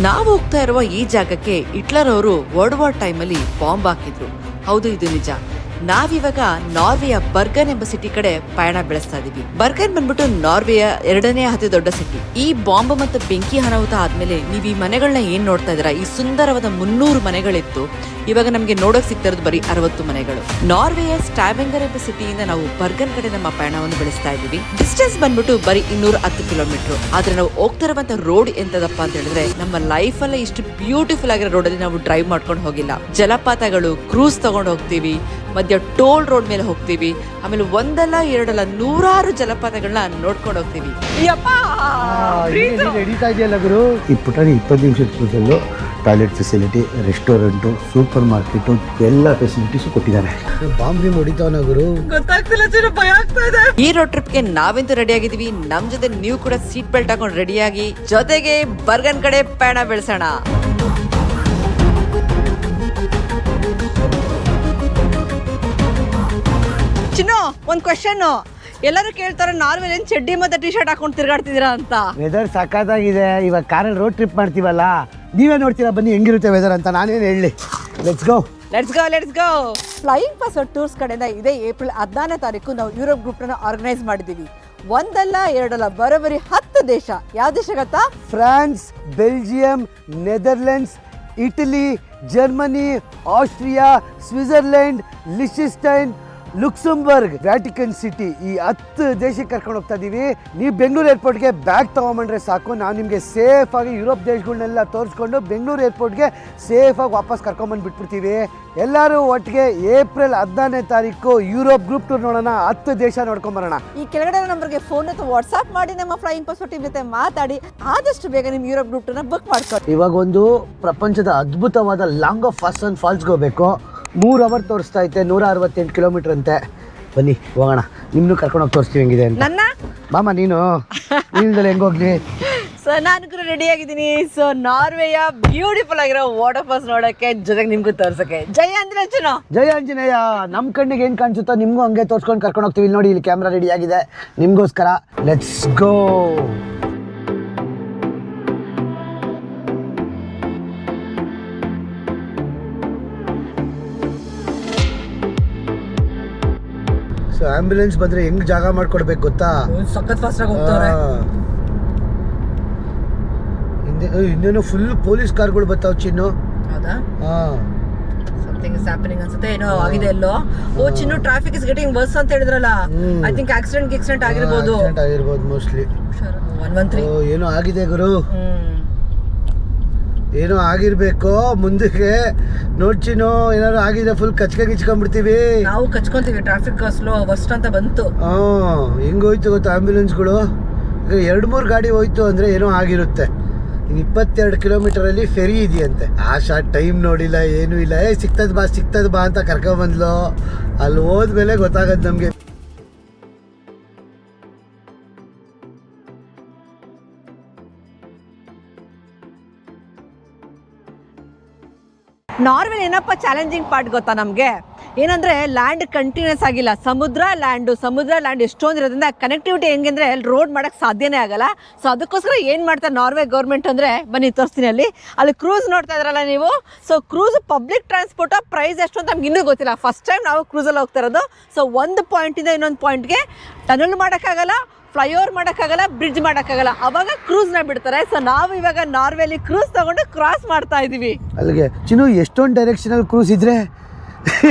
ನಾವು ಹೋಗ್ತಾ ಇರುವ ಈ ಜಾಗಕ್ಕೆ ಹಿಟ್ಲರ್ ಅವರು ವರ್ಲ್ಡ್ ವಾರ್ ಟೈಮಲ್ಲಿ ಬಾಂಬ್ ಹಾಕಿದ್ರು. ಹೌದು, ಇದು ನಿಜ. ನಾವಿವಾಗ ನಾರ್ವೆಯ ಬರ್ಗನ್ ಎಂಬ ಸಿಟಿ ಕಡೆ ಪಯಣ ಬೆಳೆಸ್ತಾ ಇದೀವಿ. ಬರ್ಗನ್ ಬಂದ್ಬಿಟ್ಟು ನಾರ್ವೆಯ 2ನೇ ಅತಿ ದೊಡ್ಡ ಸಿಟಿ. ಈ ಬಾಂಬ್ ಮತ್ತು ಬೆಂಕಿ ಅನಾಹುತ ಆದ್ಮೇಲೆ ನೀವು ಈ ಮನೆಗಳನ್ನ ಏನ್ ನೋಡ್ತಾ ಇದೀರಾ, ಈ ಸುಂದರವಾದ 300 ಮನೆಗಳಿತ್ತು. ಇವಾಗ ನಮ್ಗೆ ನೋಡಕ್ ಸಿಗ್ತಾ ಇರೋದು ಬರೀ 60 ಮನೆಗಳು. ನಾರ್ವೆಯ ಸ್ಟಾವೆಂಗರ್ ಎಂಬ ಸಿಟಿಯಿಂದ ನಾವು ಬರ್ಗನ್ ಕಡೆ ನಮ್ಮ ಪಯಣವನ್ನು ಬೆಳೆಸ್ತಾ ಇದೀವಿ. ಡಿಸ್ಟೆನ್ಸ್ ಬಂದ್ಬಿಟ್ಟು ಬರೀ 210 ಕಿಲೋಮೀಟರ್. ಆದ್ರೆ ನಾವು ಹೋಗ್ತಾ ಇರುವಂತ ರೋಡ್ ಎಂತದಪ್ಪ ಅಂತ ಹೇಳಿದ್ರೆ, ನಮ್ಮ ಲೈಫ್ ಅಲ್ಲೇ ಇಷ್ಟು ಬ್ಯೂಟಿಫುಲ್ ಆಗಿರೋ ರೋಡ್ ಅಲ್ಲಿ ನಾವು ಡ್ರೈವ್ ಮಾಡ್ಕೊಂಡು ಹೋಗಿಲ್ಲ. ಜಲಪಾತಗಳು, ಕ್ರೂಸ್ ತಗೊಂಡು ಹೋಗ್ತೀವಿ, ಮಧ್ಯ ಟೋಲ್ ರೋಡ್ ಮೇಲೆ ಹೋಗ್ತೀವಿ, ಆಮೇಲೆ ಒಂದಲ್ಲ ಎರಡಲ್ಲ 100 ಜಲಪಾತಗಳನ್ನ ನೋಡ್ಕೊಂಡು ಹೋಗ್ತೀವಿ. ಈ ಪುಟಾಣಿ 20 ನಿಮಿಷದ toilet facility, restaurant, super market ಎಲ್ಲ ಫೆಸಿಲಿಟೀಸು ಕೊಟ್ಟಿದ್ದಾರೆ. ಬಾಂಬ್ ಹೊಡಿತಾವನ ಗುರು, ಗೊತ್ತಾಗ್ತಿಲ್ಲ, ಭಯ ಆಗ್ತಾ ಇದೆ. ಈ ರೋಡ್ ಟ್ರಿಪ್ಗೆ ನಾವಂತೂ ರೆಡಿ ಆಗಿದೀವಿ. ನಮ್ ಜೊತೆ ನೀವು ಕೂಡ ಸೀಟ್ ಬೆಲ್ಟ್ ಹಾಕೊಂಡು ರೆಡಿಯಾಗಿ ಜೊತೆಗೆ ಬರ್ಗನ್ ಕಡೆ ಪಯಣ ಬೆಳೆಸೋಣ. ಚಿನ್ನು, ಒಂದ್ ಕ್ವೆಶ್ಚನ್. ಎಲ್ಲರೂ ಕೇಳ್ತಾರೆ, ನಾರ್ವೆಲ್ ಏನ್ ಚಡ್ಡಿ ಮತ್ತೆ ಟಿ ಶರ್ಟ್ ಹಾಕೊಂಡು ತಿರ್ಗಾಡ್ತಿದ್ದೀರಾ ಅಂತ. ವೆದರ್ ಸಖತ್ತಾಗಿದೆ. ಇವಾಗ ಕಾರಲ್ಲಿ ರೋಡ್ ಟ್ರಿಪ್ ಮಾಡ್ತೀವಲ್ಲ, ನೀವೇ ನೋಡ್ತೀರಾ ಬನ್ನಿ ಹೆಂಗಿರುತ್ತೆ ವೆದರ್ ಅಂತ. ನಾನೇನು ಹೇಳಿ, let's go. Flying password tours ಕಡೆಯಿಂದ ಇದೇ ಏಪ್ರಿಲ್ 14ನೇ ತಾರೀಕು ನಾವು ಯುರೋಪ್ ಗ್ರೂಪ್ ನ ಆರ್ಗನೈಸ್ ಮಾಡಿದೀವಿ. ಒಂದಲ್ಲ ಎರಡಲ್ಲ ಬರೋಬರಿ 10 ದೇಶ. ಯಾವ ದೇಶ ಗೊತ್ತಾ? France, Belgium, Netherlands, Italy, Germany, Austria, Switzerland, Liechtenstein, Luxembourg, Vatican city. ಈ 10 ದೇಶಕ್ಕೆ ಕರ್ಕೊಂಡು ಹೋಗ್ತಾ ಇದೀವಿ. ನೀವು ಬೆಂಗಳೂರು ಏರ್ಪೋರ್ಟ್ಗೆ ಬ್ಯಾಗ್ ತಗೊಂಡ್ರೆ ಸಾಕು, ನಾವು ನಿಮಗೆ ಸೇಫ್ ಆಗಿ ಯುರೋಪ್ ದೇಶಗಳನ್ನೆಲ್ಲ ತೋರಿಸ್ಕೊಂಡು ಬೆಂಗಳೂರು ಏರ್ಪೋರ್ಟ್ಗೆ ಸೇಫ್ ಆಗಿ ವಾಪಸ್ ಕರ್ಕೊಂಡ್ಬಂದು ಬಿಟ್ಬಿಡ್ತೀವಿ. ಎಲ್ಲರೂ ಒಟ್ಟಿಗೆ ಏಪ್ರಿಲ್ 14ನೇ ತಾರೀಕು ಯುರೋಪ್ ಗ್ರೂಪ್ ಟೂರ್ ನೋಡೋಣ. 10 ದೇಶ ನೋಡ್ಕೊಂಬರೋಣ. ಈ ಕೆಳಗಡೆ ನಂಬರ್ಗೆ ಫೋನ್ ಅಥವಾ ವಾಟ್ಸ್ಆಪ್ ಮಾಡಿ ನಮ್ಮ ಫ್ಲೈಯಿಂಗ್ ಪಾಸ್ವರ್ಡ್ ಟೀಮ್ ಜೊತೆ ಮಾತಾಡಿ ಆದಷ್ಟು ಬೇಗ ನಿಮ್ಮ ಯುರೋಪ್ ಗ್ರೂಪ್ ಟೂರ್ನ ಬುಕ್ ಮಾಡ್ಕೊಳ್ಳಿ. ಇವಾಗ ಒಂದು ಪ್ರಪಂಚದ ಅದ್ಭುತವಾದ ಲಾಂಗ್ ಆಫ್ ಫಾಸನ್ ಫಾಲ್ಸ್ಗೆ ಹೋಗ್ಬೇಕು. 3 ಅವರ್ ತೋರಿಸ್ತಾ ಐತೆ, 168 ಕಿಲೋಮೀಟರ್ ಅಂತೆ. ಬನ್ನಿ ಹೋಗೋಣ, ನಿಮ್ಮನ್ನು ಕರ್ಕೊಂಡು ಹೋಗಿ ತೋರಿಸ್ತೀವಿ ಹೆಂಗಿದೆ ಅಂತ. ನನ್ನ ಮಾಮ ನೀನು ಹೆಂಗೆ ಹೋಗ್ಲಿ? ಸೊ ನಾನು ಕೂಡ ರೆಡಿ ಆಗಿದ್ದೀನಿ. ಸೊ ನಾರ್ವೆಯ ಬ್ಯೂಟಿಫುಲ್ ಆಗಿರೋ ವಾಟರ್ ಫಾಲ್ಸ್ ನೋಡೋಕ್ಕೆ, ಜೊತೆಗೆ ನಿಮ್ಗೂ ತೋರ್ಸಕ್ಕೆ. ಜಯ ಆಂಜನೇಯ. ಜಯ ಆಂಜನೇಯ. ನಮ್ಮ ಕಣ್ಣಿಗೆ ಏನು ಕಾಣಿಸುತ್ತೋ ನಿಮಗೂ ಹಂಗೆ ತೋರಿಸ್ಕೊಂಡು ಕರ್ಕೊಂಡು ಹೋಗ್ತೀವಿ. ಇಲ್ಲಿ ನೋಡಿ, ಇಲ್ಲಿ ಕ್ಯಾಮ್ರಾ ರೆಡಿ ಆಗಿದೆ ನಿಮಗೋಸ್ಕರ. Let's go. ಸೊ ಆಂಬ್ಯುಲೆನ್ಸ್ ಬಂದ್ರೆ ಹೆಂಗ್ ಜಾಗ ಮಾಡ್ಕೊಡ್ಬೇಕು ಗೊತ್ತಾ? ಸಖತ್ ಫಾಸ್ಟ್ ಆಗಿ ಹೋಗ್ತಾರೆ. ಇನ್ನೇನು ಫುಲ್ ಪೊಲೀಸ್ ಕಾರ್ಗಳು ಬರ್ತಾವ ಚಿನ್ನು. ಹೌದಾ? ಸಮಥಿಂಗ್ ಇಸ್ ಹ್ಯಾಪನಿಂಗ್ ಅನ್ಸುತ್ತೆ. ಏನೋ ಆಗಿದೆ ಎಲ್ಲೋ. ಓ ಚಿನ್ನು, ಟ್ರಾಫಿಕ್ ಇಸ್ ಗೆಟಿಂಗ್ ವರ್ಸ್ ಅಂತ ಹೇಳಿದ್ರಲ್ಲ. ಐ ಥಿಂಕ್ ಆಕ್ಸಿಡೆಂಟ್ ಆಗಿರ್ಬೋದು ಮೋಸ್ಟ್ಲಿ. 113 ಏನೋ ಆಗಿದೆ ಗುರು, ಏನೋ ಆಗಿರ್ಬೇಕು. ಮುಂದಕ್ಕೆ ನೋಡ್ಚಿನೋ ಏನಾದ್ರು ಆಗಿದೆ, ಫುಲ್ ಗಿಚ್ಕೊಂಡ್ಬಿಡ್ತೀವಿ. ನಾವು ಕಚ್ಕೊಂತೀವಿ. ಟ್ರಾಫಿಕ್ ಸ್ಲೋ ವರ್ಸ್ಟ್ ಅಂತ ಬಂತು. ಹೆಂಗೋಯ್ತು ಗೊತ್ತಾ ಆಂಬ್ಯುಲೆನ್ಸ್ಗಳು. 2-3 ಗಾಡಿ ಹೋಯ್ತು ಅಂದ್ರೆ ಏನೋ ಆಗಿರುತ್ತೆ. 22 ಕಿಲೋಮೀಟರಲ್ಲಿ ಫೆರಿ ಇದೆಯಂತೆ. ಆ ಶಾರ್ಟ್ ಟೈಮ್ ನೋಡಿಲ್ಲ, ಏನೂ ಇಲ್ಲ. ಸಿಗ್ತದ ಬಾ ಅಂತ ಕರ್ಕೊಂಬಂದ್ಲು. ಅಲ್ಲಿ ಹೋದ್ಮೇಲೆ ಗೊತ್ತಾಗದ್ ನಮ್ಗೆ. ನಾರ್ವೆಲ್ ಏನಪ್ಪ ಚಾಲೆಂಜಿಂಗ್ ಪಾರ್ಟ್ ಗೊತ್ತಾ ನಮಗೆ? ಏನಂದ್ರೆ ಲ್ಯಾಂಡ್ ಕಂಟಿನ್ಯೂಸ್ ಆಗಿಲ್ಲ. ಸಮುದ್ರ ಲ್ಯಾಂಡ್ ಎಷ್ಟೊಂದು ಇರೋದ್ರಿಂದ ಕನೆಕ್ಟಿವಿಟಿ ಹೆಂಗಂದ್ರೆ ರೋಡ್ ಮಾಡಕ್ ಸಾಧ್ಯನೇ ಆಗಲ್ಲ. ಸೊ ಅದಕ್ಕೋಸ್ಕರ ಏನ್ ಮಾಡ್ತಾರೆ ನಾರ್ವೆ ಗೌರ್ಮೆಂಟ್ ಅಂದ್ರೆ, ಬನ್ನಿ ತೋರಿಸ್ತೀನಿ. ಅಲ್ಲಿ ಕ್ರೂಸ್ ನೋಡ್ತಾ ಇದ್ರಲ್ಲ ನೀವು. So cruise public transport price ಎಷ್ಟು ಅಂತ ನಮ್ಗೆ ಇನ್ನೂ ಗೊತ್ತಿಲ್ಲ. ಫಸ್ಟ್ ಟೈಮ್ ನಾವು ಕ್ರೂಸಲ್ಲಿ ಹೋಗ್ತಾ ಇರೋದು. ಸೊ ಒಂದು ಪಾಯಿಂಟಿಂದ ಇನ್ನೊಂದು ಪಾಯಿಂಟ್ಗೆ ಟನಲ್ ಮಾಡೋಕ್ಕಾಗಲ್ಲ, ಫ್ಲೈಓವರ್ ಮಾಡೋಕ್ಕಾಗಲ್ಲ, ಬ್ರಿಡ್ಜ್ ಮಾಡೋಕ್ಕಾಗಲ್ಲ. ಅವಾಗ ಕ್ರೂಸ್ನ ಬಿಡ್ತಾರೆ. ಸೊ ನಾವು ಇವಾಗ ನಾರ್ವೆಲಿ ಕ್ರೂಸ್ ತಗೊಂಡು ಕ್ರಾಸ್ ಮಾಡ್ತಾ ಇದೀವಿ. ಅಲ್ಲಿಗೆ ಚಿನ್ನು, ಎಷ್ಟೊಂದು ಡೈರೆಕ್ಷನಲ್ ಕ್ರೂಸ್ ಇದ್ರೆ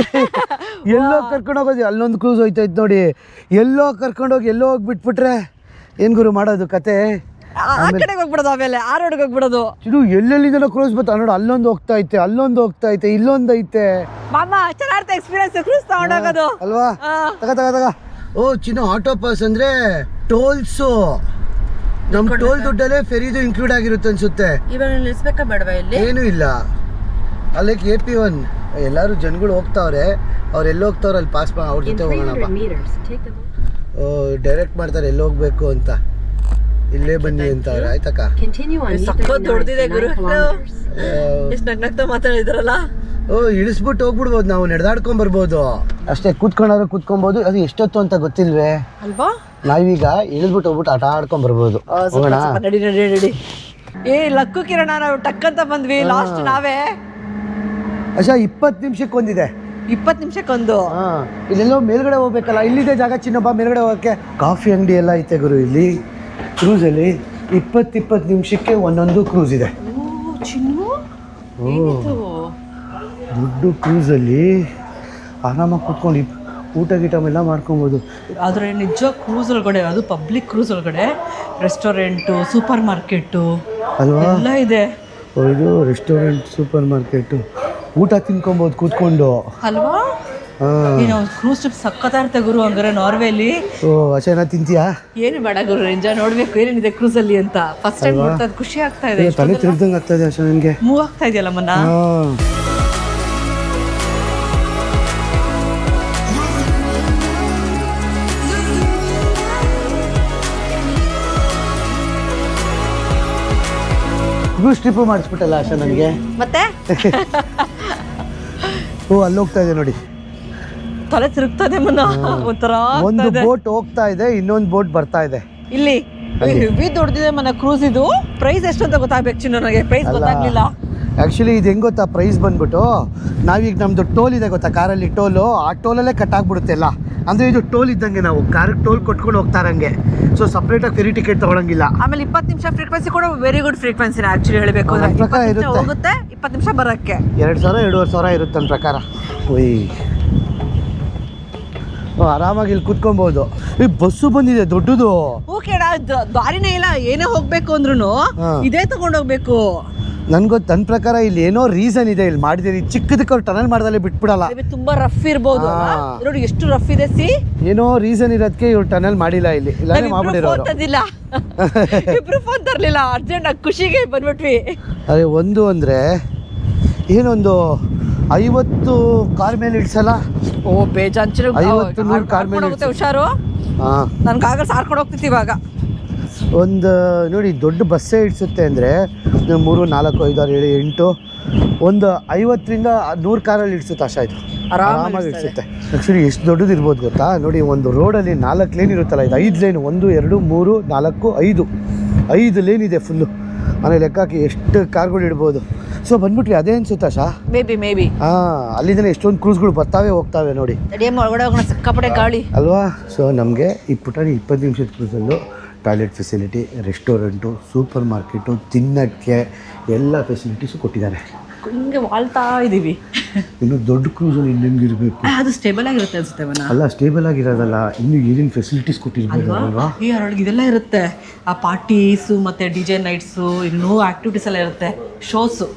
ಎಲ್ಲೋ ಕರ್ಕೊಂಡು ಹೋಗೋದು. ಅಲ್ಲೊಂದು ಕ್ರೂಸ್ ಹೋಯ್ತೈತೆ ನೋಡಿ. ಎಲ್ಲೋ ಕರ್ಕೊಂಡೋಗಿ ಎಲ್ಲೋ ಹೋಗಿ ಬಿಟ್ಬಿಟ್ರೆ ಏನ್ ಗುರು ಮಾಡೋದು ಕತೆ? ಆ ಕಡೆಗೆ ಹೋಗ್ಬಿಡೋದು, ಆಮೇಲೆ ಆ ರೋಡ್ಗೆ ಹೋಗ್ಬಿಡೋದು. ಚಿನ್ನು, ಎಲ್ಲೆಲ್ಲಿಂದ ಕ್ರೂಸ್ ಬರ್ತಾ ನೋಡು. ಅಲ್ಲೊಂದು ಹೋಗ್ತಾ ಐತೆ, ಇಲ್ಲೊಂದು ಐತೆ. ಮಾಮ ಚೆನ್ನಾಗಿರುತ್ತೆ ಎಕ್ಸ್ಪೀರಿಯನ್ಸ್ ಕ್ರೂಸ್ ತಗೊಂಡೋಗೋದು ಅಲ್ವಾ? ತಗ. ಓ ಚಿನ್ನು, ಆಟೋ ಪಾಸ್ ಅಂದ್ರೆ ಟೋಲ್ಸು. ನಮ್ ಟೋಲ್ ದುಡ್ಡಲ್ಲೇ ಫೆರಿದು ಇನ್ಕ್ಲೂಡ್ ಆಗಿರುತ್ತೆ ಅನ್ಸುತ್ತೆ. ಇವಾಗ ನಿಲ್ಸ್ಬೇಕಾ ಬೇಡವಾ? ಇಲ್ಲಿ ಏನೂ ಇಲ್ಲ. ಅಲ್ಲಕ್ಕೆ AP1 ಎಲ್ಲರೂ ಜನಗಳು ಹೋಗ್ತಾವ್ರೆ. ಅವ್ರು ಎಲ್ಲಿ ಹೋಗ್ತಾವ್ರೆ ಅಲ್ಲಿ ಪಾಸ್ ಅವ್ರ ಜೊತೆ ಹೋಗೋಣಪ್ಪ. ಡೈರೆಕ್ಟ್ ಮಾಡ್ತಾರೆ ಎಲ್ಲಿ ಹೋಗ್ಬೇಕು ಅಂತ. ಇಲ್ಲೇ ಬನ್ನಿ ಅಂತ ಅವ್ರೆ. ಆಯ್ತಕ್ಕ? ಸಖತ್ ದೊಡ್ಡದಿದೆ ಗುರು. ಎಷ್ಟು ನಗ್ನಗ್ತಾ ಮಾತಾಡಿದ್ರಲ್ಲ. ಇಳಿಸ್ಬಿಟ್ಟು ಹೋಗ್ಬಿಡ್ಬೋದು, ನಾವು ನಡೆದಾಡ್ಕೊಂಡ್ ಬರ್ಬೋದು ಅಷ್ಟೇ. ಕೂತ್ಕೊಂಡಾದ್ರೆ ಕೂತ್ಕೊಬಹುದು. ಅದು ಎಷ್ಟೊತ್ತು ಅಂತ ಗೊತ್ತಿಲ್ವೇ ಅಲ್ವಾ? ನಾವೀಗ ಇಳಿದ್ಬಿಟ್ಟು ಹೋಗ್ಬಿಟ್ಟು ಆಟ ಆಡ್ಕೊಂಡ್ ಬರ್ಬೋದು. ನಡಿ. ಏ ಲಕ್ಕು ಕಿರಣ ನಾವು ಟಕ್ ಅಂತ ಬಂದ್ವಿ ಲಾಸ್ಟ್ ನಾವೇ ಅಶಾ 20 ನಿಮಿಷಕ್ಕೆ ಒಂದಿದೆ 20 ನಿಮಿಷಕ್ಕೊಂದು. ಇಲ್ಲೆಲ್ಲೋ ಮೇಲ್ಗಡೆ ಹೋಗ್ಬೇಕಲ್ಲ, ಇಲ್ಲಿದೆ ಜಾಗ ಚಿನ್ನಪ್ಪ ಮೇಲ್ಗಡೆ ಹೋಗಕ್ಕೆ. ಕಾಫಿ ಅಂಗಡಿ ಎಲ್ಲ ಐತೆ ಗುರು ಇಲ್ಲಿ ಕ್ರೂಸಲ್ಲಿ. 20 ನಿಮಿಷಕ್ಕೆ ಒಂದೊಂದು ಕ್ರೂಸ್ ಇದೆ. ದೊಡ್ಡ ಕ್ರೂಸಲ್ಲಿ ಆರಾಮಾಗಿ ಕೂತ್ಕೊಂಡು ಊಟ ಗೀಟ ಎಲ್ಲ ಮಾಡ್ಕೊಬೋದು. ಆದರೆ ನಿಜ ಕ್ರೂಸ್ ಒಳಗಡೆ, ಅದು ಪಬ್ಲಿಕ್ ಕ್ರೂಸ್ ಒಳಗಡೆ ರೆಸ್ಟೋರೆಂಟು, ಸೂಪರ್ ಮಾರ್ಕೆಟು ಅಲ್ವಾ ಎಲ್ಲ ಇದೆ. ಇದು ರೆಸ್ಟೋರೆಂಟ್, ಸೂಪರ್ ಮಾರ್ಕೆಟು, ಊಟ ತಿನ್ಕೊಬೋದು ಕೂತ್ಕೊಂಡು ಅಲ್ವಾ. ನಾವು ಕ್ರೂಸ್ ಟ್ರಿಪ್ ಸಕ್ಕತ್ತಾಗಿರುತ್ತೆ ಗುರು. ಹಂಗಾರೆ ನಾರ್ವೇಲಿ ಅಶಾನ ತಿಂತೀಯಾ? ಏನು ಬೇಡ ಗುರು, ನಿಜ ನೋಡ್ಬೇಕು ಏನೇನಿದೆ ಕ್ರೂಸಲ್ಲಿ ಅಂತ. ಫಸ್ಟ್ ಟೈಮ್ ನೋಡ್ತಾ ಖುಷಿ ಆಗ್ತಾ ಇದೆ. ತಲೆ ತಿರ್ಗ್ದಂಗೆ ಆಗ್ತಾ ಇದೆ ಅಶಾ ನನಗೆ. ಮೂವ್ ಆಗ್ತಾ ಇದೆಯಲ್ಲ ಮನ್ನ. ಕ್ರೂಸ್ ಟ್ರಿಪ್ ಮಾಡಿಸ್ಬಿಟ್ಟಲ್ಲ ಆಶಾ ನನಗೆ. ಮತ್ತೆ ಅಲ್ಲಿ ಹೋಗ್ತಾ ಇದೆ ನೋಡಿ, ತಲೆ ತಿರುಗ್ತದೆ ಮನ್ನ. ಒಂಥರ ಒಂದು ಬೋಟ್ ಹೋಗ್ತಾ ಇದೆ, ಇನ್ನೊಂದು ಬೋಟ್ ಬರ್ತಾ ಇದೆ. ಇಲ್ಲಿ ಹೆವಿ ದೊಡ್ಡದಿದೆ ಮನ್ನ ಕ್ರೂಸ್. ಇದು ಪ್ರೈಸ್ ಎಷ್ಟು ಅಂತ ಗೊತ್ತಾಗ್ಬೇಕು ಚಿನ್ನ, ನನಗೆ ಪ್ರೈಸ್ ಗೊತ್ತಾಗ್ಲಿಲ್ಲ. ಆ್ಯಕ್ಚುಲಿ ಇದು ಹೆಂಗೆ ಗೊತ್ತಾ, ಪ್ರೈಸ್ ಬಂದ್ಬಿಟ್ಟು ನಾವೀಗ ನಮ್ಮದು ಟೋಲ್ ಇದೆ ಗೊತ್ತಾ, ಕಾರಲ್ಲಿ ಟೋಲು, ಆ ಟೋಲಲ್ಲೇ ಕಟ್ ಆಗ್ಬಿಡುತ್ತೆ ಎಲ್ಲ. ಅಂದರೆ ಇದು ಟೋಲ್ ಇದ್ದಂಗೆ, ನಾವು ಕಾರಿಗೆ ಟೋಲ್ ಕೊಟ್ಕೊಂಡು ಹೋಗ್ತಾ ಇರಂಗೆ. ಸೊ ಸಪ್ರೇಟಾಗಿ ಫೆರಿ ಟಿಕೆಟ್ ತೊಗೊಳಂಗಿಲ್ಲ. ಆಮೇಲೆ 20 ನಿಮಿಷ ಫ್ರೀಕ್ವೆನ್ಸಿ ಕೂಡ ವೆರಿ ಗುಡ್ ಫ್ರೀಕ್ವೆನ್ಸಿ ಆಕ್ಚುಲಿ ಹೇಳಬೇಕು. ಪ್ರಕಾರ ಇರುತ್ತೆ, ಹೋಗುತ್ತೆ 20 ನಿಮಿಷ ಬರೋಕ್ಕೆ. 2,000 2,500 ಇರುತ್ತೆ ನನ್ನ ಪ್ರಕಾರ. ಆರಾಮಾಗಿ ಇಲ್ಲಿ ಕೂತ್ಕೊಬೋದು. ಈ ಬಸ್ಸು ಬಂದಿದೆ ದೊಡ್ಡದು. ಓಕೆ, ದಾರಿನೇ ಇಲ್ಲ, ಏನೇ ಹೋಗ್ಬೇಕು ಅಂದ್ರೂ ಇದೇ ತಗೊಂಡೋಗ್ಬೇಕು. ನನ್ನ ಪ್ರಕಾರ ಇಲ್ಲಿ ಏನೋ ರೀಸನ್ ಇದೆ ಇಲ್ಲಿ ಮಾಡಿದ್ದೀರಿ. ಚಿಕ್ಕದಕ್ಕೆ ಅವ್ರು ಟನಲ್ ಮಾಡ್ದಲ್ಲೇ ಬಿಟ್ಬಿಡಲ್ಲ. ತುಂಬಾ ರಫ್ ಇರ್ಬೋದು ನೋಡಿ, ಎಷ್ಟು ರಫ್ ಇದೆ. ಏನೋ ರೀಸನ್ ಇರೋದಕ್ಕೆ ಇವ್ರು ಟನಲ್ ಮಾಡಿಲ್ಲ ಇಲ್ಲಿ, ಇಲ್ಲಾಂದ್ರೆ ಮಾಡ್ಬಿಟ್ಟಿರೋರು. ಇಬ್ರು ಫೋನ್ ತರ್ಲಿಲ್ಲ, ಅರ್ಜೆಂಟ್ ಖುಷಿಗೆ ಬಂದ್ಬಿಟ್ವಿ. ಅದೇ ಒಂದು ಅಂದ್ರೆ ಏನೊಂದು 50 ಕಾರ್ ಮೇಲೆ ಇಡ್ಸಲ್ಲ. ಓ ಬೇಜಾನ್ 50-100 ಕಾರ್ ಮೇಲೆ ಹುಷಾರು. ನನ್ಗಾಗ ಸಾರ್ಕೊಂಡು ಹೋಗ್ತಿತ್ತು ಇವಾಗ. ಒಂದು ನೋಡಿ, ದೊಡ್ಡ ಬಸ್ಸೇ ಇಡ್ಸುತ್ತೆ ಅಂದರೆ 3, 4, 5, 6, 7, 8, ಒಂದು 50ರಿಂದ 100 ಕಾರಲ್ಲಿ ಇಡ್ಸುತ್ತೆ ಆಶಾ. ಇದು ಆರಾಮಾಗಿ ಇಡ್ಸುತ್ತೆ. ಆ್ಯಕ್ಚುಲಿ ಎಷ್ಟು ದೊಡ್ಡದು ಇರ್ಬೋದು ಗೊತ್ತಾ ನೋಡಿ, ಒಂದು ರೋಡಲ್ಲಿ 4 ಲೇನ್ ಇರುತ್ತಲ್ಲ, ಇದು 5 ಲೇನು. 1, 2, 3, 4, 5 ಲೇನ್ ಇದೆ ಫುಲ್ಲು. ಆಮೇಲೆ ಲೆಕ್ಕಾಕಿ ಎಷ್ಟು ಕಾರ್ಗಳು ಇಡ್ಬೋದು. ಸೊ ಬಂದ್ಬಿಟ್ರಿ ಅದೇ ಅನ್ಸುತ್ತಾ ಆಶಾ? ಮೇಬಿ ಅಲ್ಲಿಂದ ಎಷ್ಟೊಂದು ಕ್ರೂಸ್ಗಳು ಬರ್ತಾವೆ ಹೋಗ್ತಾವೆ ನೋಡಿ. ಒಳಗಡೆ ಹೋಗೋಣ, ಸಿಕ್ಕಾಪಟ್ಟೆ ಗಾಳಿ ಅಲ್ವಾ. ಸೊ ನಮಗೆ ಈ ಪುಟಾಣಿ 20 ನಿಮಿಷದ ಕ್ರೂಸಲ್ಲೂ toilet facility, restaurant, supermarket, ತಿನ್ನಕ್ಕೆ ಎಲ್ಲ ಫೆಸಿಲಿಟೀಸು ಕೊಟ್ಟಿದ್ದಾರೆ. ಹಿಂಗೆ ವಾಳ್ತಾ ಇದ್ದೀವಿ. ಇನ್ನು ದೊಡ್ಡ ಕ್ರೂಸಲ್ಲಿ ಇನ್ನೆಂಗಿರಬೇಕು. ಅದು ಸ್ಟೇಬಲ್ ಆಗಿರುತ್ತೆ ಅನ್ಸುತ್ತೆ. ಅಲ್ಲ, ಸ್ಟೇಬಲ್ ಆಗಿರೋದಲ್ಲ, ಇನ್ನು ಏನೇನು ಫೆಸಿಲಿಟೀಸ್ ಕೊಟ್ಟಿರ್ಬೋದು ಅಲ್ವಾ. ಅದರೊಳಗೆ ಇದೆಲ್ಲ ಇರುತ್ತೆ, ಆ ಪಾರ್ಟೀಸು ಮತ್ತು DJ ನೈಟ್ಸು, ಇನ್ನೂ ಆ್ಯಕ್ಟಿವಿಟೀಸ್ ಎಲ್ಲ ಇರುತ್ತೆ, ಶೋಸು.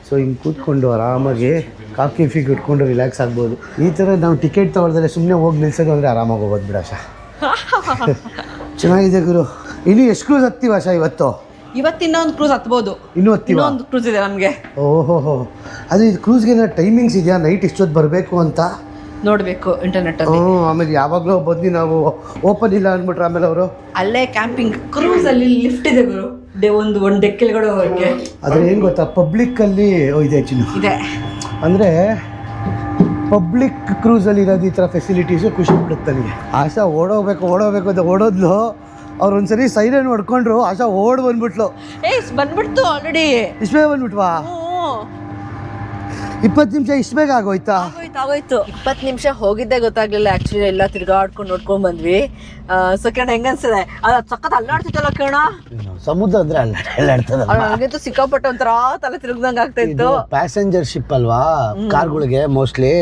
ಸೊ ಹಿಂಗೆ ಕೂತ್ಕೊಂಡು ಆರಾಮಾಗಿ ಕಾಫಿ ಇಟ್ಕೊಂಡು ರಿಲ್ಯಾಕ್ಸ್ ಆಗ್ಬೋದು. ಈ ಥರ ನಾವು ಟಿಕೆಟ್ ತೊಗೊಳ್ದಲ್ಲೇ ಸುಮ್ಮನೆ ಹೋಗಿ ನಿಲ್ಸೋದು ಅಂದರೆ ಆರಾಮಾಗಿ ಹೋಗೋದು ಬಿಡ ಆಶಾ. ಚೆನ್ನಾಗಿದೆ ಗುರು. ಇನ್ನು ಎಷ್ಟು ಕ್ರೂಸ್ ಹತ್ತೀವಿ ಆಶಾ ಇವತ್ತು? ಇನ್ನೊಂದು ಕ್ರೂಸ್ ಹತ್ಬೋದು. ಇನ್ನೊಂದು ಕ್ರೂಸ್ ಇದೆ ನಮಗೆ. ಓಹೋ, ಅದು ಇದು ಕ್ರೂಸ್ಗೆ ಟೈಮಿಂಗ್ಸ್ ಇದೆಯಾ? ನೈಟ್ ಇಷ್ಟೊತ್ತು ಬರಬೇಕು ಅಂತ ನೋಡಬೇಕು ಇಂಟರ್ನೆಟ್ಟಲ್ಲಿ. ಆಮೇಲೆ ಯಾವಾಗಲೂ ಬಂದು ನಾವು ಓಪನ್ ಇಲ್ಲ ಅಂದ್ಬಿಟ್ರೆ ಆಮೇಲೆ ಅವರು ಅಲ್ಲೇ ಕ್ಯಾಂಪಿಂಗ್. ಕ್ರೂಸಲ್ಲಿ ಲಿಫ್ಟ್ ಇದೆ ಗುರು, ಒಂದು ಡೆಕ್ ಕೆಳಗಡೆ ಹೋಗೋಕ್ಕೆ. ಆದರೆ ಏನು ಗೊತ್ತಾ, ಪಬ್ಲಿಕ್ಕಲ್ಲಿ ಇದೆ ಚಿನ್ನು ಇದೆ. ಅಂದರೆ ಪಬ್ಲಿಕ್ ಕ್ರೂಸಲ್ಲಿ ಇರೋದು ಈ ಥರ ಫೆಸಿಲಿಟೀಸು ಖುಷಿ ಬಿಡುತ್ತೆ ನನಗೆ. ಆಶಾ ಓಡೋಗ್ಬೇಕು ಅಂತ ಓಡೋದ್ಲು. ಅವ್ರು ಒಂದ್ಸರಿ ಸೈರನ್ ಹೊಡ್ಕೊಂಡ್ರು, ಆಶಾ ಬಂದ್ಬಿಟ್ಲು. ಬಂದ್ಬಿಡ್ತು ಆಲ್ರೆಡಿ. ಇಷ್ಟು ಬೇಗ ಬಂದ್ಬಿಟ್ವಾ? 20 ನಿಮಿಷ ಇಷ್ಟು ಬೇಗ ಆಗೋಯ್ತಾ? ಆಗೋಯ್ತು. 20 ನಿಮಿಷ ಹೋಗಿದ್ದೆ ಗೊತ್ತಾಗ್ಲಿಲ್ಲ ಆಕ್ಚುಲಿ. ಎಲ್ಲ ತಿರ್ಗಾಡ್ಕೊಂಡು ನೋಡ್ಕೊಂಡು ಬಂದ್ವಿ. ಸೊ ಕಿರಣ ಹೆಂಗ ಅನ್ಸಿದೆ? ಅದು ಸಖತ್ ಅಲ್ಲಾಡ್ತಿತ್ತಲ್ಲ ಕಿರಣ. ಸಮುದ್ರ ಅಂದ್ರೆ ಅಲ್ಲಾಡ್ತದ. ನನಗಂತೂ ಸಿಕ್ಕಾಪಟ್ಟೆ ಒಂಥರ ತಲೆ ತಿರುಗ್ದಂಗ ಆಗ್ತಾ ಇತ್ತು. ಪ್ಯಾಸೆಂಜರ್ ಶಿಪ್ ಅಲ್ವಾ ಕಾರ್ಗಳಿಗೆ ಮೋಸ್ಟ್ಲಿ,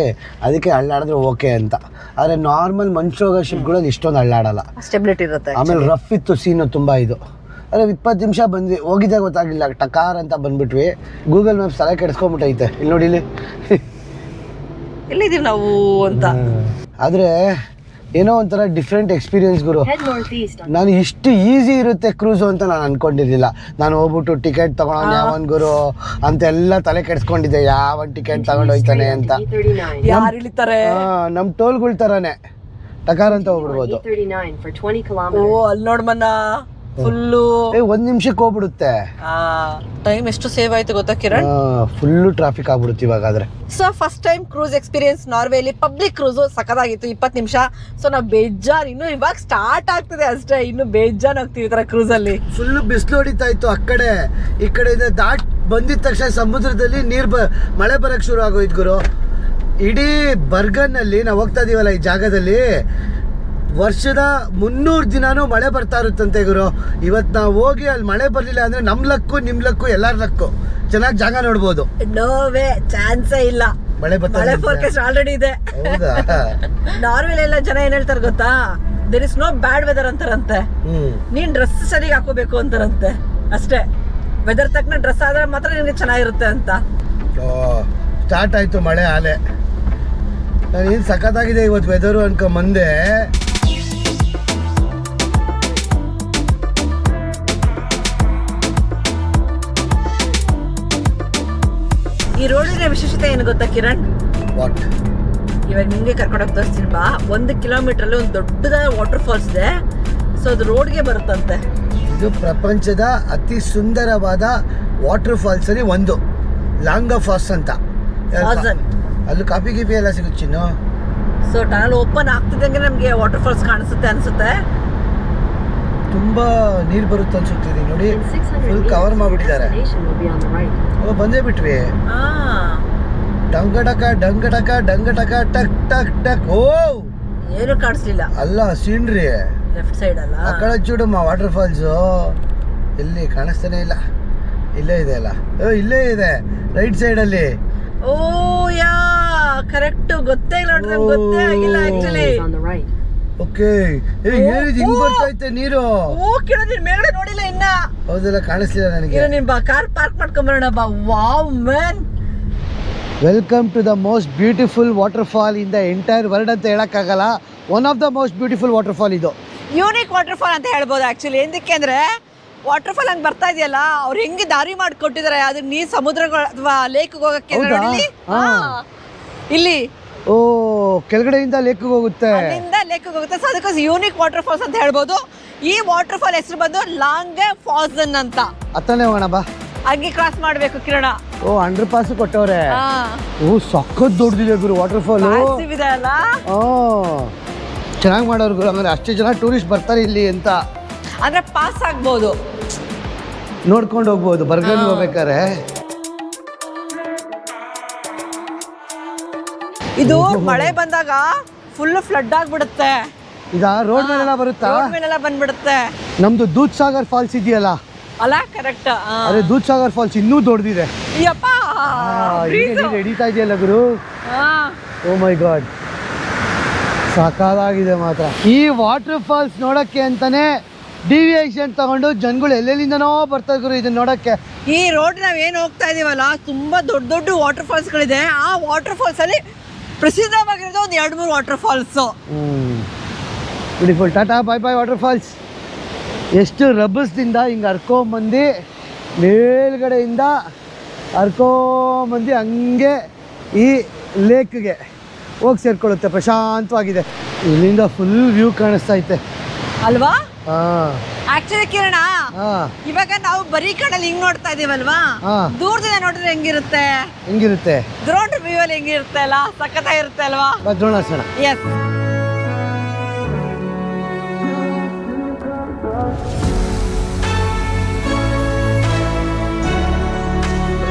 ಅದಕ್ಕೆ ಅಲ್ಲಾಡಿದ್ರೆ ಓಕೆ ಅಂತ. ಆದ್ರೆ ನಾರ್ಮಲ್ ಮನುಷ್ಯರೋಗ ಶಿಪ್ಗಳಲ್ಲಿ ಇಷ್ಟೊಂದು ಅಲ್ಲಾಡಲ್ಲ, ಸ್ಟೆಬಿಲಿಟಿ ಇರುತ್ತೆ. ಆಮೇಲೆ ರಫ್ ಇತ್ತು ಸೀನು ತುಂಬಾ. ಇದು ಅದೇ 20 ನಿಮಿಷ ಬಂದ್ವಿ, ಹೋಗಿದ್ದೆ ಗೊತ್ತಾಗಲಿಲ್ಲ, ಟಕಾರ್ ಅಂತ ಬಂದ್ಬಿಟ್ವಿ. ಗೂಗಲ್ ಮ್ಯಾಪ್ಸ್ ತಲೆ ಕೆಡಿಸ್ಕೊಂಡ್ಬಿಟ್ಟೈತೆ. ಇಲ್ಲಿ ನೋಡಿ, ಎಲ್ಲಿದ್ದೀವಿ ನಾವು ಅಂತ. ಆದರೆ ಏನೋ ಒಂಥರ ಡಿಫ್ರೆಂಟ್ ಎಕ್ಸ್ಪೀರಿಯನ್ಸ್ ಗುರು. ನಾನು ಇಷ್ಟು ಈಸಿ ಇರುತ್ತೆ ಕ್ರೂಸು ಅಂತ ನಾನು ಅನ್ಕೊಂಡಿರ್ಲಿಲ್ಲ. ನಾನು ಹೋಗ್ಬಿಟ್ಟು ಟಿಕೆಟ್ ತಗೊಳೋಣ ಯಾವನ್ ಗುರು ಅಂತೆಲ್ಲ ತಲೆ ಕೆಡಿಸ್ಕೊಂಡಿದ್ದೆ, ಯಾವನ್ ಟಿಕೆಟ್ ತಗೊಂಡು ಹೋಯ್ತಾನೆ ಅಂತ. ಯಾರು ಇಳಿತಾರೆ? ನಮ್ಮ ಟೋಲ್ಗಳ ಥರನೇ ಟಕಾರ್ ಅಂತ ಹೋಗ್ಬಿಡ್ಬೋದು. ಓ ಅಲ್ಲಿ ನೋಡ್ಮನ್ನ ಫುಲ್ಲು ಒಂದ್ ನಿಮಿಷಕ್ಕೆ ಹೋಗ್ಬಿಡುತ್ತೆ. ಟೈಮ್ ಎಷ್ಟು ಸೇವ್ ಆಯ್ತು ಗೊತ್ತಾ ಕಿರಣ್? ಫುಲ್ಲು ಟ್ರಾಫಿಕ್ ಆಗ್ಬಿಡುತ್ತೆ ಇವಾಗಾದ್ರೆ. So first time cruise experience ನಾರ್ವೇಲಿ, ಪಬ್ಲಿಕ್ ಕ್ರೂಸು ಸಖತ್ತಾಗಿತ್ತು, 20 ನಿಮಿಷ. ಸೊ ನಾವು ಬೇಜಾನ್, ಇನ್ನು ಇವಾಗ ಸ್ಟಾರ್ಟ್ ಆಗ್ತದೆ ಅಷ್ಟೇ, ಇನ್ನು ಬೇಜಾನ್ ಹೋಗ್ತೀವಿ ಈ ತರ ಕ್ರೂಸ್ ಅಲ್ಲಿ. ಫುಲ್ಲು ಬಿಸಿಲು ಹೊಡಿತಾ ಇತ್ತು ಆ ಕಡೆ ಈ ಕಡೆಯಿಂದ ದಾಟ್ ಬಂದಿದ ತಕ್ಷಣ ಸಮುದ್ರದಲ್ಲಿ ಮಳೆ ಬರಕ್ ಶುರು ಆಗೋಯ್ತು ಗುರು. ಇಡೀ ಬರ್ಗನ್ ಅಲ್ಲಿ ನಾವು ಹೋಗ್ತಾ ಇದೀವಲ್ಲ ಈ ಜಾಗದಲ್ಲಿ ವರ್ಷದ 300 ದಿನಾನೂ ಮಳೆ ಬರ್ತಾ ಇರುತ್ತಂತೆ ಗುರು. ಇವತ್ತು ನಾವು ಹೋಗಿ ಅಲ್ಲಿ ಮಳೆ ಬರ್ಲಿಲ್ಲ ಅಂದ್ರೆ ನಮ್ ಲಕ್ಕು ನಿಮ್ ಲಕ್ಕು ಎಲ್ಲಾರ ಲಕ್ಕು, ಚೆನ್ನಾಗಿ ಜಾಗ ನೋಡ್ಬೋದು. ನೋವೇ ಚಾನ್ಸೇ ಇಲ್ಲ, ಮಳೆ ಮಳೆ ಫೋರ್ಕಾಸ್ಟ್ ಆಲ್ರೆಡಿ ಇದೆ. ನಾರ್ವೆಲೆಲ್ಲ ಜನ ಏನ್ ಹೇಳ್ತಾರೆ ಗೊತ್ತಾ, there is no bad weather ಅಂತಾರಂತೆ. ನೀನ್ ಡ್ರೆಸ್ ಸರಿಯಾಗಿ ಹಾಕೋಬೇಕು ಅಂತಾರಂತೆ ಅಷ್ಟೇ, ವೆದರ್ ತಕ್ಕನ ಡ್ರೆಸ್ ಆದ್ರೆ ಮಾತ್ರ ನಿನ್ಗೆ ಚೆನ್ನಾಗಿರುತ್ತೆ ಅಂತ. ಸ್ಟಾರ್ಟ್ ಆಯ್ತು ಮಳೆ ಆಲೆ. ನಾನು ಏನು ಸಖತ್ತಾಗಿದೆ ಇವತ್ತು ವೆದರು ಅನ್ಕೊಂಬಂದೆ. ಈ ರೋಡಿನ ವಿಶೇಷತೆ ಏನು ಗೊತ್ತಾ ಕಿರಣ್? ವಾಟ್? ಇವಾಗ ನಿಂಗೆ ಕರ್ಕೊಂಡೋಗಿ ತೋರಿಸ್ತೀನಿ ಬಾ. 1 ಕಿಲೋಮೀಟರ್ ಅಲ್ಲಿ ಒಂದು ದೊಡ್ಡದಾದ ವಾಟರ್ ಫಾಲ್ಸ್ ಇದೆ. ಸೊ ಅದು ರೋಡ್ಗೆ ಬರುತ್ತಂತೆ. ಇದು ಪ್ರಪಂಚದ ಅತಿ ಸುಂದರವಾದ ವಾಟರ್ ಫಾಲ್ಸ್ ಅಲ್ಲಿ ಒಂದು, ಲಾಂಗಾ ಫಾಲ್ಸ್ ಅಂತ. ಅಲ್ಲಿ ಕಾಫಿ ಗಿಫಿ ಎಲ್ಲ ಸಿಗುತ್ತೆ ಚಿನ್ನು. ಸೊ ಟನಲ್ ಓಪನ್ ಆಗ್ತಿದ್ದಂಗೆ ನಮ್ಗೆ ವಾಟರ್ ಫಾಲ್ಸ್ ಕಾಣಿಸುತ್ತೆ ಅನ್ಸುತ್ತೆ. ತುಂಬಾ ನೀರು ಬರುತ್ತೆ ಅನ್ಸುತ್ತೆ ನೋಡಿ, ಫುಲ್ ಕವರ್ ಮಾಡ್ಬಿಟ್ಟಿದ್ದಾರೆ. ಬಂದೇ ಬಿಟ್ವಿ. ಡಂಗಡಕ ಡಂಗಡಕ ಡಂಗಡಕ ಟಕ್ ಟಕ್ ಟಕ್. ಓ ಏನು ಕಾಣಿಸ್ಲಿಲ್ಲ. ಅಲ್ಲ ಸೀನ್ರಿ ಲೆಫ್ಟ್ ಸೈಡ್ ಅಲ್ಲ, ಆ ಕಡೆ ಚೂಡಮ್ಮ ವಾಟರ್ ಫಾಲ್ಸ್ ಎಲ್ಲಿ ಕಾಣಿಸ್ತಾನೆ ಇಲ್ಲ. ಇಲ್ಲೇ ಇದೆ ಅಲ್ಲ, ಇಲ್ಲೇ ಇದೆ ರೈಟ್ ಸೈಡ್ ಅಲ್ಲಿ. ಓ ಯಾ ಕರೆಕ್ಟ್, ಗೊತ್ತೇ ಇಲ್ಲ ನೋಡ್ರಿ, ನಮ್ಗೆ ಗೊತ್ತೇ ಆಗಿಲ್ಲ ಆಕ್ಚುಲಿ. ಓಕೆ, ಏನಿದೆ ಹಿಂಗ್ ಬರ್ತಾ ಐತೆ ನೀರು. ಓ ಕೇಳೋದು ಮೇಲ್ಗಡೆ ನೋಡಿಲ್ಲ ಇನ್ನ. ಹೌದಲ್ಲ, ಕಾಣಿಸ್ಲಿಲ್ಲ ನನಗೆ. ನಿಮ್ ಕಾರ್ ಪಾರ್ಕ್ ಮಾಡ್ಕೊಂಡ್ ಬರೋಣ ಬಾ. Wow man, welcome to the most beautiful waterfall in the entire world ಅಂತ ಹೇಳಕ್ಕಾಗಲ್ಲ. One of the most beautiful waterfall ಇದು. ಯೂನಿಕ್ ವಾಟರ್ ಫಾಲ್ ಅಂತ ಹೇಳ್ಬೋದು ಆಕ್ಚುಲಿ. ಎಂದಕ್ಕೆ ಅಂದ್ರೆ ವಾಟರ್ ಫಾಲ್ ಹಂಗ್ ಬರ್ತಾ ಇದೆಯಲ್ಲ, ಅವ್ರು ಹೆಂಗೆ ದಾರಿ ಮಾಡಿಕೊಟ್ಟಿದ್ದಾರೆ ಅದಕ್ಕೆ, ನೀರ್ ಸಮುದ್ರಗಳು ಅಥವಾ ಲೇಕ್ ಹೋಗಕ್ಕೆ. ಇಲ್ಲಿ ಓ ಕೆಳಗಡೆಯಿಂದ ಲೇಕ್ ಹೋಗುತ್ತೆ, ಅಲ್ಲಿಂದ ಲೇಕ್ ಹೋಗುತ್ತೆ. ಸೊ ಅದಕ್ಕೋಸ್ಕರ ಯೂನಿಕ್ ವಾಟರ್ ಫಾಲ್ಸ್ ಅಂತ ಹೇಳ್ಬೋದು. ಈ ವಾಟರ್ ಫಾಲ್ ಹೆಸರು ಬಂದು ಲಾಂಗೆ ಫಾಲ್ಸನ್ ಅಂತ. ಅತ್ತನೇ ಹೋಗೋಣ ಬಾ. ಹಂಗೆ ಕ್ರಾಸ್ ಮಾಡ್ಬೇಕು ಕಿರಣ. ಓ 100 ಪಾಸ್ ಕೊಟ್ಟವ್ರೆ. ಓ ಸಖತ್ ದೊಡ್ಡದಿದೆ ಗುರು ವಾಟರ್ ಫಾಲ್. ಇದೆ ಅಲ್ಲ, ಚೆನ್ನಾಗಿ ಮಾಡೋರು ಗುರು. ಆಮೇಲೆ ಅಷ್ಟೇ ಜನ ಟೂರಿಸ್ಟ್ ಬರ್ತಾರೆ ಇಲ್ಲಿ ಅಂತ, ಅಂದ್ರೆ ಪಾಸ್ ಆಗ್ಬೋದು, ನೋಡ್ಕೊಂಡು ಹೋಗ್ಬೋದು ಬರ್ಗನ್ ಹೋಗ್ಬೇಕಾರೆ. ಇದು ಮಳೆ ಬಂದಾಗ ಫುಲ್ ಫ್ಲಡ್ ಆಗ್ಬಿಡುತ್ತೆ. ಈಗ ರೋಡ್ ಮೇಲೆಲ್ಲ ಬರುತ್ತಾ? ರೋಡ್ ಮೇಲೆಲ್ಲ ಬಂದ್ಬಿಡುತ್ತೆ. ನಮ್ದು ದೂದ್ ಸಾಗರ್ ಫಾಲ್ಸ್ ಇದೆಯಲ್ಲ, ಅಲ್ಲ ಕರೆಕ್ಟ್. ಅದೇ ದೂದ್ ಸಾಗರ್ ಫಾಲ್ಸ್ ಇನ್ನೂ ದೊಡ್ಡದಿದೆ. ಹಿಡಿತಾ ಇದೆಯಲ್ಲ ಗುರು. ಓ ಮೈ ಗಾಡ್, ಸಾಕಾಗಿದೆ ಮಾತ್ರ. ಈ ವಾಟರ್ ಫಾಲ್ಸ್ ನೋಡಕ್ಕೆ ಅಂತಾನೆ ಡಿವಿಯೇಷನ್ ತಗೊಂಡು ಜನಗಳು ಎಲ್ಲೆಲ್ಲಿಂದನೋ ಬರ್ತಾರೆ ಗುರು ಇದನ್ನ ನೋಡಕ್ಕೆ. ಈ ರೋಡ್ ನಾವ್ ಏನ್ ಹೋಗ್ತಾ ಇದೀವಲ್ಲ, ತುಂಬಾ ದೊಡ್ಡ ದೊಡ್ಡ ವಾಟರ್ ಫಾಲ್ಸ್ ಗಳಿದೆ. ಆ ವಾಟರ್ ಫಾಲ್ಸ್ ಅಲ್ಲಿ ಪ್ರಸಿದ್ಧವಾಗಿರೋದು ಒಂದು 2-3 ವಾಟರ್ ಫಾಲ್ಸ್. ಬ್ಯೂಟಿಫುಲ್. ಟಾಟಾ ಬಾಯ್ ಬಾಯ್ ವಾಟರ್ ಫಾಲ್ಸ್. ಎಷ್ಟು ರಭಸದಿಂದ ಹಿಂಗೆ ಹರ್ಕೊಂಬಂದು ಮೇಲ್ಗಡೆಯಿಂದ ಹರ್ಕೊಂಬಂದು ಹಂಗೆ ಈ ಲೇಕ್ಗೆ ಹೋಗಿ ಸೇರ್ಕೊಳ್ಳುತ್ತೆ. ಪ್ರಶಾಂತವಾಗಿದೆ. ಇಲ್ಲಿಂದ ಫುಲ್ ವ್ಯೂ ಕಾಣಿಸ್ತಾ ಐತೆ ಅಲ್ವಾ? ಹಾಂ ಆಕ್ಚುಲಿ ಕಿರಣ, ಇವಾಗ ನಾವು ಬರೀ ಕಣ್ಣಲ್ಲಿ ಹಿಂಗ್ ನೋಡ್ತಾ ಇದೀವಲ್ವಾ, ದೂರದಿಂದ ನೋಡಿದ್ರೆ ಹೆಂಗಿರುತ್ತೆ ಡ್ರೋನ್ ವ್ಯೂ ಅಲ್ಲಿ ಹೆಂಗಿರುತ್ತೆ ಅಲ್ಲ, ಸಖತ್ತಾಗಿರುತ್ತೆ ಅಲ್ವಾ? ದ್ರೋಣಾಸನ. ಎಸ್.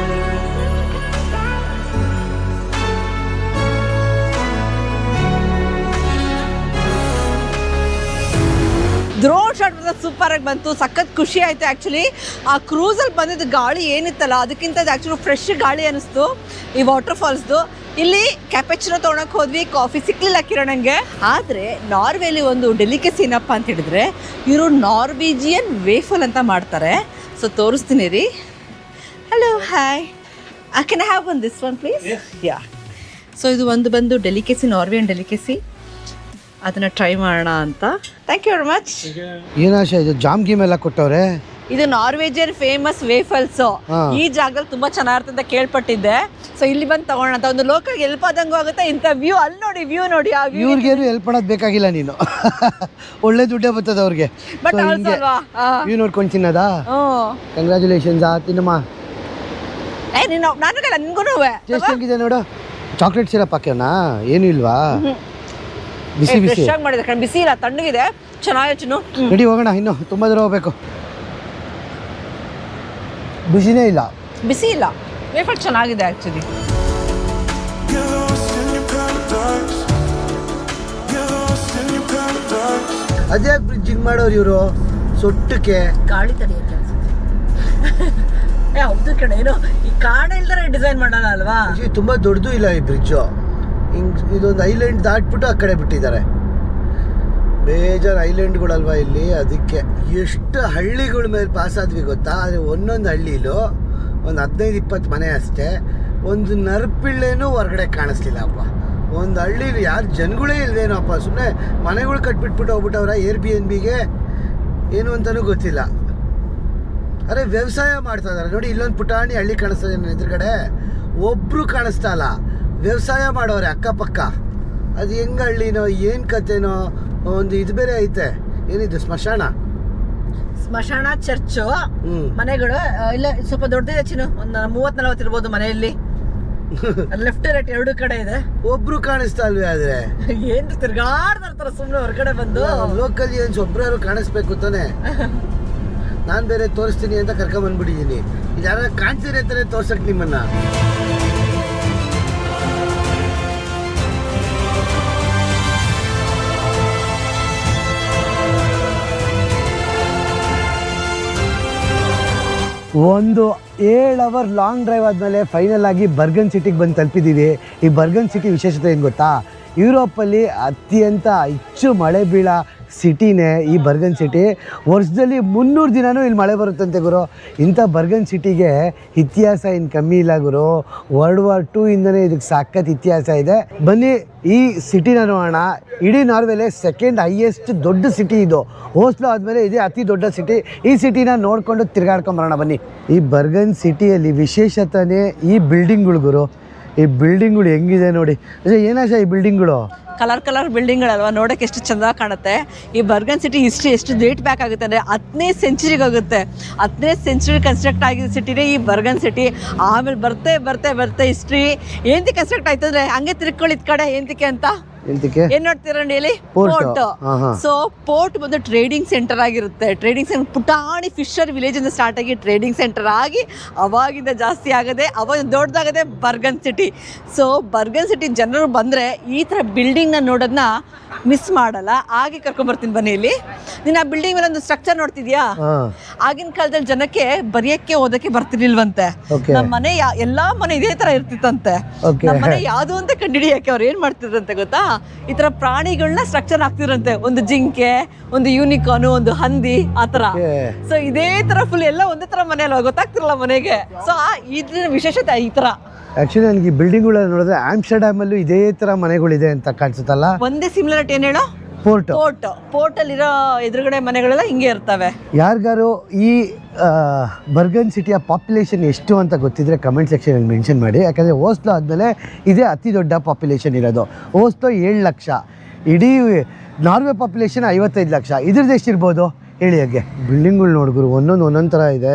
ಡ್ರೋನ್ ಶಾಟ್ ಸೂಪರ್ ಆಗಿ ಬಂತು, ಸಖತ್ ಖುಷಿ ಆಯ್ತು. ಆ್ಯಕ್ಚುಲಿ ಆ ಕ್ರೂಸಲ್ಲಿ ಬಂದಿದ್ದು ಗಾಳಿ ಏನಿತ್ತಲ್ಲ, ಅದಕ್ಕಿಂತ ಆ್ಯಕ್ಚುಲಿ ಫ್ರೆಶ್ ಗಾಳಿ ಅನ್ನಿಸ್ತು ಈ ವಾಟರ್ ಫಾಲ್ಸ್ದು. ಇಲ್ಲಿ ಕ್ಯಾಪೆಚಿನೋ ತೊಗೊಳಕ್ಕೆ ಹೋದ್ವಿ, ಕಾಫಿ ಸಿಕ್ಕಲಿಲ್ಲ ಕಿರಣಂಗೆ. ಆದರೆ ನಾರ್ವೇಲಿ ಒಂದು ಡೆಲಿಕಸಿ ಏನಪ್ಪ ಅಂತ ಹೇಳಿದ್ರೆ, ಇವರು ನಾರ್ವೇಜಿಯನ್ ವೇಫಲ್ ಅಂತ ಮಾಡ್ತಾರೆ. ಸೊ ತೋರಿಸ್ತೀನಿ ರೀ. Hello, hi, can I have one this one please? Yeah. So ಇದು ಒಂದು ಬಂದು ಡೆಲಿಕಸಿ, ನಾರ್ವೇನ್ ಡೆಲಿಕಸಿ. ಅದನ್ನು ಟ್ರೈ ಮಾಡೋಣ ಅಂತ. Thank you very much. ಏನಾಶ ಇದು ಜಾಮ್ ಗೀಮ್ ಎಲ್ಲ ಕೊಟ್ಟವ್ರೆ. ಇದು ನಾರ್ವೇಜಿಯನ್ ಫೇಮಸ್ ವೇಫಲ್ಸ್. ಈ ಜಾಗದಲ್ಲಿ ತುಂಬಾ ಚೆನ್ನಾಗಿರುತ್ತೆ ಅಂತ ಕೇಳ್ಪಟ್ಟಿದ್ದೆ. ಸೊ ಇಲ್ಲಿ ಬಂದು ತಗೋಣ ಅಂತ ಒಂದು ಲೋಕಲ್ ಹೆಲ್ಪ್ ಆದಂಗೂ ಆಗುತ್ತೆ. ಇಂಥ ವ್ಯೂ ಅಲ್ಲಿ ನೋಡಿ, ವ್ಯೂ ನೋಡಿ. ಇವ್ರಿಗೇನು ಹೆಲ್ಪ್ ಮಾಡೋದು ಬೇಕಾಗಿಲ್ಲ ನೀನು, ಒಳ್ಳೆ ದುಡ್ಡೇ ಬರ್ತದೆ ಅವ್ರಿಗೆ. ಬಟ್ ಅಲ್ವಾ ವ್ಯೂ ನೋಡ್ಕೊಂಡು ತಿನ್ನೋದಾ? ಕಂಗ್ರ್ಯಾಚುಲೇಷನ್ಸ್ ತಿನ್ನಮ್ಮ. ನಾನು ನನ್ಗೂ ಟೇಸ್ಟ್ ಹೆಂಗಿದೆ ನೋಡು. ಚಾಕ್ಲೇಟ್ ಸಿರಪ್ ಹಾಕ್ಯೋಣ? ಏನು ಇಲ್ವಾ? ಬಿಸಿ ಬಿಸಿ ಮಾಡಿದ್ರೆ ಬಿಸಿ ಇಲ್ಲ, ತಣ್ಣಗಿದೆ, ಚೆನ್ನಾಗಿ. ರೆಡಿ ಹೋಗೋಣ, ಇನ್ನು ತುಂಬ ದೂರ ಹೋಗ್ಬೇಕು. ಬಿಸಿನೇ ಇಲ್ಲ, ಬಿಸಿ ಇಲ್ಲ. ವೇಫಲ್ ಚೆನ್ನಾಗಿದೆ ಆಕ್ಚುಲಿ. ಅದೇ ಬ್ರಿಡ್ಜಿಂಗ್ ಮಾಡೋರು ಇವರು ಸೊಟ್ಟಕ್ಕೆ ಗಾಳಿ ತಡೆಯಕ್ಕೆ ಹೌದು ಕಣ. ಏನು ಈ ಕಾಣ ಇಲ್ದಾರೆ ಡಿಸೈನ್ ಮಾಡೋಣ ಅಲ್ವಾ? ತುಂಬಾ ದೊಡ್ಡದು ಇಲ್ಲ ಈ ಬ್ರಿಡ್ಜು. ಹಿಂಗ್ ಇದೊಂದು ಐಲ್ಯಾಂಡ್ ದಾಟ್ಬಿಟ್ಟು ಆ ಕಡೆ ಬಿಟ್ಟಿದ್ದಾರೆ. ಬೇಜಾರು ಐಲ್ಯಾಂಡ್ಗಳಲ್ವಾ ಇಲ್ಲಿ, ಅದಕ್ಕೆ ಎಷ್ಟು ಹಳ್ಳಿಗಳ ಮೇಲೆ ಪಾಸ್ ಆದ್ವಿ ಗೊತ್ತಾ? ಆದರೆ ಒಂದೊಂದು ಹಳ್ಳಿಲೂ ಒಂದು 15-20 ಮನೆ ಅಷ್ಟೇ. ಒಂದು ನರ್ಪಿಳ್ಳೆನೂ ಹೊರಗಡೆ ಕಾಣಿಸ್ಲಿಲ್ಲಪ್ಪ. ಒಂದು ಹಳ್ಳಿಲಿ ಯಾರು ಜನಗಳೇ ಇಲ್ವೇನೋಪ್ಪ, ಸುಮ್ಮನೆ ಮನೆಗಳು ಕಟ್ಬಿಟ್ಬಿಟ್ಟು ಹೋಗ್ಬಿಟ್ಟವ್ರ ಏರ್ಬಿಎನ್ಬಿಗೆ, ಏನು ಅಂತಲೂ ಗೊತ್ತಿಲ್ಲ. ಅರೆ ವ್ಯವಸಾಯ ಮಾಡ್ತಾ ಇದ್ದಾರೆ ನೋಡಿ. ಇಲ್ಲೊಂದು ಪುಟಾಣಿ ಹಳ್ಳಿ ಕಾಣಿಸ್ತದೆ ನನ್ನ ಎದುರುಗಡೆ, ಒಬ್ಬರು ಕಾಣಿಸ್ತಾ ಇಲ್ಲ. ವ್ಯವಸಾಯ ಮಾಡೋರೆ ಅಕ್ಕಪಕ್ಕ. ಅದು ಹೆಂಗೆ ಹಳ್ಳಿನೋ ಏನು ಕತೆನೋ. ಒಂದು ಇದು ಬೇರೆ ಐತೆ, ಏನಿದು ಸ್ಮಶಾನ ಚರ್ಚು ಮನೆಗಳು ಇಲ್ಲ, ಸ್ವಲ್ಪ ದೊಡ್ಡದಿದೆ ಚಿನ್ನು. ಒಂದು 30-40 ಇರ್ಬೋದು ಮನೆಯಲ್ಲಿ. ಲೆಫ್ಟ್ ರೈಟ್ ಎರಡು ಕಡೆ ಇದೆ. ಒಬ್ರು ಕಾಣಿಸ್ತಾ ಇಲ್ವೇ? ಆದ್ರೆ ಏನ್ ತಿರ್ಗಾಡ್ತಾರ ಸುಮ್ಮನೆ ಹೊರಗಡೆ ಬಂದು. ಲೋಕಲ್ ಏನ್ಸ್ ಒಬ್ರು ಕಾಣಿಸ್ಬೇಕು ತಾನೆ. ನಾನು ಬೇರೆ ತೋರಿಸ್ತೀನಿ ಅಂತ ಕರ್ಕೊಂಬಂದ್ಬಿಟ್ಟಿದ್ದೀನಿ. ಇದು ಯಾರು ಕಾಣ್ತೀರಿ ಅಂತಾನೆ ತೋರ್ಸಕ್ ನಿಮ್ಮನ್ನ. ಒಂದು 7 ಅವರ್ ಲಾಂಗ್ ಡ್ರೈವ್ ಆದಮೇಲೆ ಫೈನಲ್ ಆಗಿ ಬರ್ಗನ್ ಸಿಟಿಗೆ ಬಂದು ತಲುಪಿದ್ದೀವಿ. ಈ ಬರ್ಗನ್ ಸಿಟಿ ವಿಶೇಷತೆ ಏನು ಗೊತ್ತಾ? ಯುರೋಪಲ್ಲಿ ಅತ್ಯಂತ ಹೆಚ್ಚು ಮಳೆ ಬೀಳೋ ಸಿಟಿನೇ ಈ ಬರ್ಗನ್ ಸಿಟಿ. ವರ್ಷದಲ್ಲಿ 300 ದಿನವೂ ಇಲ್ಲಿ ಮಳೆ ಬರುತ್ತಂತೆ ಗುರು. ಇಂಥ ಬರ್ಗನ್ ಸಿಟಿಗೆ ಇತಿಹಾಸ ಏನು ಕಮ್ಮಿ ಇಲ್ಲ ಗುರು. World War II ಇಂದನೇ ಇದಕ್ಕೆ ಸಖತ್ ಇತಿಹಾಸ ಇದೆ. ಬನ್ನಿ ಈ ಸಿಟಿನ ನೋಡೋಣ. ಇಡೀ ನಾರ್ವೆಲೆ 2nd ಹೈಯೆಸ್ಟ್ ದೊಡ್ಡ ಸಿಟಿ ಇದು. ಓಸ್ಲೋ ಆದಮೇಲೆ ಇದೇ ಅತಿ ದೊಡ್ಡ ಸಿಟಿ. ಈ ಸಿಟಿನ ನೋಡಿಕೊಂಡು ತಿರ್ಗಾಡ್ಕೊಂಬರೋಣ ಬನ್ನಿ. ಈ ಬರ್ಗನ್ ಸಿಟಿಯಲ್ಲಿ ವಿಶೇಷತೆನೇ ಈ ಬಿಲ್ಡಿಂಗ್ಗಳು ಗುರು. ಈ ಬಿಲ್ಡಿಂಗ್ಗಳು ಹೆಂಗಿದೆ ನೋಡಿ. ಏನಾಶ ಈ ಬಿಲ್ಡಿಂಗ್ಗಳು? ಕಲರ್ ಬಿಲ್ಡಿಂಗ್ಗಳಲ್ವಾ, ನೋಡೋಕೆ ಎಷ್ಟು ಚೆಂದ ಕಾಣುತ್ತೆ. ಈ ಬರ್ಗನ್ ಸಿಟಿ ಹಿಸ್ಟ್ರಿ ಎಷ್ಟು ಡೇಟ್ ಬ್ಯಾಕ್ ಆಗುತ್ತೆ ಅಂದರೆ 10ನೇ ಸೆಂಚುರಿಗೆ ಹೋಗುತ್ತೆ. 10ನೇ ಸೆಂಚುರಿ ಕನ್ಸ್ಟ್ರಕ್ಟ್ ಆಗಿದ್ದ ಸಿಟಿನೇ ಈ ಬರ್ಗನ್ ಸಿಟಿ. ಆಮೇಲೆ ಬರ್ತೆ ಹಿಸ್ಟ್ರಿ ಏನಕ್ಕೆ ಕನ್ಸ್ಟ್ರಕ್ಟ್ ಆಯ್ತು ಅಂದರೆ, ಹಂಗೆ ತಿರ್ಕೊಳ್ಳಿದ ಕಡೆ ಏನಕ್ಕೆ ಅಂತ ಏನ್ ನೋಡ್ತೀರಾ ಇಲ್ಲಿ? ಪೋರ್ಟ್. ಸೊ ಪೋರ್ಟ್ ಬಂದು ಟ್ರೇಡಿಂಗ್ ಸೆಂಟರ್ ಆಗಿರುತ್ತೆ. ಟ್ರೇಡಿಂಗ್ ಸೆಂಟರ್ ಪುಟಾಣಿ ಫಿಶರ್ ವಿಲೇಜ್ ಇಂದ ಸ್ಟಾರ್ಟ್ ಆಗಿ ಟ್ರೇಡಿಂಗ್ ಸೆಂಟರ್ ಆಗಿ ಅವಾಗಿಂದ ಜಾಸ್ತಿ ಆಗದೆ, ಅವಾಗ ದೊಡ್ಡದಾಗದೆ Bergen city. So Bergen city ಜನರು ಬಂದ್ರೆ ಈ ತರ ಬಿಲ್ಡಿಂಗ್ ನ ನೋಡೋದನ್ನ ಮಿಸ್ ಮಾಡಲ್ಲ. ಹಾಗೆ ಕರ್ಕೊಂಡ್ಬರ್ತೀನಿ ಬನ್ನಿ. ಇಲ್ಲಿ ನೀನು ಆ ಬಿಲ್ಡಿಂಗ್ ಮೇಲೆ ಒಂದು ಸ್ಟ್ರಕ್ಚರ್ ನೋಡ್ತಿದ್ಯಾ? ಆಗಿನ ಕಾಲದಲ್ಲಿ ಜನಕ್ಕೆ ಬರೆಯಕ್ಕೆ ಓದಕ್ಕೆ ಬರ್ತಿರ್ಲಿಲ್ವಂತೆ. ನಮ್ಮ ಮನೆ ಎಲ್ಲಾ ಮನೆ ಇದೇ ತರ ಇರ್ತಿತ್ತಂತೆ. ನಮ್ಮ ಮನೆ ಯಾವ್ದು ಅಂತ ಕಂಡುಹಿಡಿಯಕ್ಕೆ ಅವ್ರು ಏನ್ ಮಾಡ್ತಿದ್ರಂತೆ ಗೊತ್ತಾ? ಈ ತರ ಪ್ರಾಣಿಗಳನ್ನ ಸ್ಟ್ರಕ್ಚರ್ ಹಾಕ್ತಿರಂತೆ. ಒಂದು ಜಿಂಕೆ, ಒಂದು ಯೂನಿಕಾರ್ನ್, ಒಂದು ಹಂದಿ, ಆತರ. ಸೊ ಇದೇ ತರ ಫುಲ್ ಎಲ್ಲ ಒಂದೇ ತರ ಮನೆ ಅಲ್ವಾ, ಗೊತ್ತಾಗ್ತಿರಲ್ಲ ಮನೆಗೆ. ಸೊ ಇದ್ರ ವಿಶೇಷತೆ ಈ ತರ. ಆಕ್ಚುಲಿ ನನಗೆ ಈ ಬಿಲ್ಡಿಂಗ್ಗಳ ನೋಡಿದ್ರೆ ಆಮ್ಸ್ಟರ್ಡ್ಯಾಮ್ ಅಲ್ಲೂ ಇದೇ ತರ ಮನೆಗಳಿದೆ ಅಂತ ಕಾಣಿಸುತ್ತಲ್ಲ. ಒಂದೇ ಸಿಮಿಲರಿಟಿ ಏನ್ ಹೇಳೋ? ಪೋರ್ಟ್ ಅಲ್ಲಿರೋ ಎದುರುಗಡೆ ಮನೆಗಳೆಲ್ಲ ಹಿಂಗೆ ಇರ್ತವೆ. ಯಾರಿಗಾರು ಈ ಬರ್ಗನ್ ಸಿಟಿಯ ಪಾಪ್ಯುಲೇಷನ್ ಎಷ್ಟು ಅಂತ ಗೊತ್ತಿದ್ರೆ ಕಮೆಂಟ್ ಸೆಕ್ಷನ್ ಮೆನ್ಷನ್ ಮಾಡಿ. ಯಾಕಂದರೆ ಓಸ್ಲೋ ಆದಮೇಲೆ ಇದೇ ಅತಿ ದೊಡ್ಡ ಪಾಪ್ಯುಲೇಷನ್ ಇರೋದು. ಓಸ್ಲೋ 7 ಲಕ್ಷ, ಇಡೀ ನಾರ್ವೆ ಪಾಪ್ಯುಲೇಷನ್ 55 ಲಕ್ಷ. ಇದ್ರದ್ದು ಎಷ್ಟಿರ್ಬೋದು ಹೇಳಿ? ಹಾಗೆ ಬಿಲ್ಡಿಂಗ್ಗಳು ನೋಡಿದ್ರು ಒಂದೊಂದು ಥರ ಇದೆ.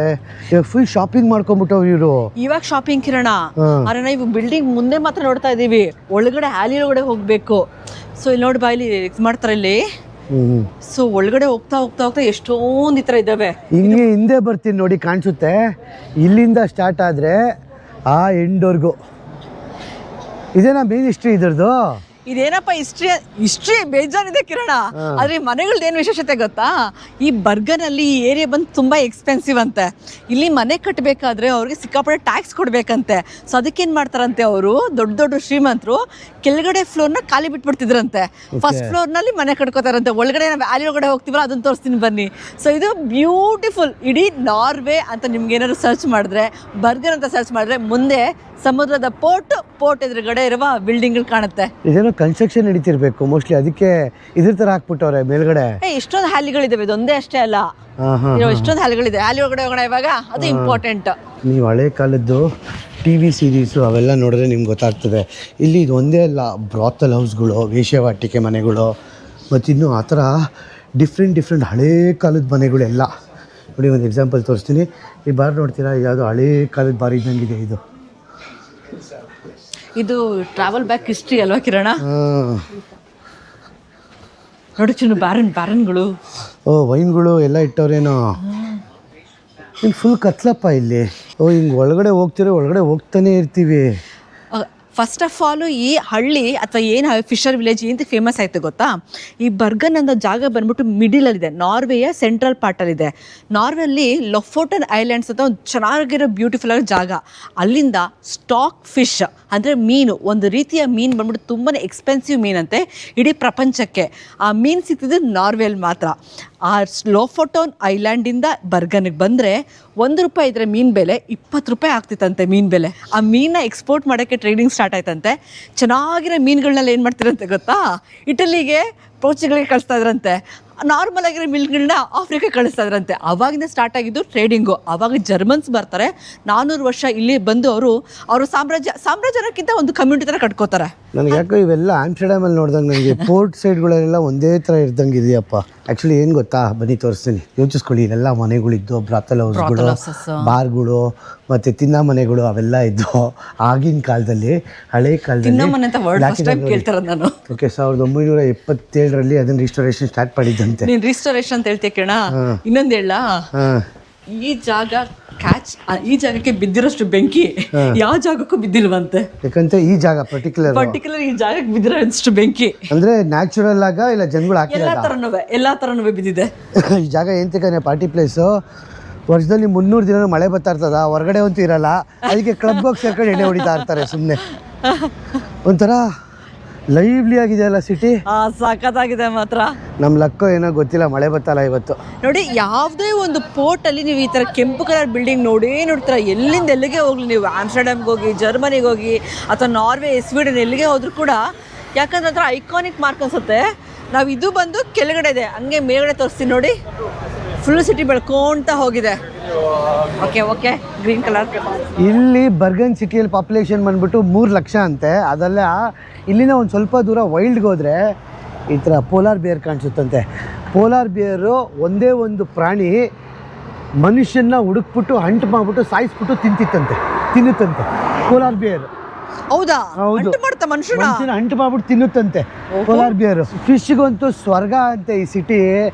ಇವಾಗ ಫುಲ್ ಶಾಪಿಂಗ್ ಮಾಡ್ಕೊಂಡ್ಬಿಟ್ಟು ಇವರು. ಇವಾಗ ಶಾಪಿಂಗ್ ಕಿರಣ, ಆದ್ರೆ ನಾವು ಬಿಲ್ಡಿಂಗ್ ಮುಂದೆ ಮಾತ್ರ ನೋಡ್ತಾ ಇದೀವಿ. ಒಳಗಡೆ ಹ್ಯಾಲಿ ಒಳಗಡೆ ಹೋಗ್ಬೇಕು. ಸೊ ಇಲ್ಲಿ ನೋಡಿ ಬಾಯಲ್ಲಿ ಮಾಡ್ತಾರೆ ಇಲ್ಲಿ. ಸೊ ಒಳಗಡೆ ಹೋಗ್ತಾ ಎಷ್ಟೊಂದು ಈ ಥರ ಇದ್ದಾವೆ. ಹಿಂಗೆ ಹಿಂದೆ ಬರ್ತೀನಿ ನೋಡಿ, ಕಾಣಿಸುತ್ತೆ. ಇಲ್ಲಿಂದ ಸ್ಟಾರ್ಟ್ ಆದರೆ ಆ ಎಂಡ್ವರೆಗೂ ಇದೇನಾ ಮೇನ್ ಹಿಸ್ಟ್ರಿ ಇದ್ರದ್ದು? ಇದೇನಪ್ಪ ಹಿಸ್ಟ್ರಿ ಬೇಜಾನಿದೆ ಕಿರಣ. ಆದ್ರೆ ಈ ಮನೆಗಳ್ದು ಏನು ವಿಶೇಷತೆ ಗೊತ್ತಾ? ಈ ಬರ್ಗನ್ ಅಲ್ಲಿ ಈ ಏರಿಯಾ ಬಂದು ತುಂಬಾ ಎಕ್ಸ್ಪೆನ್ಸಿವ್ ಅಂತೆ. ಇಲ್ಲಿ ಮನೆ ಕಟ್ಟಬೇಕಾದ್ರೆ ಅವ್ರಿಗೆ ಸಿಕ್ಕಾಪಟ್ಟೆ ಟ್ಯಾಕ್ಸ್ ಕೊಡ್ಬೇಕಂತೆ. ಸೊ ಅದಕ್ಕೇನ್ ಮಾಡ್ತಾರಂತೆ ಅವರು, ದೊಡ್ಡ ಶ್ರೀಮಂತರು ಕೆಳಗಡೆ ಫ್ಲೋರ್ನ ಖಾಲಿ ಬಿಟ್ಬಿಡ್ತಿದ್ರಂತೆ. ಫಸ್ಟ್ ಫ್ಲೋರ್ನಲ್ಲಿ ಮನೆ ಕಟ್ಕೋತಾರಂತೆ. ಒಳಗಡೆ ನಾವು ವ್ಯಾಲಿ ಒಳಗಡೆ ಹೋಗ್ತೀವಲ್ಲ, ಅದನ್ನ ತೋರಿಸ್ತೀನಿ ಬನ್ನಿ. ಸೊ ಇದು ಬ್ಯೂಟಿಫುಲ್. ಇಡೀ ನಾರ್ವೆ ಅಂತ ನಿಮ್ಗೆ ಏನಾದ್ರು ಸರ್ಚ್ ಮಾಡಿದ್ರೆ, ಬರ್ಗನ್ ಅಂತ ಸರ್ಚ್ ಮಾಡಿದ್ರೆ ಮುಂದೆ ಸಮುದ್ರದ ಪೋರ್ಟ್ ಪೋರ್ಟ್ ಎದುರುಗಡೆ ಇರುವ ಬಿಲ್ಡಿಂಗ್ಗಳು ಕಾಣುತ್ತೆ. ಇದೇನೋ ಕನ್ಸ್ಟ್ರಕ್ಷನ್ ನಡೀತಿರ್ಬೇಕು ಮೋಸ್ಟ್ಲಿ, ಅದಕ್ಕೆ ಇದ್ರ ತರ ಹಾಕ್ಬಿಟ್ಟವ್ರೆ ಮೇಲ್ಗಡೆ. ಇಷ್ಟೊಂದು ಹ್ಯಾಲಿಗಳಿದಾವೆ, ಇದೊಂದೇ ಅಷ್ಟೇ ಅಲ್ಲ, ಇಷ್ಟೊಂದು ಹ್ಯಾಲಿಗಳಿದೆ. ಹ್ಯಾಲಿ ಒಳಗಡೆ ಹೋಗೋಣ ಇವಾಗ, ಅದು ಇಂಪಾರ್ಟೆಂಟ್. ನೀವು ಹಳೆ ಕಾಲದ್ದು TV ಸೀರೀಸು ಅವೆಲ್ಲ ನೋಡಿದ್ರೆ ನಿಮ್ಗೆ ಗೊತ್ತಾಗ್ತದೆ. ಇಲ್ಲಿ ಇದು ಒಂದೇ ಅಲ್ಲ, ಬ್ರಾತಲ್ ಹೌಸ್ಗಳು, ವೇಶ್ಯಾವಾಟಿಕೆ ಮನೆಗಳು, ಮತ್ತು ಇನ್ನೂ ಆ ಥರ ಡಿಫ್ರೆಂಟ್ ಹಳೇ ಕಾಲದ ಮನೆಗಳೆಲ್ಲ. ನೋಡಿ ಒಂದು ಎಕ್ಸಾಂಪಲ್ ತೋರಿಸ್ತೀನಿ. ಈ ಬಾರ್ ನೋಡ್ತೀರಾ, ಯಾವುದೋ ಹಳೇ ಕಾಲದ ಬಾರ್ ಇದ್ದಂಗಿದೆ ಇದು. ಇದು ಟ್ರಾವೆಲ್ ಬ್ಯಾಕ್ ಹಿಸ್ಟ್ರಿ ಅಲ್ವಾ ಕಿರಣ? ಹಾಂ, ನೋಡಿ ಚಿನ್ನು, ಬ್ಯಾರನ್ಗಳು, ವೈನ್ಗಳು ಎಲ್ಲ ಇಟ್ಟವ್ರೇನೋ. ಇಲ್ಲಿ ಫುಲ್ ಕತ್ಲಪ್ಪ ಇಲ್ಲಿ. ಹಿಂಗೆ ಒಳಗಡೆ ಹೋಗ್ತಾನೆ ಇರ್ತೀವಿ. ಫಸ್ಟ್ ಆಫ್ ಆಲ್ ಈ ಹಳ್ಳಿ ಅಥವಾ ಏನು ಫಿಶರ್ ವಿಲೇಜ್ ಏನು ಫೇಮಸ್ ಆಯಿತು ಗೊತ್ತಾ? ಈ ಬರ್ಗನ್ ಅನ್ನೋ ಜಾಗ ಬಂದ್ಬಿಟ್ಟು ಮಿಡಿಲಲ್ಲಿದೆ, ನಾರ್ವೆಯ ಸೆಂಟ್ರಲ್ ಪಾರ್ಟಲ್ಲಿದೆ. ನಾರ್ವೆಯಲ್ಲಿ ಲೊಫೋಟನ್ ಐಲ್ಯಾಂಡ್ಸ್ ಅಂತ ಒಂದು ಚೆನ್ನಾಗಿರೋ ಬ್ಯೂಟಿಫುಲ್ ಆಗಿ ಜಾಗ. ಅಲ್ಲಿಂದ ಸ್ಟಾಕ್ ಫಿಶ್ ಅಂದರೆ ಮೀನು, ಒಂದು ರೀತಿಯ ಮೀನು ಬಂದ್ಬಿಟ್ಟು ತುಂಬಾ ಎಕ್ಸ್ಪೆನ್ಸಿವ್ ಮೀನಂತೆ ಇಡೀ ಪ್ರಪಂಚಕ್ಕೆ. ಆ ಮೀನು ಸಿಗ್ತಿದ್ದು ನಾರ್ವೆಯಲ್ಲಿ ಮಾತ್ರ. ಆ ಲೊಫೋಟನ್ ಐಲ್ಯಾಂಡಿಂದ ಬರ್ಗನ್ಗೆ ಬಂದರೆ ₹1 ಇದ್ರೆ ಮೀನು ಬೆಲೆ ₹20 ಆಗ್ತಿತ್ತಂತೆ ಮೀನು ಬೆಲೆ. ಆ ಮೀನನ್ನ ಎಕ್ಸ್ಪೋರ್ಟ್ ಮಾಡೋಕ್ಕೆ ಟ್ರೇಡಿಂಗ್ ಸ್ಟಾರ್ಟ್ ಆಯ್ತಂತೆ. ಚೆನ್ನಾಗಿರೋ ಮೀನುಗಳನ್ನೆಲ್ಲ ಏನು ಮಾಡ್ತಿರಂತೆ ಗೊತ್ತಾ? ಇಟಲಿಗೆ, ಪೋರ್ಚುಗಲ್ಗೆ ಕಳಿಸ್ತಾ ಇದ್ರಂತೆ. ನಾರ್ಮಲ್ ಆಗಿರೋ ಮೀನುಗಳನ್ನ ಆಫ್ರಿಕಾ ಕಳಿಸ್ತಾ ಇದ್ರಂತೆ. ಆವಾಗಿಂದ ಸ್ಟಾರ್ಟ್ ಆಗಿದ್ದು ಟ್ರೇಡಿಂಗು. ಆವಾಗ ಜರ್ಮನ್ಸ್ ಬರ್ತಾರೆ, 400 ವರ್ಷ ಇಲ್ಲಿ ಬಂದು ಅವರು ಸಾಮ್ರಾಜ್ಯಕ್ಕಿಂತ ಒಂದು ಕಮ್ಯುನಿಟಿ ಥರ ಕಟ್ಕೋತಾರೆ. ನನಗೆ ಯಾಕೋ ಇವೆಲ್ಲ ಆಮ್ಸ್ಟರ್ಡ್ಯಾಮಲ್ಲಿ ನೋಡ್ದಂಗೆ ನನಗೆ ಪೋರ್ಟ್ ಸೈಡ್ಗಳೆಲ್ಲ ಒಂದೇ ಥರ ಇದ್ದಂಗೆ ಇದೆಯಪ್ಪ. ಆ್ಯಕ್ಚುಲಿ ಏನು ಗೊತ್ತಾ, ಬನ್ನಿ ತೋರಿಸ್ತೀನಿ, ಯೋಚಿಸ್ಕೊಳ್ಳಿ. ಇಲ್ಲೆಲ್ಲ ಮನೆಗಳಿದ್ದು, ಬ್ರಾತಲ್ ಹೌಸ್ಗಳು, ಬಾರ್ಗಳು, ಮತ್ತು ತಿನ್ನೋ ಮನೆಗಳು ಅವೆಲ್ಲ ಇದ್ದು ಆಗಿನ ಕಾಲದಲ್ಲಿ, ಹಳೆ ಕಾಲದಲ್ಲಿ. ಓಕೆ, 1977ರಲ್ಲಿ ಅದನ್ನು ರಿಸ್ಟೋರೇಷನ್ ಸ್ಟಾರ್ಟ್ ಮಾಡಿದ್ದಂತೆ. ನೀನು ರಿಸ್ಟೋರೇಷನ್ ಅಂತ ಹೇಳ್ತೀಯ ಕೇಳ. ಇನ್ನೊಂದು ಹೇಳ, ಈ ಜಾಗಕ್ಕೆ ಬಿದ್ದಿರೋಷ್ಟು ಬೆಂಕಿ ಯಾವ ಜಾಗಕ್ಕೂ ಬಿದ್ದಿಲ್ವಂತೆ. ಯಾಕಂದ್ರೆ ಈ ಜಾಗ ಪರ್ಟಿಕ್ಯುಲರ್ ಈ ಜಾಗಕ್ಕೆ ಬಿದ್ದಿರೋಷ್ಟು ಬೆಂಕಿ ಅಂದ್ರೆ ನ್ಯಾಚುರಲ್ ಆಗ ಇಲ್ಲ ಜನಗಳು ಎಲ್ಲಾ ತರನೂ ಬಿದ್ದಿದೆ. ಈ ಜಾಗ ಏನ್ ತಿಕ್ಕನೆ ಪಾರ್ಟಿ ಪ್ಲೇಸು. ವರ್ಷದಲ್ಲಿ 300 ದಿನ ಮಳೆ ಬರ್ತಾ ಇರ್ತದ, ಹೊರಗಡೆ ಅಂತೂ ಇರಲ್ಲ. ಅದಕ್ಕೆ ಕ್ಲಬ್ ಹೋಗಿ ಸೇರ್ಕೊಂಡು ಎಣ್ಣೆ ಹೊಡಿತಾ ಇರ್ತಾರೆ ಸುಮ್ಮನೆ. ಒಂಥರ ಲೈವ್ಲಿ ಆಗಿದೆಯಲ್ಲ ಸಿಟಿ, ಸಖತ್ತಾಗಿದೆ ಮಾತ್ರ. ನಮ್ಮ ಲಕ್ಕೋ ಏನೋ ಗೊತ್ತಿಲ್ಲ, ಮಳೆ ಬತ್ತಲ್ಲ ಇವತ್ತು. ನೋಡಿ, ಯಾವುದೇ ಒಂದು ಪೋರ್ಟ್ ಅಲ್ಲಿ ನೀವು ಈ ತರ ಕೆಂಪು ಕಲರ್ ಬಿಲ್ಡಿಂಗ್ ನೋಡ್ತೀರಾ. ಎಲ್ಲಿಂದ ಎಲ್ಲಿಗೆ ಹೋಗ್ಲಿ, ನೀವು ಆಮ್ಸ್ಟರ್ಡ್ಯಾಮ್ಗೆ ಹೋಗಿ, ಜರ್ಮನಿಗೆ ಹೋಗಿ, ಅಥವಾ ನಾರ್ವೆ, ಸ್ವೀಡನ್ ಎಲ್ಲಿಗೆ ಹೋದ್ರು ಕೂಡ, ಯಾಕಂದ್ರೆ ಅದರ ಐಕಾನಿಕ್ ಮಾರ್ಕ್ ಅನ್ಸುತ್ತೆ. ನಾವು ಇದು ಬಂದು ಕೆಳಗಡೆ ಇದೆ, ಹಂಗೆ ಮೇಲ್ಗಡೆ ತೋರಿಸ್ತೀನಿ ನೋಡಿ. ಫುಲ್ ಸಿಟಿ ಬೆಳ್ಕೊಂತ ಹೋಗಿದೆ. Okay green colour. ಇಲ್ಲಿ ಬರ್ಗನ್ ಸಿಟಿಯಲ್ಲಿ ಪಾಪ್ಯುಲೇಷನ್ ಬಂದ್ಬಿಟ್ಟು 3 ಲಕ್ಷ ಅಂತೆ. ಅದೆಲ್ಲ ಇಲ್ಲಿಂದ ಒಂದು ಸ್ವಲ್ಪ ದೂರ ವೈಲ್ಡ್ಗೆ ಹೋದರೆ ಈ ಥರ ಪೋಲಾರ್ ಬಿಯರ್ ಕಾಣಿಸುತ್ತಂತೆ. ಪೋಲಾರ್ ಬಿಯರು ಒಂದೇ ಒಂದು ಪ್ರಾಣಿ ಮನುಷ್ಯನ ಹುಡುಕ್ಬಿಟ್ಟು ಹಂಟ್ ಮಾಡಿಬಿಟ್ಟು ಸಾಯಿಸ್ಬಿಟ್ಟು ತಿನ್ನುತ್ತಂತೆ ಪೋಲಾರ್ ಬಿಯರ್. ಹೌದಾ? ಹೌದು, ಮನುಷ್ಯನ ಹಂಟ್ ಮಾಡ್ಬಿಟ್ಟು ತಿನ್ನುತ್ತಂತೆ ಪೋಲಾರ್ ಬಿಯರ್. ಫಿಶ್ಗಂತೂ ಸ್ವರ್ಗ ಅಂತೆ ಈ ಸಿಟಿ.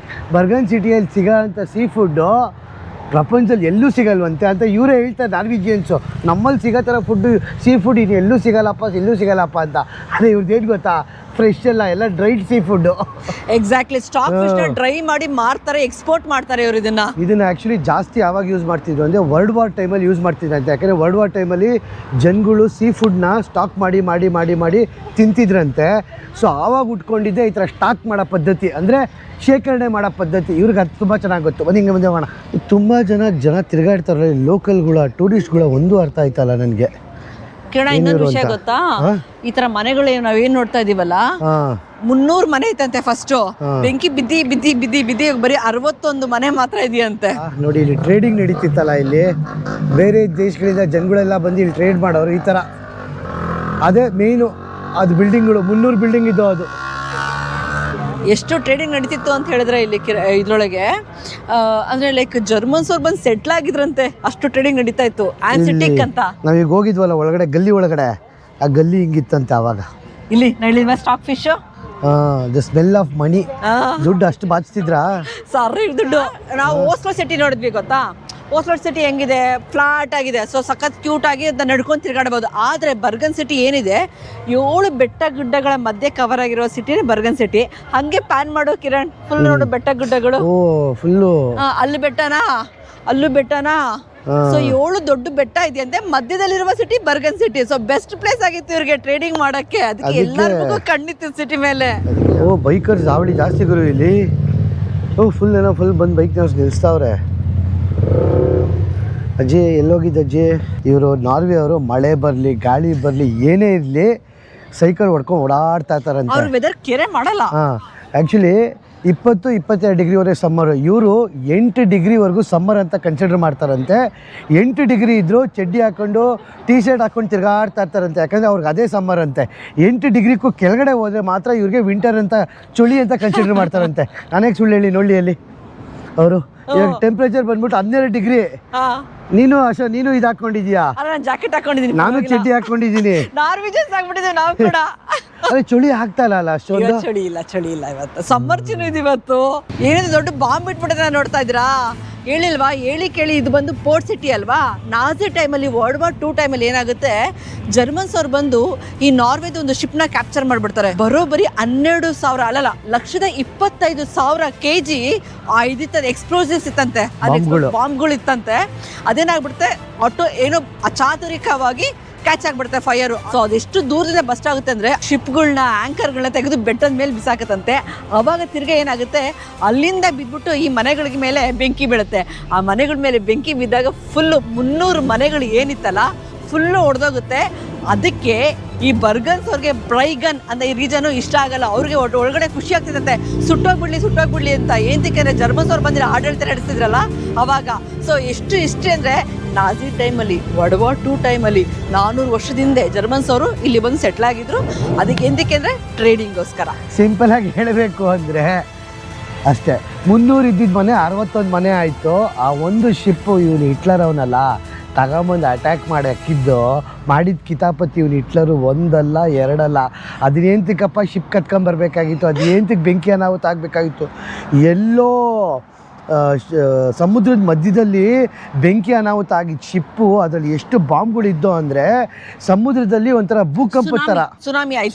ಬರ್ಗನ್ ಸಿಟಿಯಲ್ಲಿ ಸಿಗೋ ಅಂಥ ಸೀ ಫುಡ್ಡು ಪ್ರಪಂಚದಲ್ಲಿ ಎಲ್ಲೂ ಸಿಗಲ್ವಂತೆ ಅಂತ ಇವರೇ ಹೇಳ್ತಾರೆ, ನಾರ್ವಿಜಿಯನ್ಸು. ನಮ್ಮಲ್ಲಿ ಸಿಗೋ ಥರ ಫುಡ್ಡು, ಸೀ ಫುಡ್ ಇದು ಎಲ್ಲೂ ಸಿಗಲ್ಲಪ್ಪ ಅಂತ. ಅದೇ ಇವ್ರದ್ದು ಏನು ಗೊತ್ತಾ, ಫ್ರೆಶ್ ಎಲ್ಲ dried seafood. Exactly, stockfish dry ಮಾಡಿ ಮಾರ್ತಾರೆ, ಎಕ್ಸ್ಪೋರ್ಟ್ ಮಾಡ್ತಾರೆ ಇವರು. ಇದನ್ನ ಆ್ಯಕ್ಚುಲಿ ಜಾಸ್ತಿ ಯಾವಾಗ ಯೂಸ್ ಮಾಡ್ತಿದ್ರು ಅಂದರೆ ವರ್ಲ್ಡ್ ವಾರ್ ಟೈಮಲ್ಲಿ ಯೂಸ್ ಮಾಡ್ತಿದ್ರು ಅಂತ. ಯಾಕಂದರೆ ವರ್ಲ್ಡ್ ವಾರ್ ಟೈಮಲ್ಲಿ ಜನಗಳು ಸೀ ಫುಡ್ನ ಸ್ಟಾಕ್ ಮಾಡಿ ತಿಂತಿದ್ರಂತೆ. ಸೊ ಆವಾಗ ಉಟ್ಕೊಂಡಿದ್ದೆ ಈ ಥರ ಸ್ಟಾಕ್ ಮಾಡೋ ಪದ್ಧತಿ, ಅಂದರೆ ಶೇಖರಣೆ ಮಾಡೋ ಪದ್ಧತಿ. ಇವ್ರಿಗೆ ಅದು ತುಂಬ ಚೆನ್ನಾಗಿ ಗೊತ್ತು. ಹಿಂಗೆ ಮುಂದೆ ಹೋಗೋಣ. ತುಂಬ ಜನ ತಿರುಗಾಡ್ತಾರಲ್ಲ, ಲೋಕಲ್ಗಳ, ಟೂರಿಸ್ಟ್ಗಳ, ಒಂದು ಅರ್ಥ ಆಯ್ತಲ್ಲ ನನಗೆ. ಕಿರಣ, ಇನ್ನೊಂದು ವಿಷಯ ಗೊತ್ತಾ? ಈ ತರ ಮನೆಗಳು ನಾವೇನ್ ನೋಡ್ತಾ ಇದೀವಲ್ಲ, 300 ಮನೆ ಐತಂತೆ. ಫಸ್ಟ್ ಬೆಂಕಿ ಬಿದ್ದಿ ಬರೀ 61 ಮನೆ ಮಾತ್ರ ಇದೆಯಂತೆ. ನೋಡಿ, ಇಲ್ಲಿ ಟ್ರೇಡಿಂಗ್ ನಡೀತಿತ್ತಲ್ಲ, ಇಲ್ಲಿ ಬೇರೆ ದೇಶಗಳಿಂದ ಜನಗಳೆಲ್ಲ ಬಂದು ಇಲ್ಲಿ ಟ್ರೇಡ್ ಮಾಡೋರು. ಈ ತರ ಅದೇ ಮೇಯ್ನು, ಅದು ಬಿಲ್ಡಿಂಗ್ಗಳು 300 ಬಿಲ್ಡಿಂಗ್ ಇದ್ದವು. ಅದು ಎಷ್ಟು ಟ್ರೇಡಿಂಗ್ ನಡೀತಿತ್ತು ಅಂತ ಹೇಳಿದ್ರೆ ಇಲ್ಲಿ ಇದ್ರೊಳಗೆ, ಅಂದ್ರೆ ಲೈಕ್ ಜರ್ಮನ್ಸ್ ಅವ್ರು ಬಂದು ಸೆಟ್ಲ್ ಆಗಿದ್ರಂತೆ, ಅಷ್ಟು ಟ್ರೇಡಿಂಗ್ ನಡೀತಾ ಇತ್ತು. ಆನ್ಸಿಟಿಕ್ ಅಂತ ನಾವೀಗ ಹೋಗಿದ್ವಲ್ಲ ಒಳಗಡೆ, ಗಲ್ಲಿ ಒಳಗಡೆ, ಆ ಗಲ್ಲಿ ಹಿಂಗಿತ್ತಂತೆ ಆವಾಗ. ಇಲ್ಲಿ ಹೇಳಿಲ್ವಾ stockfish, the smell of money. ದುಡ್ಡು ಅಷ್ಟು ಬಾಚಿಸಿದ್ರಾ? ಸಾರಿ ದುಡ್ಡು. ನಾವು ಓಸ್ಲೋ ಸಿಟಿ ನೋಡಿದ್ವಿ ಗೊತ್ತಾ? ಓಸ್ಲೋ ಸಿಟಿ ಹೆಂಗಿದೆ, ಫ್ಲಾಟ್ ಆಗಿದೆ, ಸೊ ಸಖತ್ ಕ್ಯೂಟ್ ಆಗಿ ಅದನ್ನ ನಡ್ಕೊಂಡು ತಿರ್ಗಾಡಬಹುದು. ಆದರೆ ಬರ್ಗನ್ ಸಿಟಿ ಏನಿದೆ, 7 ಬೆಟ್ಟ ಗುಡ್ಡಗಳ ಮಧ್ಯೆ ಕವರ್ ಆಗಿರೋ ಸಿಟಿನೇ ಬರ್ಗನ್ ಸಿಟಿ. ಹಂಗೆ ಪ್ಯಾನ್ ಮಾಡೋ ಕಿರಣ್, ಫುಲ್ ನೋಡು ಬೆಟ್ಟ ಗುಡ್ಡಗಳು, ಅಲ್ಲಿ ಬೆಟ್ಟನಾ. ಸೊ 7 ದೊಡ್ಡ ಬೆಟ್ಟ ಇದೆಯಂತೆ, ಮಧ್ಯದಲ್ಲಿರುವ city Bergen city. So best place ಆಗಿತ್ತು ಇವ್ರಿಗೆ ಟ್ರೇಡಿಂಗ್ ಮಾಡಕ್ಕೆ. ಅದಕ್ಕೆ ಎಲ್ಲರಿಗೂ ಕಣ್ಣಿತ್ತು ಸಿಟಿ ಮೇಲೆ. ಬೈಕರ್ಸ್ ಜಾವಳಿ ಜಾಸ್ತಿ ಗುರು ಇಲ್ಲಿ. ಫುಲ್ ಬಂದು ಬೈಕ್ ನಿಲ್ಲಿಸ್ತಾವ್ರೆ. ಅಜ್ಜಿ ಎಲ್ಲೋಗಿದ್ದ ಅಜ್ಜಿ? ಇವರು ನಾರ್ವೆ ಅವರು ಮಳೆ ಬರಲಿ ಗಾಳಿ ಬರಲಿ ಏನೇ ಇರಲಿ ಸೈಕಲ್ ಹೊಡ್ಕೊಂಡು ಓಡಾಡ್ತಾ ಇರ್ತಾರಂತೆ. ವೆದರ್ ಕೇರೆ ಮಾಡಲ್ಲ. ಹಾಂ, ಆ್ಯಕ್ಚುಲಿ 20-22 ಡಿಗ್ರಿವರೆಗೆ ಸಮ್ಮರು. ಇವರು 8 ಡಿಗ್ರಿವರೆಗೂ ಸಮ್ಮರ್ ಅಂತ ಕನ್ಸಿಡರ್ ಮಾಡ್ತಾರಂತೆ. 8 ಡಿಗ್ರಿ ಇದ್ದರೂ ಚಡ್ಡಿ ಹಾಕ್ಕೊಂಡು ಟೀ ಶರ್ಟ್ ಹಾಕ್ಕೊಂಡು ತಿರುಗಾಡ್ತಾ ಇರ್ತಾರಂತೆ. ಯಾಕಂದರೆ ಅವ್ರಿಗೆ ಅದೇ ಸಮ್ಮರ್ ಅಂತೆ. 8 ಡಿಗ್ರಿಗೂ ಕೆಳಗಡೆ ಹೋದರೆ ಮಾತ್ರ ಇವ್ರಿಗೆ ವಿಂಟರ್ ಅಂತ, ಚಳಿ ಅಂತ ಕನ್ಸಿಡರ್ ಮಾಡ್ತಾರಂತೆ. ನಾನೇ ಸುಳ್ಳು ಹೇಳಿ ನೋಡಿ ಅಲ್ಲಿ ಅವರು ಇವಾಗ ಟೆಂಪ್ರೇಚರ್ ಬಂದ್ಬಿಟ್ಟು 12 ಡಿಗ್ರಿ. ನೀನು ಅಶೋ ನೀನು ಇದು ಹಾಕೊಂಡಿದ್ಯಾ? ನಾನು ಜಾಕೆಟ್ ಹಾಕೊಂಡಿದ್ದೀನಿ, ನಾನು ಚಡ್ಡಿ ಹಾಕೊಂಡಿದ್ದೀನಿ. ನಾರ್ವಿಜನ್ಸ್ ಆಗ್ಬಿಟ್ಟಿದೆ ನಾವು ಕೂಡ. ಅದೇ ಚಳಿ ಆಗ್ತಾ ಇಲ್ಲ ಅಷ್ಟೊಂದು. ಚಳಿ ಇಲ್ಲ ಇವತ್ತು ಸಮ್ಮರ್ ಚಿನ್ನು ಇದು. ಇವತ್ತು ಏನಿದೆ ದೊಡ್ಡ ಬಾಂಬ್ ಬಿಟ್ಬಿಟ್ಟಿದೆ, ನೋಡ್ತಾ ಇದ್ದೀರಾ? ಹೇಳಿಲ್ವಾ, ಹೇಳಿ ಕೇಳಿ. ಇದು ಬಂದು ಪೋರ್ಟ್ ಸಿಟಿ ಅಲ್ವಾ. ನಾಜಿ ಟೈಮಲ್ಲಿ World War II ಟೈಮಲ್ಲಿ ಏನಾಗುತ್ತೆ, ಜರ್ಮನ್ಸ್ ಅವ್ರು ಬಂದು ಈ ನಾರ್ವೆದು ಒಂದು ಶಿಪ್ನ ಕ್ಯಾಪ್ಚರ್ ಮಾಡಿಬಿಡ್ತಾರೆ. ಬರೋಬ್ಬರಿ 12,000 ಅಲ್ಲಲ್ಲ 125,000 kg ಇದಿತ್ತಂತೆ, ಎಕ್ಸ್ಪ್ಲೋಸಿವ್ಸ್ ಇತ್ತಂತೆ, ಬಾಂಬ್ಗಳು ಇತ್ತಂತೆ. ಅದೇನಾಗ್ಬಿಡುತ್ತೆ, ಆಟೋ ಏನೋ ಅಚಾತುರಿಕವಾಗಿ ಕ್ಯಾಚ್ ಆಗ್ಬಿಡುತ್ತೆ ಫೈರು. ಸೊ ಅದೆಷ್ಟು ದೂರದಿಂದ ಬಸ್ಟ್ ಆಗುತ್ತೆ ಅಂದರೆ ಶಿಪ್ಗಳನ್ನ, ಆ್ಯಂಕರ್ಗಳನ್ನ ತೆಗೆದು ಬೆಟ್ಟದ ಮೇಲೆ ಬಿಸಾಕತ್ತಂತೆ. ಅವಾಗ ತಿರ್ಗಿ ಏನಾಗುತ್ತೆ, ಅಲ್ಲಿಂದ ಬಿದ್ದುಬಿಟ್ಟು ಈ ಮನೆಗಳಿಗೆ ಮೇಲೆ ಬೆಂಕಿ ಬೀಳುತ್ತೆ. ಆ ಮನೆಗಳ ಮೇಲೆ ಬೆಂಕಿ ಬಿದ್ದಾಗ ಫುಲ್ಲು 300 ಮನೆಗಳು ಏನಿತ್ತಲ್ಲ ಫುಲ್ಲು ಹೊಡೆದೋಗುತ್ತೆ. ಅದಕ್ಕೆ ಈ ಬರ್ಗನ್ಸ್ ಅವ್ರಿಗೆ ಬ್ರೈಗನ್ ಅಂತ ಈ ರೀಜನು ಇಷ್ಟ ಆಗಲ್ಲ. ಅವ್ರಿಗೆ ಒಳಗಡೆ ಖುಷಿ ಆಗ್ತಿದಂತೆ, ಸುಟ್ಟೋಗ್ಬಿಡ್ಲಿ ಅಂತ. ಏನಕ್ಕೆ ಜರ್ಮನ್ಸ್ ಅವ್ರು ಬಂದಿರೋ ಆಡಳಿತ ನಡೆಸ್ತಿದ್ರಲ್ಲ ಅವಾಗ. ಸೊ ಎಷ್ಟು ಅಂದರೆ ನಾಜಿ ಟೈಮಲ್ಲಿ, World War II ಟೈಮಲ್ಲಿ 400 ವರ್ಷದಿಂದ ಜರ್ಮನ್ಸ್ ಅವರು ಇಲ್ಲಿ ಬಂದು ಸೆಟ್ಲ್ ಆಗಿದ್ರು. ಅದಕ್ಕೆ ಎಂದಕ್ಕೆ ಅಂದರೆ ಟ್ರೇಡಿಂಗೋಸ್ಕರ. ಸಿಂಪಲ್ ಆಗಿ ಹೇಳಬೇಕು ಅಂದರೆ ಅಷ್ಟೇ. 300 ಇದ್ದಿದ್ದ ಮನೆ 61 ಮನೆ ಆಯಿತು. ಆ ಒಂದು ಶಿಪ್ಪು ಇವನು ಹಿಟ್ಲರ್ ಅವನಲ್ಲ ತಗೊಂಬಂದು ಅಟ್ಯಾಕ್ ಮಾಡಿ ಹಾಕಿದ್ದು, ಮಾಡಿದ ಕಿತಾಪತಿ ಇವನು ಹಿಟ್ಲರು. ಒಂದಲ್ಲ ಎರಡಲ್ಲ. ಅದೇಂತಕ್ಕಪ್ಪ ಶಿಪ್ ಕತ್ಕೊಂಬರ್ಬೇಕಾಗಿತ್ತು, ಅದೇಂತಕ್ಕೆ ಬೆಂಕಿ ಅನಾಹುತ ಆಗಬೇಕಾಗಿತ್ತು. ಎಲ್ಲೋ ಸಮುದ್ರದ ಮಧ್ಯದಲ್ಲಿ ಬೆಂಕಿ ಅನಾಹುತ ಆಗಿದ್ದು ಶಿಪ್ಪು. ಅದರಲ್ಲಿ ಎಷ್ಟು ಬಾಂಬ್ಗಳಿದ್ದು ಅಂದರೆ ಸಮುದ್ರದಲ್ಲಿ ಒಂಥರ ಭೂಕಂಪ ಥರ,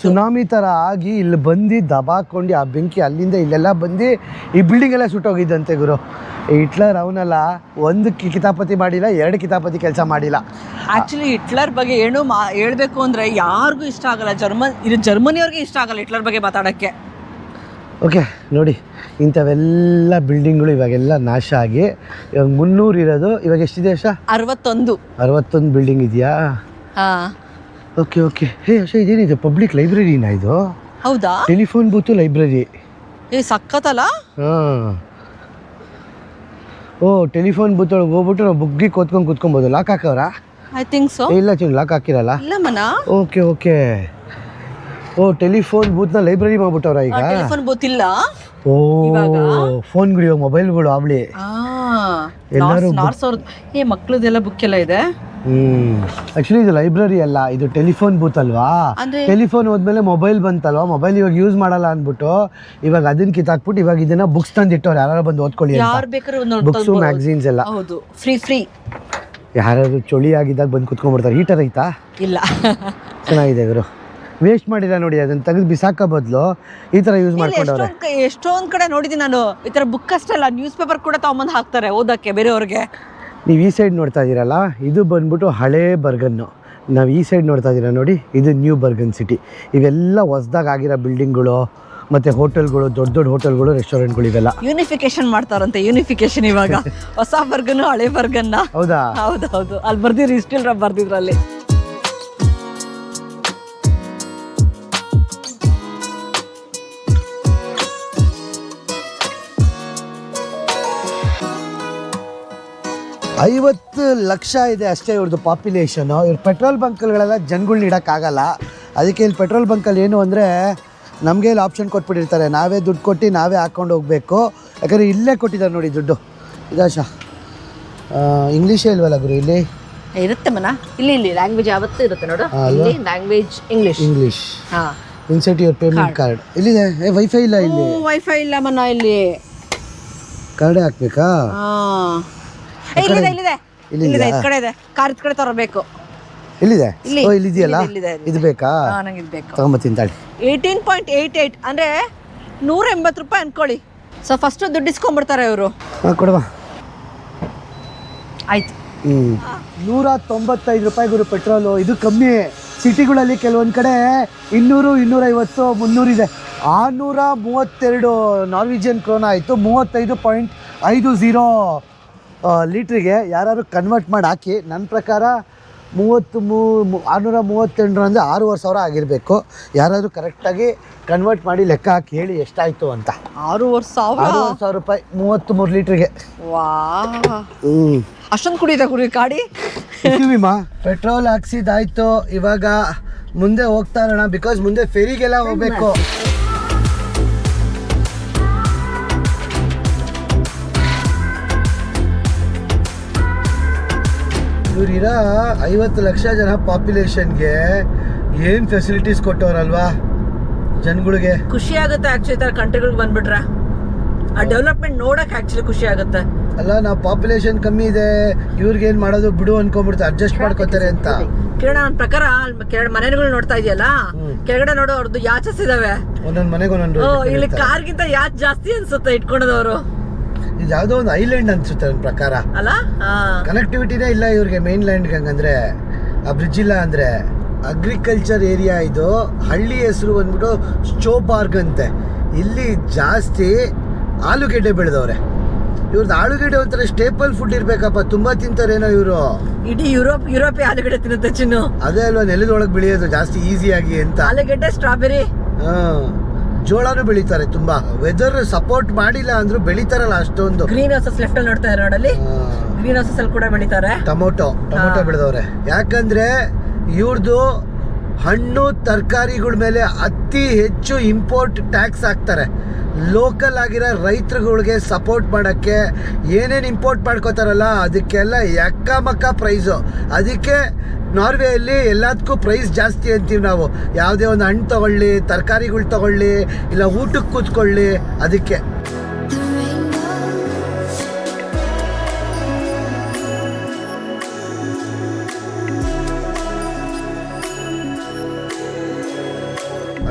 ಸುನಾಮಿ ಥರ ಆಗಿ ಇಲ್ಲಿ ಬಂದು ದಬಾಕೊಂಡು ಆ ಬೆಂಕಿ ಅಲ್ಲಿಂದ ಇಲ್ಲೆಲ್ಲ ಬಂದು ಈ ಬಿಲ್ಡಿಂಗ್ ಎಲ್ಲ ಸುಟ್ಟೋಗಿದ್ದಂತೆ ಗುರು. ಹಿಟ್ಲರ್ ಅವನಲ್ಲ, ಒಂದು ಕಿತಾಪತಿ ಮಾಡಿಲ್ಲ, 2 ಕಿತಾಪತಿ ಕೆಲಸ ಮಾಡಿಲ್ಲ. ಆ್ಯಕ್ಚುಲಿ ಹಿಟ್ಲರ್ ಬಗ್ಗೆ ಏನು ಹೇಳ್ಬೇಕು ಅಂದರೆ ಯಾರಿಗೂ ಇಷ್ಟ ಆಗಲ್ಲ. ಜರ್ಮನಿಯವ್ರಿಗೆ ಇಷ್ಟ ಆಗಲ್ಲ ಹಿಟ್ಲರ್ ಬಗ್ಗೆ ಮಾತಾಡೋಕ್ಕೆ. ಓಕೆ ನೋಡಿ, ಇಂಥವೆಲ್ಲ ಬಿಲ್ಡಿಂಗ್ಗಳು ಇವಾಗೆಲ್ಲ ನಾಶ ಆಗಿ ಇವಾಗ 300 ಇರೋದು. ಇವಾಗ ಎಷ್ಟಿದೆ ಅಶ? 61 ಬಿಲ್ಡಿಂಗ್ ಇದೆಯಾ? ಓಕೆ. ಹೇ ಅಶ, ಇದೇನಿದೆ? ಪಬ್ಲಿಕ್ ಲೈಬ್ರರಿನಾ ಇದು? ಹೌದಾ? Telephone booth library. ಸಖತ್ತಲ್ಲ? ಹಾಂ. ಓ, ಟೆಲಿಫೋನ್ ಬೂತ್ ಒಳಗೆ ಹೋಗ್ಬಿಟ್ಟು ನಾವು ಬುಗ್ಗಿ ಕೂತ್ಕೊಬೋದು. ಲಾಕ್ ಹಾಕವ್ರ? I think so. ಇಲ್ಲ ಚಿನ್, ಲಾಕ್ ಹಾಕಿರಲ್ಲ. ಓಕೆ. ಓ, ಟೆಲಿಫೋನ್ ಬೂತ್ನ ಲೈಬ್ರರಿ ಮಾಡ್ಬಿಟ್ಟವ್ರ ಈಗ. ಟೆಲಿಫೋನ್ ಬೂತ್ ಇಲ್ಲ. ಓ, ಫೋನ್ಗಳು ಇವಾಗ ಮೊಬೈಲ್ಗಳು ಅವಳಿ ಎಲ್ಲರೂ ಮಕ್ಕಳದೆಲ್ಲ ಬುಕ್ ಎಲ್ಲ ಇದೆ. ಆಕ್ಚುಲಿ ಇದು ಲೈಬ್ರರಿ ಅಲ್ಲ, ಇದು ಟೆಲಿಫೋನ್ ಬೂತ್ ಅಲ್ವಾ. ಟೆಲಿಫೋನ್ ಹೋದ್ಮೇಲೆ ಮೊಬೈಲ್ ಬಂತಲ್ವಾ, ಮೊಬೈಲ್ ಇವಾಗ ಯೂಸ್ ಮಾಡಲ್ಲ ಅಂದ್ಬಿಟ್ಟು ಇವಾಗ ಅದನ್ನ ಕಿತ್ತಾಕ್ಬಿಟ್ಟು ಇವಾಗ ಇದನ್ನ ಬುಕ್ಸ್ ತಂದಿಟ್ಟವ್ರು, ಯಾರು ಬಂದು ಓದ್ಕೊಳ್ಳಿ. ಬುಕ್ಸು ಮ್ಯಾಗಝೀನ್ಸ್ ಎಲ್ಲ ಫ್ರೀ. ಯಾರು ಚಳಿ ಆಗಿದ್ದಾಗ ಬಂದು ಕುತ್ಕೊಂಡ್ಬಿಡ್ತಾರೆ. ಹೀಟರ್ ಐತಾ? ಇಲ್ಲ. ಚೆನ್ನಾಗಿದೆ ಗುರು. ವೇಸ್ಟ್ ಮಾಡಿಲ್ಲ ನೋಡಿ, ಅದನ್ನ ತೆಗೆದು ಬಿಸಾಕ ಬದಲು ಈ ತರ ಯೂಸ್ ಮಾಡ್ಕೊಂಡವ್ರೆ. ಎಷ್ಟೊಂದ್ ಕಡೆ ನೋಡಿದ್ದೀನಿ ನಾನು ಈ ತರ. ಬುಕ್ ಅಷ್ಟೇ ಅಲ್ಲ, ನ್ಯೂಸ್ ಪೇಪರ್ ಕೂಡ ತಗೊಂಬಂದು ಹಾಕ್ತಾರೆ ಓದಕ್ಕೆ ಬೇರೆಯವ್ರಿಗೆ. ನೀವು ಈ ಸೈಡ್ ನೋಡ್ತಾ ಇದ್ದೀರಲ್ಲ, ಇದು ಬಂದ್ಬಿಟ್ಟು ಹಳೇ ಬರ್ಗನ್ನು. ನಾವು ಈ ಸೈಡ್ ನೋಡ್ತಾ ಇದ್ದೀರಾ ನೋಡಿ, ಇದು ನ್ಯೂ ಬರ್ಗನ್ ಸಿಟಿ. ಇವೆಲ್ಲ ಹೊಸದಾಗಿ ಆಗಿರೋ ಬಿಲ್ಡಿಂಗ್ಗಳು ಮತ್ತೆ ಹೋಟೆಲ್ಗಳು, ದೊಡ್ಡ ಹೋಟೆಲ್ಗಳು, ರೆಸ್ಟೋರೆಂಟ್ಗಳು, ಇವೆಲ್ಲ ಯೂನಿಫಿಕೇಶನ್ ಮಾಡ್ತಾರಂತೆ. ಯೂನಿಫಿಕೇಶನ್ ಇವಾಗ ಹೊಸ ಬರ್ಗನ್ ಹಳೆ ಬರ್ಗನ್ನ. ಹೌದಾ? ಹೌದು. ಅಲ್ಲಿ ಬರ್ದಿದ್ರು, ಇಸ್ಟಿಲ್ ಬರ್ದಿದ್ರಲ್ಲಿ. $50 ಲಕ್ಷ ಇದೆ ಅಷ್ಟೇ ಇವ್ರದ್ದು ಪಾಪ್ಯುಲೇಷನು. ಇವ್ರು ಪೆಟ್ರೋಲ್ ಬಂಕ್ಗಳೆಲ್ಲ ಜನಗಳ್ನ ಇಡೋಕ್ಕಾಗಲ್ಲ. ಅದಕ್ಕೆ ಇಲ್ಲಿ ಪೆಟ್ರೋಲ್ ಬಂಕಲ್ಲಿ ಏನು ಅಂದರೆ ನಮಗೆ ಇಲ್ಲಿ ಆಪ್ಷನ್ ಕೊಟ್ಬಿಟ್ಟಿರ್ತಾರೆ, ನಾವೇ ದುಡ್ಡು ಕೊಟ್ಟು ನಾವೇ ಹಾಕ್ಕೊಂಡು ಹೋಗಬೇಕು. ಯಾಕಂದರೆ ಇಲ್ಲೇ ಕೊಟ್ಟಿದ್ದಾರೆ ನೋಡಿ ದುಡ್ಡು. ಇದಾಶ ಇಂಗ್ಲೀಷೇ ಇಲ್ವಲ್ಲ ಗುರು ಇಲ್ಲಿ? ಇರುತ್ತೆ ಮನ, ಇಲ್ಲಿ ಲ್ಯಾಂಗ್ವೇಜ್ ಯಾವತ್ತೂ ಇರುತ್ತೆ ನೋಡು. Language English. Insert your payment card. ಇಲ್ಲಿದೆ. ವೈಫೈ ಇಲ್ಲ ಇಲ್ಲಿ. ವೈಫೈ ಇಲ್ಲ ಮನ, ಇಲ್ಲಿ ಕಾರ್ಡೇ ಹಾಕ್ಬೇಕಾ? ಇಲ್ಲಿದೆ. ಇದ್ ಕಡೆ ಇದೆ. ಕಾರ್ ಇದ್ ಕಡೆ ತರಬೇಕು. ಇಲ್ಲಿದೆ. ಇಲ್ಲಿದೆಯಲ್ಲ, ಇದು ಬೇಕಾ? ನಂಗೆ ಇದು ಬೇಕು. ತಗೊಂಬತ್ತೀನಿ ತಾಳಿ. 18.88 ಅಂದರೆ 180 ರೂಪಾಯಿ ಅನ್ಕೊಳ್ಳಿ. ಸೊ ಫಸ್ಟ್ ದುಡ್ಡು ಇಸ್ಕೊಂಡ್ಬಿಡ್ತಾರೆ ಇವರು. ಕೊಡುವ. ಆಯ್ತು. 195 ರೂಪಾಯಿ ಗುರು ಪೆಟ್ರೋಲು. ಇದು ಕಮ್ಮಿ. ಸಿಟಿಗಳಲ್ಲಿ ಕೆಲವೊಂದು ಕಡೆ 200, 250, 300 ಇದೆ. 632 ನಾರ್ವಿಜಿಯನ್ ಕ್ರೋನ ಆಯಿತು. 35.50. ಲೀಟ್ರಿಗೆ ಯಾರು ಕನ್ವರ್ಟ್ ಮಾಡಿ ಹಾಕಿ. ನನ್ನ ಪ್ರಕಾರ 638 ಅಂದರೆ 6,500 ಆಗಿರಬೇಕು. ಯಾರಾದರೂ ಕರೆಕ್ಟಾಗಿ ಕನ್ವರ್ಟ್ ಮಾಡಿ ಲೆಕ್ಕ ಹಾಕಿ ಹೇಳಿ ಎಷ್ಟಾಯಿತು ಅಂತ. 6,500 ರೂಪಾಯಿ 33 ಲೀಟ್ರಿಗೆ. ವಾ, ಅಷ್ಟೊಂದು ಕುಡಿಯುತ್ತೆ ಗಾಡಿ. ಪೆಟ್ರೋಲ್ ಹಾಕ್ಸಿದಾಯ್ತು, ಇವಾಗ ಮುಂದೆ ಹೋಗ್ತಾ ಇರೋಣ. ಬಿಕಾಸ್ ಮುಂದೆ ಫೆರಿಗೆಲ್ಲ ಹೋಗ್ಬೇಕು. ಇವ್ರಿರೋ 50 ಲಕ್ಷ ಜನ ಪಾಪ್ಯುಲೇಷನ್ಗೆ ಏನು ಫೆಸಿಲಿಟೀಸ್ ಕೊಟ್ಟವ್ರಲ್ವಾ ಜನಗಳಿಗೆ. ಖುಷಿ ಆಗುತ್ತೆ ಆಕ್ಚುಲಿ ತರ ಕಂಟ್ರಿಗಳಿಗೆ ಬಂದ್ಬಿಟ್ರೆ. ಆ ಡೆವಲಪ್ಮೆಂಟ್ ನೋಡಕ್ ಆಕ್ಚುಲಿ ಖುಷಿ ಆಗುತ್ತೆ. ಅಲ್ಲ, ನಾವು ಪಾಪ್ಯುಲೇಷನ್ ಕಮ್ಮಿ ಇದೆ, ಇವ್ರಿಗೆ ಏನು ಮಾಡೋದು ಬಿಡು ಅನ್ಕೊಂಡ್ಬಿಡ್ತಾರೆ, ಅಡ್ಜಸ್ಟ್ ಮಾಡ್ಕೋತಾರೆ ಅಂತ. ಕಿರಣ, ನನ್ನ ಪ್ರಕಾರ ಮನೆಗಳು ನೋಡ್ತಾ ಇದೆಯಲ್ಲ, ಕೆಳಗಡೆ ನೋಡೋ ಅವ್ರದ್ದು ಯಾಚಸ್ ಇದಾವೆ. ಒಂದೊಂದು ಮನೆಗೆ ಒಂದೊಂದು. ಇಲ್ಲಿ ಕಾರ್ಗಿಂತ ಯಾಚ್ ಜಾಸ್ತಿ ಅನ್ಸುತ್ತೆ ಇಟ್ಕೊಂಡದವರು. ಇದು ಯಾವುದೋ ಒಂದು ಐಲ್ಯಾಂಡ್ ಅನ್ಸುತ್ತೆ ನನ್ನ ಪ್ರಕಾರ ಅಲ್ಲ. ಕನೆಕ್ಟಿವಿಟಿನೇ ಇಲ್ಲ ಇವ್ರಿಗೆ ಮೇನ್ ಲ್ಯಾಂಡ್ಗೆ. ಹಂಗಂದ್ರೆ ಆ ಬ್ರಿಡ್ಜ್ ಇಲ್ಲ ಅಂದ್ರೆ. ಅಗ್ರಿಕಲ್ಚರ್ ಏರಿಯಾ ಇದು. ಹಳ್ಳಿ ಹೆಸರು ಬಂದ್ಬಿಟ್ಟು ಸ್ಟೋಬಾರ್ಗ್ ಅಂತೆ. ಇಲ್ಲಿ ಜಾಸ್ತಿ ಆಲೂಗೆಡ್ಡೆ ಬೆಳೆದವ್ರೆ. ಇವ್ರದ್ದು ಆಲೂಗೆಡ್ಡೆ ಒಂಥರ ಸ್ಟೇಪಲ್ ಫುಡ್ ಇರ್ಬೇಕಪ್ಪ, ತುಂಬಾ ತಿಂತಾರೇನೋ ಇವರು. ಇಡೀ ಯುರೋಪಿ ಆಲೂಗೆಡ್ಡೆ ತಿನ್ನುತ್ತೆ ಚಿನ್ನು. ಅದೇ ಅಲ್ವಾ ನೆಲದೊಳಗೆ ಬೆಳೆಯೋದು ಜಾಸ್ತಿ ಈಸಿಯಾಗಿ ಅಂತ. ಆಲೂಗೆಡ್ಡೆ, ಸ್ಟ್ರಾಬೆರಿ, ಜೋಳನೂ ಬೆಳಿತಾರೆ ತುಂಬಾ. ವೆದರ್ ಸಪೋರ್ಟ್ ಮಾಡಿಲ್ಲ ಅಂದ್ರೂ ಬೆಳಿತಾರಲ್ಲ ಅಷ್ಟೊಂದು. ಗ್ರೀನ್ ಹೌಸಸ್ ಲೆಫ್ಟ್ ಅಲ್ಲಿ ನೋಡ್ತಾ ಇದ್ದಾರೆ ನೋಡಲ್ಲಿ, ಗ್ರೀನ್ ಹೌಸಸ್ ಅಲ್ಲಿ ಕೂಡ ಬೆಳಿತಾರೆ. ಟೊಮೊಟೊ ಬೆಳೆದವ್ರೆ. ಯಾಕಂದ್ರೆ ಇವ್ರದ್ದು ಹಣ್ಣು ತರಕಾರಿಗಳ ಮೇಲೆ ಅತಿ ಹೆಚ್ಚು ಇಂಪೋರ್ಟ್ ಟ್ಯಾಕ್ಸ್ ಹಾಕ್ತಾರೆ. ಲೋಕಲ್ ಆಗಿರೋ ರೈತರುಗಳಿಗೆ ಸಪೋರ್ಟ್ ಮಾಡೋಕ್ಕೆ ಏನೇನು ಇಂಪೋರ್ಟ್ ಮಾಡ್ಕೋತಾರಲ್ಲ ಅದಕ್ಕೆಲ್ಲ ಎಕ್ಕಮಕ್ಕ ಪ್ರೈಸು. ಅದಕ್ಕೆ ನಾರ್ವೆಯಲ್ಲಿ ಎಲ್ಲದಕ್ಕೂ ಪ್ರೈಸ್ ಜಾಸ್ತಿ ಅಂತೀವಿ ನಾವು. ಯಾವುದೇ ಒಂದು ಹಣ್ಣು ತಗೊಳ್ಳಿ, ತರಕಾರಿಗಳು ತಗೊಳ್ಳಿ, ಇಲ್ಲ ಊಟಕ್ಕೆ ಕೂತ್ಕೊಳ್ಳಿ, ಅದಕ್ಕೆ.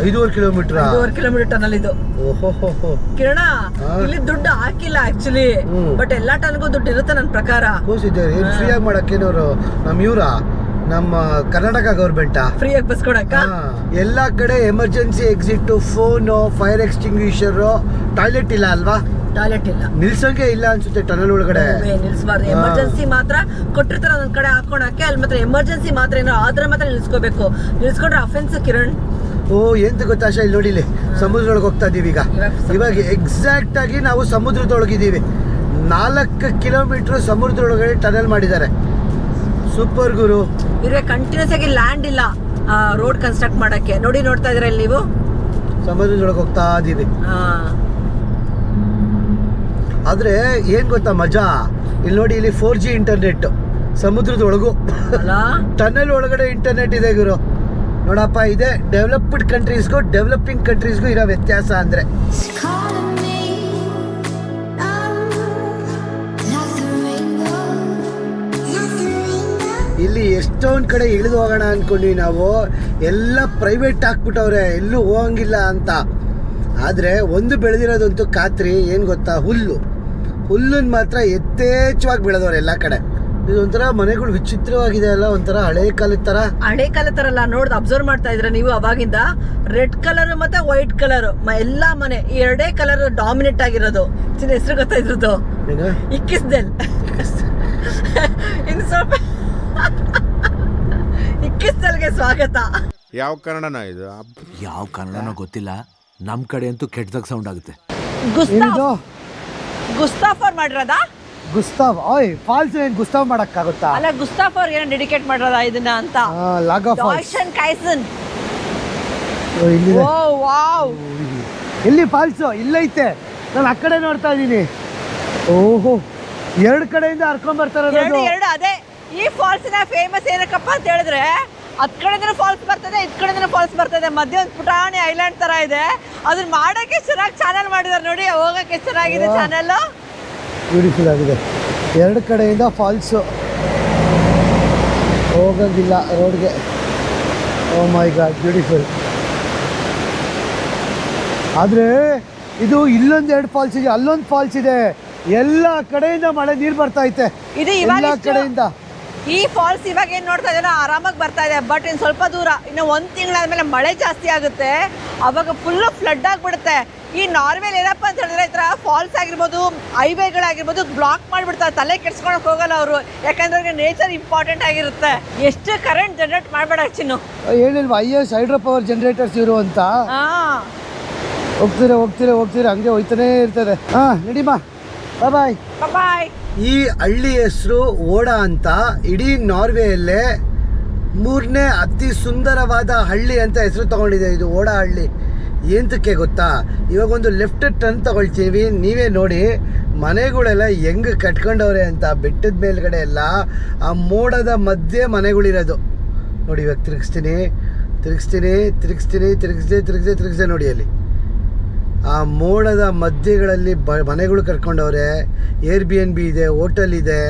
ಐದೂವರೆ ಕಿಲೋಮೀಟರ್ ಟನಲ್ ಇದು. ಕಿರಣ, ಇಲ್ಲಿ ದುಡ್ಡು ಹಾಕಿಲ್ಲ ಆಕ್ಚುಲಿ, ಬಟ್ ಎಲ್ಲಾ ಟನ್ಗೂ ದುಡ್ಡು ಇರುತ್ತೆ ನನ್ನ ಪ್ರಕಾರ. ಫ್ರೀ ಆಗಿ ಮಾಡಕ್ಕೇನವರು ನಮ್ಮ ಕರ್ನಾಟಕ ಗೌರ್ಮೆಂಟ್ ಫ್ರೀಯಾಗಿ ಬಸ್ ಕೊಡಕ್ಕ ಎಲ್ಲಾ ಕಡೆ emergency exit, phone, fire extinguisher, toilet ಇಲ್ಲ ಅಲ್ವಾ? ಟಾಯ್ಲೆಟ್ ಇಲ್ಲ, ನಿಲ್ಸಂಗೆ ಇಲ್ಲ ಅನ್ಸುತ್ತೆ ಟನಲ್ ಒಳಗಡೆ. ನಿಲ್ಸಬಾರ್ದು. ಎಮರ್ಜೆನ್ಸಿ ಮಾತ್ರ ಕೊಟ್ಟಿರ್ತಾರ ಒಂದ್ ಕಡೆ ಹಾಕೊಳಕ್ಕೆ. ಅಲ್ಲಿ ಮಾತ್ರ ಎಮರ್ಜೆನ್ಸಿ ಮಾತ್ರ ಏನೋ ಆದ್ರೆ ಮಾತ್ರ ನಿಲ್ಸ್ಕೋಬೇಕು. ನಿಲ್ಸ್ಕೊಂಡ್ರೆ ಅಫೆನ್ಸ್ ಕಿರಣ್. ಎಂತ ಗೊತ್ತಾ ಆಶಾ, ಇಲ್ಲಿ ನೋಡಿಲಿ ಸಮುದ್ರದೊಳಗೆ ಹೋಗ್ತಾ ಇದೀವಿ ಈಗ. ಇವಾಗ ಎಕ್ಸಾಕ್ಟ್ ಆಗಿ ನಾವು ಸಮುದ್ರದೊಳಗಿದ್ದೀವಿ. 4 ಕಿಲೋಮೀಟರ್ ಸಮುದ್ರದೊಳಗಡೆ ಟನಲ್ ಮಾಡಿದ್ದಾರೆ. ಸೂಪರ್ ಗುರು. ಇವ್ರಿಗೆ ಕಂಟಿನ್ಯೂಸ್ ಆಗಿ ಲ್ಯಾಂಡ್ ಇಲ್ಲ ರೋಡ್ ಕನ್ಸ್ಟ್ರಕ್ಟ್ ಮಾಡಕ್ಕೆ. ನೋಡ್ತಾ ಇದ್ರ ಇಲ್ಲಿ ನೀವು ಸಮುದ್ರದೊಳಗೆ ಹೋಗ್ತಾ ಇದೀವಿ. ಆದ್ರೆ ಏನ್ ಗೊತ್ತಾ ಮಜಾ, ಇಲ್ಲಿ ನೋಡಿ, ಇಲ್ಲಿ 4G ಇಂಟರ್ನೆಟ್ ಸಮುದ್ರದೊಳಗು. ಟನಲ್ ಒಳಗಡೆ ಇಂಟರ್ನೆಟ್ ಇದೆ ಗುರು. ನೋಡಪ್ಪ, ಇದೆ ಡೆವಲಪ್ಡ್ ಕಂಟ್ರೀಸ್ಗೂ ಡೆವಲಪಿಂಗ್ ಕಂಟ್ರೀಸ್ಗೂ ಇರೋ ವ್ಯತ್ಯಾಸ ಅಂದ್ರೆ. ಇಲ್ಲಿ ಎಷ್ಟೊಂದು ಕಡೆ ಇಳಿದು ಹೋಗೋಣ ಅನ್ಕೊಂಡ್ವಿ ನಾವು, ಎಲ್ಲ ಪ್ರೈವೇಟ್ ಹಾಕ್ಬಿಟ್ಟವ್ರೆ, ಎಲ್ಲೂ ಹೋಗಂಗಿಲ್ಲ ಅಂತ. ಆದರೆ ಒಂದು ಬೆಳೆದಿರೋದಂತೂ ಖಾತ್ರಿ, ಏನು ಗೊತ್ತಾ, ಹುಲ್ಲನ್ನು ಮಾತ್ರ ಯಥೇಚ್ಛವಾಗಿ ಬೆಳೆದವ್ರೆ ಎಲ್ಲ ಕಡೆ. ಇದೊಂಥರ ಮನೆಗಳು ವಿಚಿತ್ರವಾಗಿದೆ ಅಲ್ಲ, ಒಂಥರ ಹಳೆ ಕಾಲದ ತರ. ಹಳೆ ಕಾಲದ ತರ ಅಲ್ಲ, ಅಬ್ಸರ್ವ್ ಮಾಡ್ತಾ ಇದ್ರ ನೀವು ಅವಾಗಿಂದ. ರೆಡ್ ಕಲರ್ ಮತ್ತೆ ವೈಟ್ ಕಲರ್ ಎಲ್ಲಾ ಮನೆ, ಈ ಎರಡೇ ಕಲರ್ ಡಾಮಿನೇಟ್ ಆಗಿರೋದು. ಹೆಸರು ಗೊತ್ತಾ ಇದ್ರದ್ದು? ಇಕ್ಕಿಸ್ದೆಲ್. ಇನ್ನು ಸ್ವಲ್ಪ ಇಕ್ಕಿಸ್ದೆಲ್ಗೆ ಸ್ವಾಗತ. ಯಾವ ಕನ್ನಡನ ಇದು? ಯಾವ ಕನ್ನಡನೋ ಗೊತ್ತಿಲ್ಲ, ನಮ್ ಕಡೆ ಅಂತೂ ಕೆಟ್ಟದಾಗ ಸೌಂಡ್ ಆಗುತ್ತೆ. ಗುಸ್ತಾಫ್ ಮಾಡಿರೋದಾ? ಗುಸ್ತಾವ್ ಫಾಲ್ಸ್ ಏನ್ ಗುಸ್ತಾವ್ ಮಾಡಕ್ಕಾಗುತ್ತಾ? ಅಲ್ಲ, ಗುಸ್ತಾಫ್ ಅವ್ರು ಏನೋ ಡೆಡಿಕೇಟ್ ಮಾಡಿರೋದ ಇದನ್ನ ಅಂತ. ಲಾಗಾ ಫಾಲ್ಸ್. ಎಲ್ಲಿ ಫಾಲ್ಸ್? ಇಲ್ಲೈತೆ, ನಾನು ಆ ಕಡೆ ನೋಡ್ತಾ ಇದ್ದೀನಿ. ಓಹೋ, 2 ಕಡೆಯಿಂದ ಹರ್ಕೊಂಡ್ ಬರ್ತಾರೆ. ಎರಡು ಅದೇ ಈ ಫಾಲ್ಸಿನ ಫೇಮಸ್ ಏನಕ್ಕಪ್ಪ ಅಂತ ಹೇಳಿದ್ರೆ, ಹತ್ ಕಡೆಯಿಂದ ಫಾಲ್ಸ್ ಬರ್ತದೆ, ಇದ್ ಕಡೆಯಿಂದ ಫಾಲ್ಸ್ ಬರ್ತದೆ, ಮಧ್ಯೆ ಒಂದು ಪುಟಾಣಿ ಐಲ್ಯಾಂಡ್ ತರ ಇದೆ. ಅದನ್ನ ಮಾಡಕ್ಕೆ ಚೆನ್ನಾಗಿ ಚಾನಲ್ ಮಾಡಿದಾರೆ ನೋಡಿ, ಹೋಗಕ್ಕೆ ಚೆನ್ನಾಗಿದೆ ಚಾನಲ್. ಬ್ಯೂಟಿಫುಲ್ ಆಗಿದೆ. 2 ಕಡೆಯಿಂದ ಫಾಲ್ಸು, ಹೋಗಂಗಿಲ್ಲ ರೋಡ್ಗೆ. ಓ ಮೈ ಗಾಡ್, ಬ್ಯೂಟಿಫುಲ್. ಆದರೆ ಇದು ಇಲ್ಲೊಂದು 2 ಫಾಲ್ಸ್ ಇದೆ, ಅಲ್ಲೊಂದು ಫಾಲ್ಸ್ ಇದೆ. ಎಲ್ಲ ಕಡೆಯಿಂದ ಮಳೆ ನೀರು ಬರ್ತಾ ಐತೆ, ಎಲ್ಲ ಕಡೆಯಿಂದ. ಈ ಫಾಲ್ಸ್ ಇವಾಗ ಏನ್ ನೋಡ್ತಾ ಇದ್ದೀರಾ, ಆರಾಮಾಗಿ ಬರ್ತಾ ಇದೆ. ಬಟ್ ಇನ್ನು ಸ್ವಲ್ಪ ದೂರ, ಇನ್ನು 1 ತಿಂಗಳಾದ್ಮೇಲೆ ಮಳೆ ಜಾಸ್ತಿ ಆಗುತ್ತೆ. ಅವಾಗ ಫುಲ್ಲು ಫ್ಲಡ್ ಆಗಿಬಿಡುತ್ತೆ. ಈ ನಾರ್ವೆಲ್ ಏನಪ್ಪ ಅಂತ ಹೇಳಿದ್ರೆ ಈ ಥರ ಫಾಲ್ಸ್ ಆಗಿರ್ಬೋದು, ಹೈವೇಗಳಾಗಿರ್ಬೋದು ಬ್ಲಾಕ್ ಮಾಡಿಬಿಡ್ತಾರೆ. ತಲೆ ಕೆಡ್ಸ್ಕೊಳಕ್ಕೆ ಹೋಗಲ್ಲ ಅವರು, ಯಾಕಂದ್ರೆ ಅವ್ರಿಗೆ ನೇಚರ್ ಇಂಪಾರ್ಟೆಂಟ್ ಆಗಿರುತ್ತೆ. ಎಷ್ಟು ಕರೆಂಟ್ ಜನರೇಟ್ ಮಾಡಬೇಡ ಚಿನ್ನು. ಹೇಳಿಲ್ವಾ IS ಹೈಡ್ರೋ ಪವರ್ ಜನರೇಟರ್ಸ್ ಇರು ಅಂತ. ಹಾಂ, ಹೋಗ್ತೀರಾ ಹಂಗೆ ಹೋಯ್ತಾನೆ ಇರ್ತದೆ. ನಡಿಮಾ, ಬಾಯ್ ಬಾಯ್. ಈ ಹಳ್ಳಿ ಹೆಸರು ಓಡಾ ಅಂತ. ಇಡೀ ನಾರ್ವೆಯಲ್ಲೇ 3ನೇ ಅತಿ ಸುಂದರವಾದ ಹಳ್ಳಿ ಅಂತ ಹೆಸರು ತಗೊಂಡಿದೆ ಇದು ಓಡಾ ಹಳ್ಳಿ. ಎಂತಕ್ಕೆ ಗೊತ್ತಾ, ಇವಾಗ ಒಂದು ಲೆಫ್ಟ್ ಟರ್ನ್ ತಗೊಳ್ತೀವಿ, ನೀವೇ ನೋಡಿ ಮನೆಗಳೆಲ್ಲ ಹೆಂಗೆ ಕಟ್ಕೊಂಡವ್ರೆ ಅಂತ. ಬೆಟ್ಟದ ಮೇಲ್ಗಡೆ ಎಲ್ಲ ಆ ಮೋಡದ ಮಧ್ಯೆ ಮನೆಗಳಿರೋದು ನೋಡಿ. ಇವಾಗ ತಿರುಗಿಸ್ದೆ ನೋಡಿ, ಅಲ್ಲಿ ಆ ಮೋಡದ ಮಧ್ಯಗಳಲ್ಲಿ ಮನೆಗಳು ಕಟ್ಕೊಂಡವ್ರೆ. Airbnb ಇದೆ, ಹೋಟೆಲ್ ಇದೆ.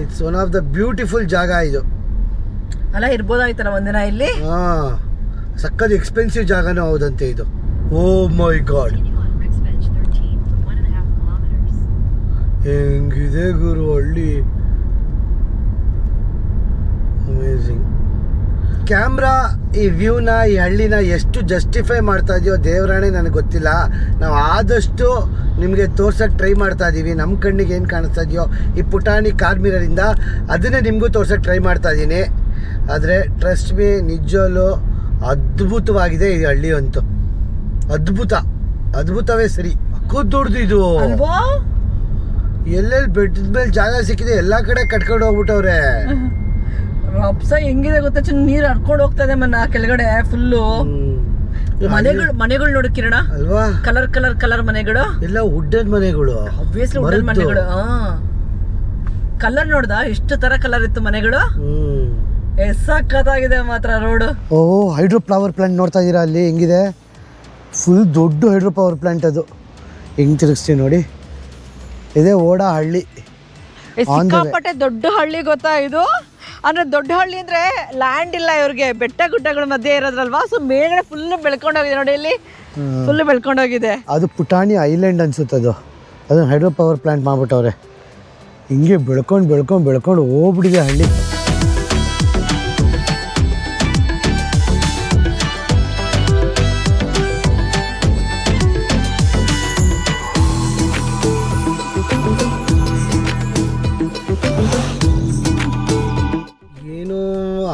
It's one of the beautiful ಜಾಗ ಇದು. ಅಲ್ಲ, ಇರ್ಬೋದಾಯ್ತಲ್ಲ ಒಂದಿನ ಇಲ್ಲಿ. ಸಕ್ಕತ್ ಎಕ್ಸ್ಪೆನ್ಸಿವ್ ಜಾಗನೂ ಹೌದಂತೆ ಇದು. ಓ ಮೈ ಗಾಡ್, ಹೆಂಗಿದೆ ಗುರು ಹಳ್ಳಿ, ಅಮೇಝಿಂಗ್. ಕ್ಯಾಮ್ರಾ ಈ ವ್ಯೂನ, ಈ ಹಳ್ಳಿನ ಎಷ್ಟು ಜಸ್ಟಿಫೈ ಮಾಡ್ತಾ ಇದೆಯೋ ದೇವರಾಣೆ ನನಗೆ ಗೊತ್ತಿಲ್ಲ. ನಾವು ಆದಷ್ಟು ನಿಮಗೆ ತೋರ್ಸೋಕ್ಕೆ ಟ್ರೈ ಮಾಡ್ತಾ ಇದ್ದೀವಿ. ನಮ್ಮ ಕಣ್ಣಿಗೆ ಏನು ಕಾಣಿಸ್ತಾ ಇದೆಯೋ ಈ ಪುಟಾಣಿ ಕಾರ್ ಮಿರರಿಂದ ಅದನ್ನೇ ನಿಮಗೂ ತೋರ್ಸೋಕ್ಕೆ ಟ್ರೈ ಮಾಡ್ತಾ ಇದ್ದೀನಿ. ಆದರೆ ಟ್ರಸ್ಟ್ ಮೀ, ನಿಜವಲ್ಲೂ ಅದ್ಭುತವಾಗಿದೆ ಈ ಹಳ್ಳಿ ಅಂತೂ. ಅದ್ಭುತವೇ ಸರಿ. ದೊಡ್ಡದು ಇದು. ಎಲ್ಲೆಲ್ಲಿ ಬೆಟ್ಟದ ಮೇಲೆ ಜಾಗ ಸಿಕ್ಕಿದೆ ಎಲ್ಲ ಕಡೆ ಕಟ್ಕೊಂಡು ಹೋಗ್ಬಿಟ್ಟವ್ರೆ. ರಪ್ಸ ಹೆಂಗಿದೆ ಗೊತ್ತಾ, ನೀರು ಹರ್ಕೊಂಡು ಹೋಗ್ತಾ ಇದೆ ಮನ್ನ ಕೆಳಗಡೆ ಫುಲ್ಲು. ಮನೆಗಳು ನೋಡಿ ಕಿರಣ, ಅಲ್ವಾ? ಕಲರ್ ಮನೆಗಳು ಎಲ್ಲ ವುಡ್ಡನ್ ಮನೆಗಳು, ಆಬ್ವಿಯಸ್ಲಿ ವುಡ್ಡನ್ ಮನೆಗಳು. ಕಲರ್ ನೋಡ್ದ ಎಷ್ಟು ತರ ಕಲರ್ ಇತ್ತು ಮನೆಗಳು. ಸಕ್ಕತ್ತಾಗಿದೆ ಮಾತ್ರ ರೋಡ್. ಹೈಡ್ರೋ ಪವರ್ ಪ್ಲಾಂಟ್ ನೋಡ್ತಾ ಇದೀರಾ ಅಲ್ಲಿ ಹೆಂಗಿದೆ? ಫುಲ್ ದೊಡ್ಡ ಹೈಡ್ರೋ ಪವರ್ ಪ್ಲಾಂಟ್ ಅದು. ಹೆಂಗ್ ತಿರುಗಿಸ್ತೀವಿ ನೋಡಿ. ಇದೇ ಓಡಾ ಹಳ್ಳಿ. ಸಿಕ್ಕಾಪಟ್ಟೆ ದೊಡ್ಡ ಹಳ್ಳಿ ಗೊತ್ತಾ ಇದು. ಅಂದ್ರೆ ದೊಡ್ಡ ಹಳ್ಳಿ ಅಂದ್ರೆ ಲ್ಯಾಂಡ್ ಇಲ್ಲ ಇವ್ರಿಗೆ, ಬೆಟ್ಟ ಗುಡ್ಡಗಳ ಮಧ್ಯೆ ಇರೋದ್ರಲ್ವಾ. ಸೊ ಮೇಲ್ಗಡೆ ಫುಲ್ ಬೆಳ್ಕೊಂಡೋಗಿದೆ ನೋಡಿ, ಇಲ್ಲಿ ಫುಲ್ ಬೆಳ್ಕೊಂಡೋಗಿದೆ. ಅದು ಪುಟಾಣಿ ಐಲ್ಯಾಂಡ್ ಅನ್ಸುತ್ತೆ ಅದು. ಅದನ್ನ ಹೈಡ್ರೋ ಪವರ್ ಪ್ಲಾಂಟ್ ಮಾಡ್ಬಿಟ್ಟವ್ರೆ. ಹಿಂಗೆ ಬೆಳ್ಕೊಂಡು ಹೋಗ್ಬಿಟ್ಟಿದೆ ಹಳ್ಳಿ.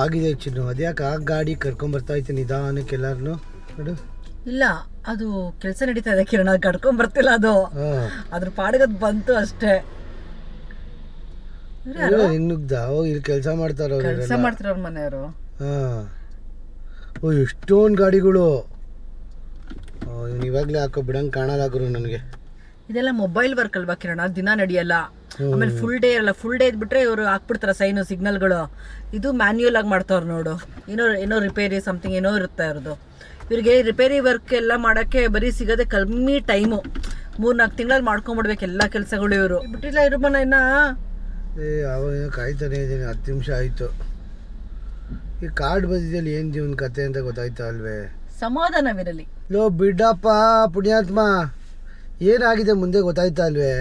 ಆಗಿದೆ ಚಿನ್ನು. ಅದ್ಯಾಕೆ ಆ ಗಾಡಿ ಕರ್ಕೊಂಬರ್ತಾ ಐತೆ ನಿಧಾನಕ್ಕೆ ಎಲ್ಲಾರನು ನೋಡು. ಇಲ್ಲ, ಅದು ಕೆಲಸ ನಡೀತಾ ಇದೆ ಕಿರಣ, ಕರ್ಕೊಂಡ್ ಬರ್ತಿಲ್ಲ ಅದು. ಅದ್ರ ಪಾಡಿಗದ್ ಬಂತು ಅಷ್ಟೇ. ಇನ್ನುಗ್ದ ಇಲ್ಲಿ ಕೆಲಸ ಮಾಡ್ತಾರ ಅವ್ರ ಮನೆಯವರು. ಎಷ್ಟೊಂದು ಗಾಡಿಗಳು. ಇವಾಗ್ಲೇ ಹಾಕೋ ಬಿಡಂಗ್ ಕಾಣಲ್ಲ ಗುರು ನನಗೆ. ಇದೆಲ್ಲ ಮೊಬೈಲ್ ವರ್ಕ್ ಅಲ್ವಾ ಕಿರಣ, ದಿನ ನಡೆಯಲ್ಲ. ಆಮೇಲೆ ಫುಲ್ ಡೇ ಇದ್ಬಿಟ್ರೆ ಇವರು ಹಾಕ್ಬಿಡ್ತಾರ ಸೈನು ಸಿಗ್ನಲ್ಗಳು. ಇದು ಮ್ಯಾನ್ಯುಯಲ್ ಆಗಿ ಮಾಡ್ತಾವ್ರು ನೋಡು. ಏನೋ ರಿಪೇರಿ ಸಮಥಿಂಗ್ ಏನೋ ಇರುತ್ತೆ ಅವ್ರದ್ದು. ಇವ್ರಿಗೆ ರಿಪೇರಿ ವರ್ಕ್ ಎಲ್ಲ ಮಾಡಕ್ಕೆ ಬರೀ ಸಿಗೋದೆ ಕಮ್ಮಿ ಟೈಮು. 3-4 ತಿಂಗಳಲ್ಲಿ ಮಾಡ್ಕೊಂಡ್ಬಿಡ್ಬೇಕು ಎಲ್ಲ ಕೆಲಸಗಳು. ಇವರು ಬಿಟ್ಟಿಲ್ಲ ಇರು ಮನ ಇನ್ನ. ಅವಾಗ ಕಾಯ್ತಾನೆ ಇದ್ದೀನಿ. 10 ನಿಮಿಷ ಆಯ್ತು. ಈ ಕಾರ್ಡ್ ಬದಿಯಲ್ಲಿ ಏನ್ ಜೀವನ ಕತೆ ಅಂತ ಗೊತ್ತಾಯ್ತಾ ಅಲ್ವೇ? ಸಮಾಧಾನವಿರಲಿ. ಲೋ ಬಿಡಪ್ಪ ಪುಣ್ಯಾತ್ಮ, ಏನಾಗಿದೆ ಮುಂದೆ ಗೊತ್ತಾಯ್ತಾ ಅಲ್ವೇ?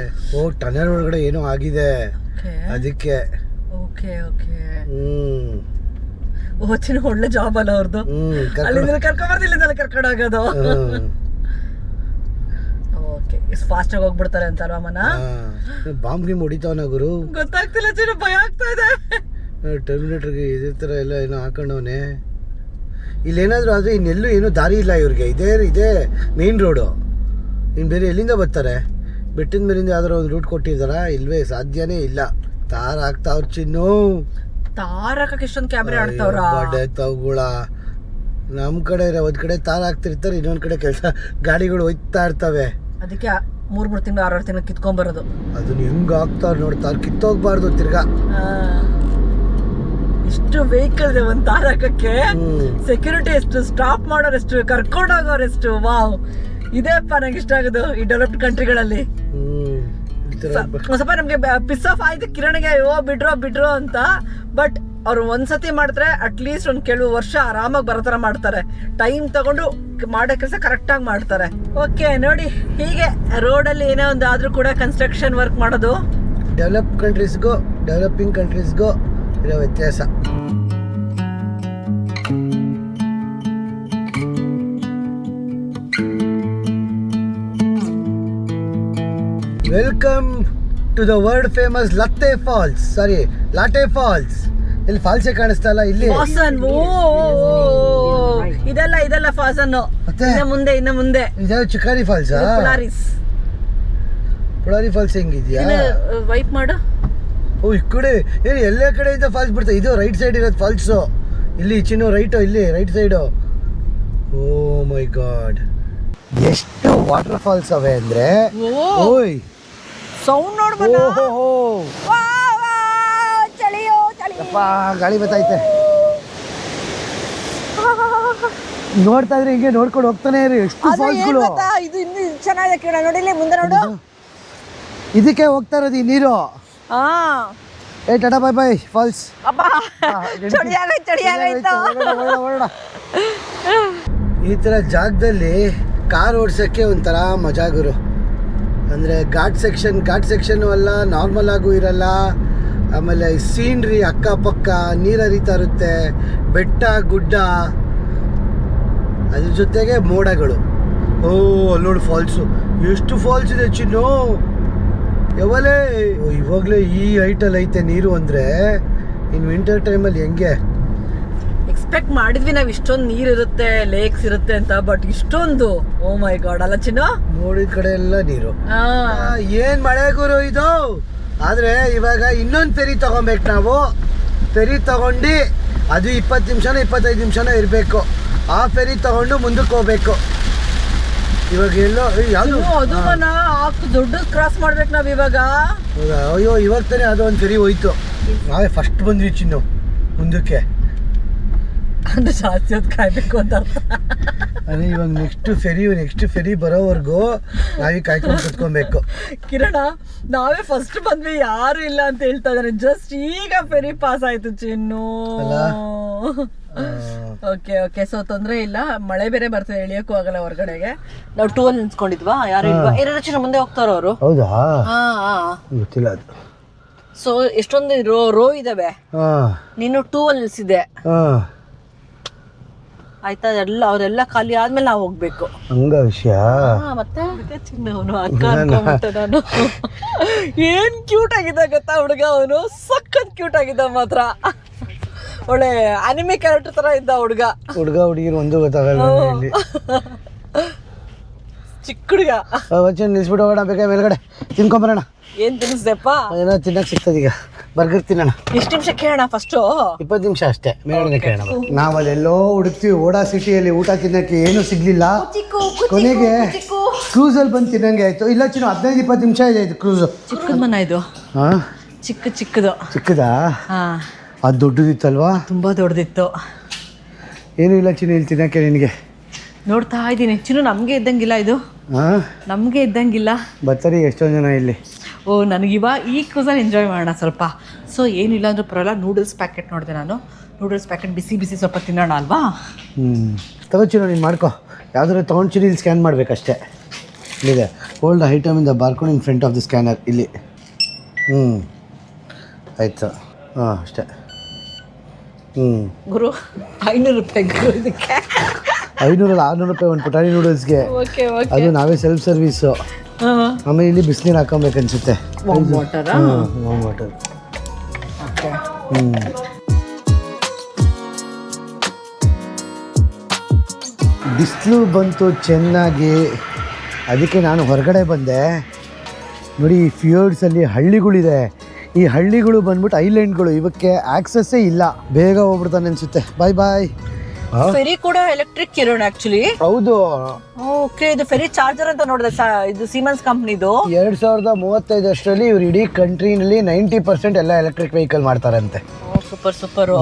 ಟನಲ್ ಒಳಗಡೆ ಏನೋ ಆಗಿದೆ ಅದಕ್ಕೆ. ಒಳ್ಳೆ ಜಾಬ್ ಅಲ್ಲ ಅವ್ರದ್ದು. ಕರ್ಕೊಂಡೋಗೋದು. ಫಾಸ್ಟ್ ಆಗಿ ಹೋಗ್ಬಿಡ್ತಾರೆ ಅಂತ ಅಲ್ವಾ ಮನ? ಬಾಂಬ್ ಗಿಮ್ ಹೊಡಿತಾವನ ಗುರು, ಗೊತ್ತಾಗ್ತಿಲ್ಲ ಚಿನ್ನ, ಭಯ ಆಗ್ತಾ ಇದೆ. ಟರ್ಮಿನೇಟರ್ಗೆ ಇದೇ ತರ ಎಲ್ಲ ಏನೋ ಹಾಕೊಂಡವನೆ. ಇಲ್ಲೇನಾದ್ರೂ ಆದ್ರೆ ಇನ್ನೆಲ್ಲೂ ಏನೂ ದಾರಿ ಇಲ್ಲ ಇವ್ರಿಗೆ. ಇದೇ ಮೇನ್ ರೋಡು. ಇನ್ನು ಬೇರೆ ಎಲ್ಲಿಂದ ಬರ್ತಾರೆ? ಬೆಟ್ಟದ ಮೇಲಿಂದ ಯಾವ್ದಾರು ಒಂದು ರೂಟ್ ಕೊಟ್ಟಿದ್ದಾರ? ಇಲ್ವೇ, ಸಾಧ್ಯನೇ ಇಲ್ಲ. ತಾರ್ ಹಾಕ್ತಾವ್ರ ಚಿನ್ನು. ತಾರ್ ಹಾಕಕ್ಕೆ ಎಷ್ಟೊಂದು ಕ್ಯಾಮ್ರಾ ಆಡ್ತಾವ್ರ. ತವುಗಳ ನಮ್ ಕಡೆ ಒಂದ್ ಕಡೆ ತಾರ್ ಹಾಕ್ತಿರ್ತಾರೆ, ಇನ್ನೊಂದ್ ಕಡೆ ಕೆಲಸ ಗಾಡಿಗಳು ಹೋಯ್ತಾ ಇರ್ತವೆ. ಅದಕ್ಕೆ 3 ತಿಂಗಳು 6 ತಿಂಗಳು ಕಿತ್ಕೊಂಡ್ಬರೋದು. ಅದನ್ನ ಹೆಂಗ್ ಹಾಕ್ತಾವ್ರ ನೋಡ್ತಾರ, ಕಿತ್ತೋಗ್ಬಾರ್ದು ತಿರ್ಗಾ. ಇಷ್ಟು ವೆಹಿಕಲ್ ಇದೆ ಒಂದ್ ತಾರ್ ಹಾಕಕ್ಕೆ. ಸೆಕ್ಯೂರಿಟಿ ಎಷ್ಟು, ಸ್ಟಾಪ್ ಮಾಡೋರು ಎಷ್ಟು, ಕರ್ಕೊಂಡು ಹೋಗೋರು ಎಷ್ಟು. ವಾವ್, ಇದೇಪ್ಪ ನಂಗೆ ಇಷ್ಟ ಆಗೋದು ಈ ಡೆವಲಪ್ಡ್ ಕಂಟ್ರಿಗಳಲ್ಲಿ. ಸ್ವಲ್ಪ ನಮ್ಗೆ ಪಿಸ್ ಆಫ್ ಆಯ್ತು ಕಿರಣಿಗೆ, ಬಿಡ್ರೋ ಅಂತ. ಬಟ್ ಅವ್ರು ಒಂದ್ಸತಿ ಮಾಡಿದ್ರೆ ಅಟ್ಲೀಸ್ಟ್ ಒಂದ್ ಕೆಲವು ವರ್ಷ ಆರಾಮಾಗಿ ಬರೋ ಮಾಡ್ತಾರೆ. ಟೈಮ್ ತಗೊಂಡು ಮಾಡೋ ಕೆಲಸ ಕರೆಕ್ಟ್ ಆಗಿ ಮಾಡ್ತಾರೆ. ಓಕೆ ನೋಡಿ, ಹೀಗೆ ರೋಡಲ್ಲಿ ಏನೇ ಒಂದು ಆದ್ರೂ ಕೂಡ ಕನ್ಸ್ಟ್ರಕ್ಷನ್ ವರ್ಕ್ ಮಾಡೋದು ಡೆವಲಪ್ ಕಂಟ್ರೀಸ್ಗೂ ಡೆವಲಪಿಂಗ್ ಕಂಟ್ರೀಸ್ಗೂ ಇರೋ ವ್ಯತ್ಯಾಸ. Welcome to the world famous Latte falls, sorry Late falls. ಇಲ್ಲಿ ಫಾಲ್ಸೇ ಕಾಣಿಸ್ತಾ ಇಲ್ಲ ಇಲ್ಲಿ. ಫಾಸನ್, ಇದೆಲ್ಲ ಫಾಸನ್. ಮತ್ತೆ? ಇನ್ನ ಮುಂದೆ ಇದ್ಯಾವ ಚಿಕಾರಿ ಫಾಲ್ಸ್? ಪುಳಾರಿ ಫಾಲ್ಸ್ ಹೆಂಗಿದ್ಯಾ? ವೈಪ್ ಮಾಡು. ಓ ಈ ಕಡೆ ಏನು ಎಲ್ಲ ಕಡೆಯಿಂದ ಫಾಲ್ಸ್ ಬಿಡ್ತಾ. ಇದು ರೈಟ್ ಸೈಡ್ ಇರೋದು ಫಾಲ್ಸು. ಇಲ್ಲಿ ಚಿನ್ನು ರೈಟು, ಇಲ್ಲಿ ರೈಟ್ ಸೈಡು. ಓ ಮೈ ಗಾಡ್, ಎಷ್ಟು ವಾಟರ್ ಫಾಲ್ಸ್ ಅವೆ ಅಂದ್ರೆ. ಓಯ್ ಸೌಂಡ್ ನೋಡ್ಬಲ್ಲ. ಚಳಿಯೋ ಚಳಿ. ಅಪ್ಪ ಗಾಳಿ ಬತ್ತೈತೆ. ನೋಡ್ತಾ ಇದ್ರೆ ಹಿಂಗೆ ನೋಡ್ಕೊಂಡು ಹೋಗ್ತಾನೆ ಇರಿ. ಎಷ್ಟು ಫಾಲ್ಸ್ಗಳು. ಇದು ಇನ್ನು ಚೆನ್ನಾಗಿದೆ ಕೇಳ. ನೋಡಿಲಿ ಮುಂದೆ ನೋಡು. ಇದಕ್ಕೆ ಹೋಗ್ತಾ ಇರೋದು ಈ ನೀರು. ಏ ಟಾಟಾ ಬಾಯ್ ಬಾಯ್ ಫಾಲ್ಸ್. ಈ ಥರ ಜಾಗದಲ್ಲಿ ಕಾರ್ ಓಡಿಸೋಕ್ಕೆ ಒಂಥರ ಮಜಾ ಗುರು. ಅಂದರೆ ಘಾಟ್ ಸೆಕ್ಷನ್ನು ಅಲ್ಲ, ನಾರ್ಮಲ್ ಆಗೂ ಇರಲ್ಲ. ಆಮೇಲೆ ಸೀನ್ರಿ ಅಕ್ಕಪಕ್ಕ ನೀರು ಹರಿತಾ ಇರುತ್ತೆ, ಬೆಟ್ಟ ಗುಡ್ಡ, ಅದ್ರ ಜೊತೆಗೆ ಮೋಡಗಳು. ಓ ಅಲ್ಲಿ ನೋಡಿ ಫಾಲ್ಸು, ಎಷ್ಟು ಫಾಲ್ಸ್ ಇದೆ ಚಿನ್ನು. ಯಾವಲೇ ಇವಾಗಲೇ ಈ ಹೈಟಲ್ಲಿ ಐತೆ ನೀರು ಅಂದರೆ ಇನ್ನು ವಿಂಟರ್ ಟೈಮಲ್ಲಿ ಹೆಂಗೆ ಎಕ್ಸ್ಪೆಕ್ಟ್ ಮಾಡಿದ್ವಿ ನಾವು ಇಷ್ಟೊಂದು ನೀರ್ ಇರುತ್ತೆ, ಲೇಕ್ಸ್ ಇರುತ್ತೆ ಅಂತ. ಬಟ್ ಇಷ್ಟೊಂದು, ಓ ಮೈ ಗಾಡ್, ಅಲ್ಲ ಚಿನ್ನ? ನೋಡಿದ ಕಡೆ ಎಲ್ಲ ನೀರು. ಏನ್ ಮಳೆ ಗುರು ಇದು. ಆದ್ರೆ ಇವಾಗ ಇನ್ನೊಂದು ಫೆರಿ ತಗೊಬೇಕು ನಾವು. ಫೆರಿ ತಗೊಂಡು ಅದು 20 ನಿಮಿಷನೋ 25 ನಿಮಿಷನೋ ಇರಬೇಕು. ಆ ಫೆರಿ ತಗೊಂಡು ಮುಂದಕ್ಕೆ ಹೋಗ್ಬೇಕು. ಇವಾಗ ಎಲ್ಲೋ ಯಾವುದು ದೊಡ್ಡ ಕ್ರಾಸ್ ಮಾಡ್ಬೇಕು ನಾವ್ ಇವಾಗ. ಅಯ್ಯೋ ಇವಾಗ ತಾನೇ ಅದು ಒಂದು ಫೆರಿ ಹೋಯ್ತು. ನಾವೇ ಫಸ್ಟ್ ಬಂದ್ವಿ ಚಿನ್ನು ಮುಂದಕ್ಕೆ. ಅಂದ್ರೆ ಜಾಸ್ತಿ ಹೊತ್ತು ಕಾಯ್ಬೇಕು ಅಂತ. ಅದೇ ಇವಾಗ ನೆಕ್ಸ್ಟ್ ಫೆರಿ ಬರೋವರೆಗೂ ನಾವೀಗ ಕಾಯ್ಕೊಂಡು ಕುತ್ಕೊಬೇಕು. ಕಿರಣ, ನಾವೇ ಫಸ್ಟ್ ಬಂದ್ವಿ, ಯಾರು ಇಲ್ಲ ಅಂತ ಹೇಳ್ತಾ ಇದಾರೆ. ಜಸ್ಟ್ ಈಗ ಫೆರಿ ಪಾಸ್ ಆಯ್ತು ಚಿನ್ನು. ಓಕೆ ಸೊ ತೊಂದ್ರೆ ಇಲ್ಲ. ಮಳೆ ಬೇರೆ ಬರ್ತದೆ, ಎಳಿಯಕ್ಕೂ ಆಗಲ್ಲ ಹೊರಗಡೆಗೆ. ನಾವು ಟೂ ಅಲ್ಲಿ ನಿಂತ್ಕೊಂಡಿದ್ವಾ, ಯಾರು ಇಲ್ವಾ? ಏನಾದ್ರು ಚಿನ್ನ ಮುಂದೆ ಹೋಗ್ತಾರ ಅವರು. ಹೌದಾ? ಗೊತ್ತಿಲ್ಲ ಅದು. ಸೊ ಎಷ್ಟೊಂದು ರೋ ಇದಾವೆ. ನೀನು ಟೂ ಅಲ್ಲಿ ನಿಲ್ಸಿದೆ ಆಯ್ತಾ? ಅವರೆಲ್ಲ ಖಾಲಿ ಆದ್ಮೇಲೆ ನಾವು ಹೋಗ್ಬೇಕು. ಹಂಗ ವಿಷಯ. ಮತ್ತೆ ಚಿನ್ನವನು ಅಕ್ಕ ಅನ್ಕೊಂಡ್ಬಿಟ್ಟೆ ನಾನು. ಏನ್ ಕ್ಯೂಟ್ ಆಗಿದ್ದ ಗೊತ್ತಾ ಹುಡುಗ, ಅವನು ಸಖತ್ ಕ್ಯೂಟ್ ಆಗಿದ್ದ ಮಾತ್ರ. ಒಳ್ಳೆ ಅನಿಮೆ ಕ್ಯಾರೆಕ್ಟರ್ ತರ ಇದ್ದ ಹುಡುಗ ಹುಡುಗಿರು ಒಂದು ಗೊತ್ತಾಗಲ್ಲ ಇಲ್ಲಿ. ಚಿಕ್ಕ ಹುಡುಗ. ನಿಲ್ಸ್ಬಿಟ್ಟು ಹೋಗೋಣ, ಬೇಕಾ ಮೇಲ್ಗಡೆ ತಿನ್ಕೊಂಬರೋಣ. ಏನ್ ತಿನ್ನಿಸ್ದೆಪ್ಪ? ಏನೋ ತಿನ್ನಕ್ ಸಿಗ್ತದ ಈಗ. ಬರ್ಗರ್ ತಿನ್ನೋಣ. ಎಷ್ಟು ನಿಮಿಷ ಕೇಳೋಣ ಫಸ್ಟ್? 20 ನಿಮಿಷ ಅಷ್ಟೇ, ಮೇಲ್ಗಡೆ ಕೇಳೋಣ. ನಾವಲ್ಲೆಲ್ಲೋ ಹುಡುಕ್ತಿವಿ ಓಡಾ ಸಿಟಿಯಲ್ಲಿ, ಊಟ ತಿನ್ನಕ್ಕೆ ಏನೂ ಸಿಗ್ಲಿಲ್ಲ. ಕೊನೆಗೆ ಕ್ರೂಸಲ್ಲಿ ಬಂದು ತಿನ್ನಂಗೆ ಆಯ್ತು. ಇಲ್ಲ ಚಿನ್ನು 15-20 ನಿಮಿಷ ಇದೆ ಇದು ಕ್ರೂಸು. ಚಿಕ್ಕದ ಮನ ಇದು. ಚಿಕ್ಕದು. ಚಿಕ್ಕದಾ? ಅದು ದೊಡ್ಡದಿತ್ತಲ್ವಾ? ತುಂಬಾ ದೊಡ್ಡದಿತ್ತು. ಏನೂ ಇಲ್ಲ ಚಿನ್ನು ಇಲ್ಲಿ ತಿನ್ನಕ್ಕೆ ನಿನಗೆ. ನೋಡ್ತಾ ಇದ್ದೀನಿ ಚಿನ್ನು, ನಮಗೆ ಇದ್ದಂಗಿಲ್ಲ ಇದು. ನಮಗೆ ಇದ್ದಂಗಿಲ್ಲ. ಬರ್ತಾರೆ ಎಷ್ಟೊಂದು ಜನ ಇಲ್ಲಿ. ಓ, ನನಗಿವಾಗ ಈ ಕ್ರೂಸಲ್ಲಿ ಎಂಜಾಯ್ ಮಾಡೋಣ ಸ್ವಲ್ಪ. ಸೊ ಏನಿಲ್ಲ ಅಂದ್ರೂ ಪರವಾಗಿಲ್ಲ. ನೂಡಲ್ಸ್ ಪ್ಯಾಕೆಟ್ ನೋಡಿದೆ ನಾನು. ನೂಡಲ್ಸ್ ಪ್ಯಾಕೆಟ್ ಬಿಸಿ ಸ್ವಲ್ಪ ತಿನ್ನೋಣ ಅಲ್ವಾ? ತಗೋಚಿನ ನೀನು ಮಾಡ್ಕೊ. ಯಾವ್ದಾದ್ರು ತೊಗೊಂಡು ಇಲ್ಲಿ ಸ್ಕ್ಯಾನ್ ಮಾಡಬೇಕಷ್ಟೇ. ಇಲ್ಲಿದೆ ಓಲ್ಡ್ ಐಟಮಿಂದ ಬಾರ್ಕೊಂಡು in front of the scanner ಇಲ್ಲಿ. ಆಯಿತು, ಅಷ್ಟೇ. ಗುರು 500 ರೂಪಾಯಿ ಗುರು ಇದಕ್ಕೆ. 500-600 ರೂಪಾಯಿ ಒಂದು ಪುಟಾಣಿ ನೂಡಲ್ಸ್ಗೆ. ಅದು ನಾವೇ ಸೆಲ್ಫ್ ಸರ್ವಿಸು. ಆಮೇಲೆ ಇಲ್ಲಿ ಬಿಸಿನೀರು ಹಾಕೊಬೇಕನ್ಸುತ್ತೆ. ವಾಟರ್. ಬಿಸಿಲು ಬಂತು ಚೆನ್ನಾಗಿ, ಅದಕ್ಕೆ ನಾನು ಹೊರಗಡೆ ಬಂದೆ. ನೋಡಿ ಈ ಫಿಯೋರ್ಡ್ಸಲ್ಲಿ ಹಳ್ಳಿಗಳಿದೆ. ಈ ಹಳ್ಳಿಗಳು ಬಂದ್ಬಿಟ್ಟು ಐಲ್ಯಾಂಡ್ಗಳು, ಇವಕ್ಕೆ ಆಕ್ಸಸ್ಸೇ ಇಲ್ಲ. ಬೇಗ ಹೋಗ್ಬಿಡ್ತಾನೆ ಅನ್ಸುತ್ತೆ. ಬಾಯ್ ಬಾಯ್. ಫೆರಿ ಕೂಡ ಎಲೆಕ್ಟ್ರಿಕ್ ಕಿರಣ್ ಆಕ್ಚುಲಿ. ಹೌದು. ಓಕೆ, ಇದು ಫೆರಿ ಚಾರ್ಜರ್ ಅಂತ ನೋಡಿದೆ. ಇದು ಸೀಮೆನ್ಸ್ ಕಂಪ್ನಿದು. 2035 ಅಷ್ಟರಲ್ಲಿ ಇವ್ರು ಇಡೀ ಕಂಟ್ರಿನಲ್ಲಿ 90% ಎಲ್ಲ ಎಲೆಕ್ಟ್ರಿಕ್ ವೆಹಿಕಲ್ ಮಾಡ್ತಾರಂತೆ. ಸೂಪರ್.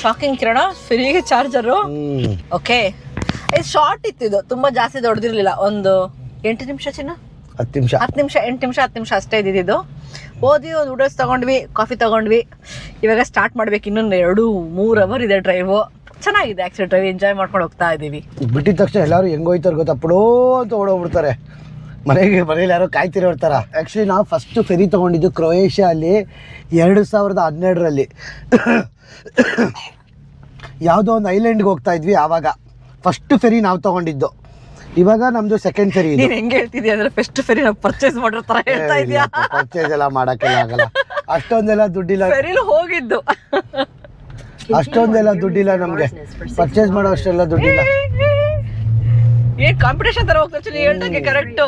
ಶಾಕಿಂಗ್ ಕಿರಣ, ಫೆರಿಗೆ ಚಾರ್ಜರು. ಓಕೆ, ಇದು ಶಾರ್ಟ್ ಇತ್ತು, ಇದು ತುಂಬಾ ಜಾಸ್ತಿ ದೊಡ್ಡದಿರ್ಲಿಲ್ಲ. ಒಂದು 8 ನಿಮಿಷ ಚಿನ್ನ, 10 ನಿಮಿಷ 8 ನಿಮಿಷ ಅಷ್ಟೇ ಇದ್ದಿದ್ದು. ಹೋದ್ವಿ, ಒಂದು ನೂಡಲ್ಸ್ ತಗೊಂಡ್ವಿ, ಕಾಫಿ ತಗೊಂಡ್ವಿ. ಇವಾಗ ಸ್ಟಾರ್ಟ್ ಮಾಡ್ಬೇಕು. ಇನ್ನೊಂದು 2-3 ಅವರ್ ಇದೆ ಡ್ರೈವು. ಚೆನ್ನಾಗಿದೆ ಆಕ್ಚುಲಿ ಡ್ರೈವ್, ಎಂಜಾಯ್ ಮಾಡ್ಕೊಂಡು ಹೋಗ್ತಾ ಇದೀವಿ. ಬಿಟ್ಟಿದ ತಕ್ಷಣ ಎಲ್ಲರೂ ಹೆಂಗೆ ಹೋಯ್ತಾರೆ ಗೊತ್ತಾ, ಪಡೋ ಅಂತ ಓಡೋಗ್ಬಿಡ್ತಾರೆ. ಮನೇಲಿ ಯಾರೋ ಕಾಯ್ತಿರೋರ್ತಾರ. ಆ್ಯಕ್ಚುಲಿ ನಾವು ಫಸ್ಟು ಫೆರಿ ತೊಗೊಂಡಿದ್ದು ಕ್ರೊಯೇಷಿಯಲ್ಲಿ 2012ರಲ್ಲಿ. ಯಾವುದೋ ಒಂದು ಐಲ್ಯಾಂಡ್ಗೆ ಹೋಗ್ತಾ ಇದ್ವಿ. ಆವಾಗ ಫಸ್ಟು ಫೆರಿ ನಾವು ತೊಗೊಂಡಿದ್ದು. ಇವಾಗ ನಮ್ದು ಸೆಕೆಂಡ್ ಫೆರಿ ಇದು. ನೀನ್ ಹೆಂಗ್ ಹೇಳ್ತಿದ್ಯಾ ಅಂದ್ರೆ ಫಸ್ಟ್ ಫೆರಿ ನಾವು ಪರ್ಚೇಸ್ ಮಾಡಿರೋ ತರ ಹೇಳ್ತಾ ಇದೀಯಾ. ಪರ್ಚೇಸ್ ಎಲ್ಲ ಮಾಡಕ್ಕೆಲ್ಲ ಆಗಲ್ಲ, ಅಷ್ಟೊಂದೆಲ್ಲ ದುಡ್ಡಿಲ್ಲ, ಫೆರಿಲಿ ಹೋಗಿದ್ದು. ಅಷ್ಟೊಂದೆಲ್ಲ ದುಡ್ಡಿಲ್ಲ ನಮ್ಗೆ, ಪರ್ಚೇಸ್ ಮಾಡೋ ಅಷ್ಟೆಲ್ಲ ದುಡ್ಡಿಲ್ಲ. ಏನ್ ಕಾಂಪಿಟೇಷನ್ ತರ ಹೋಗ್ತಾ ನೀ ಹೇಳ್ದಂಗೆ ಕರೆಕ್ಟ್.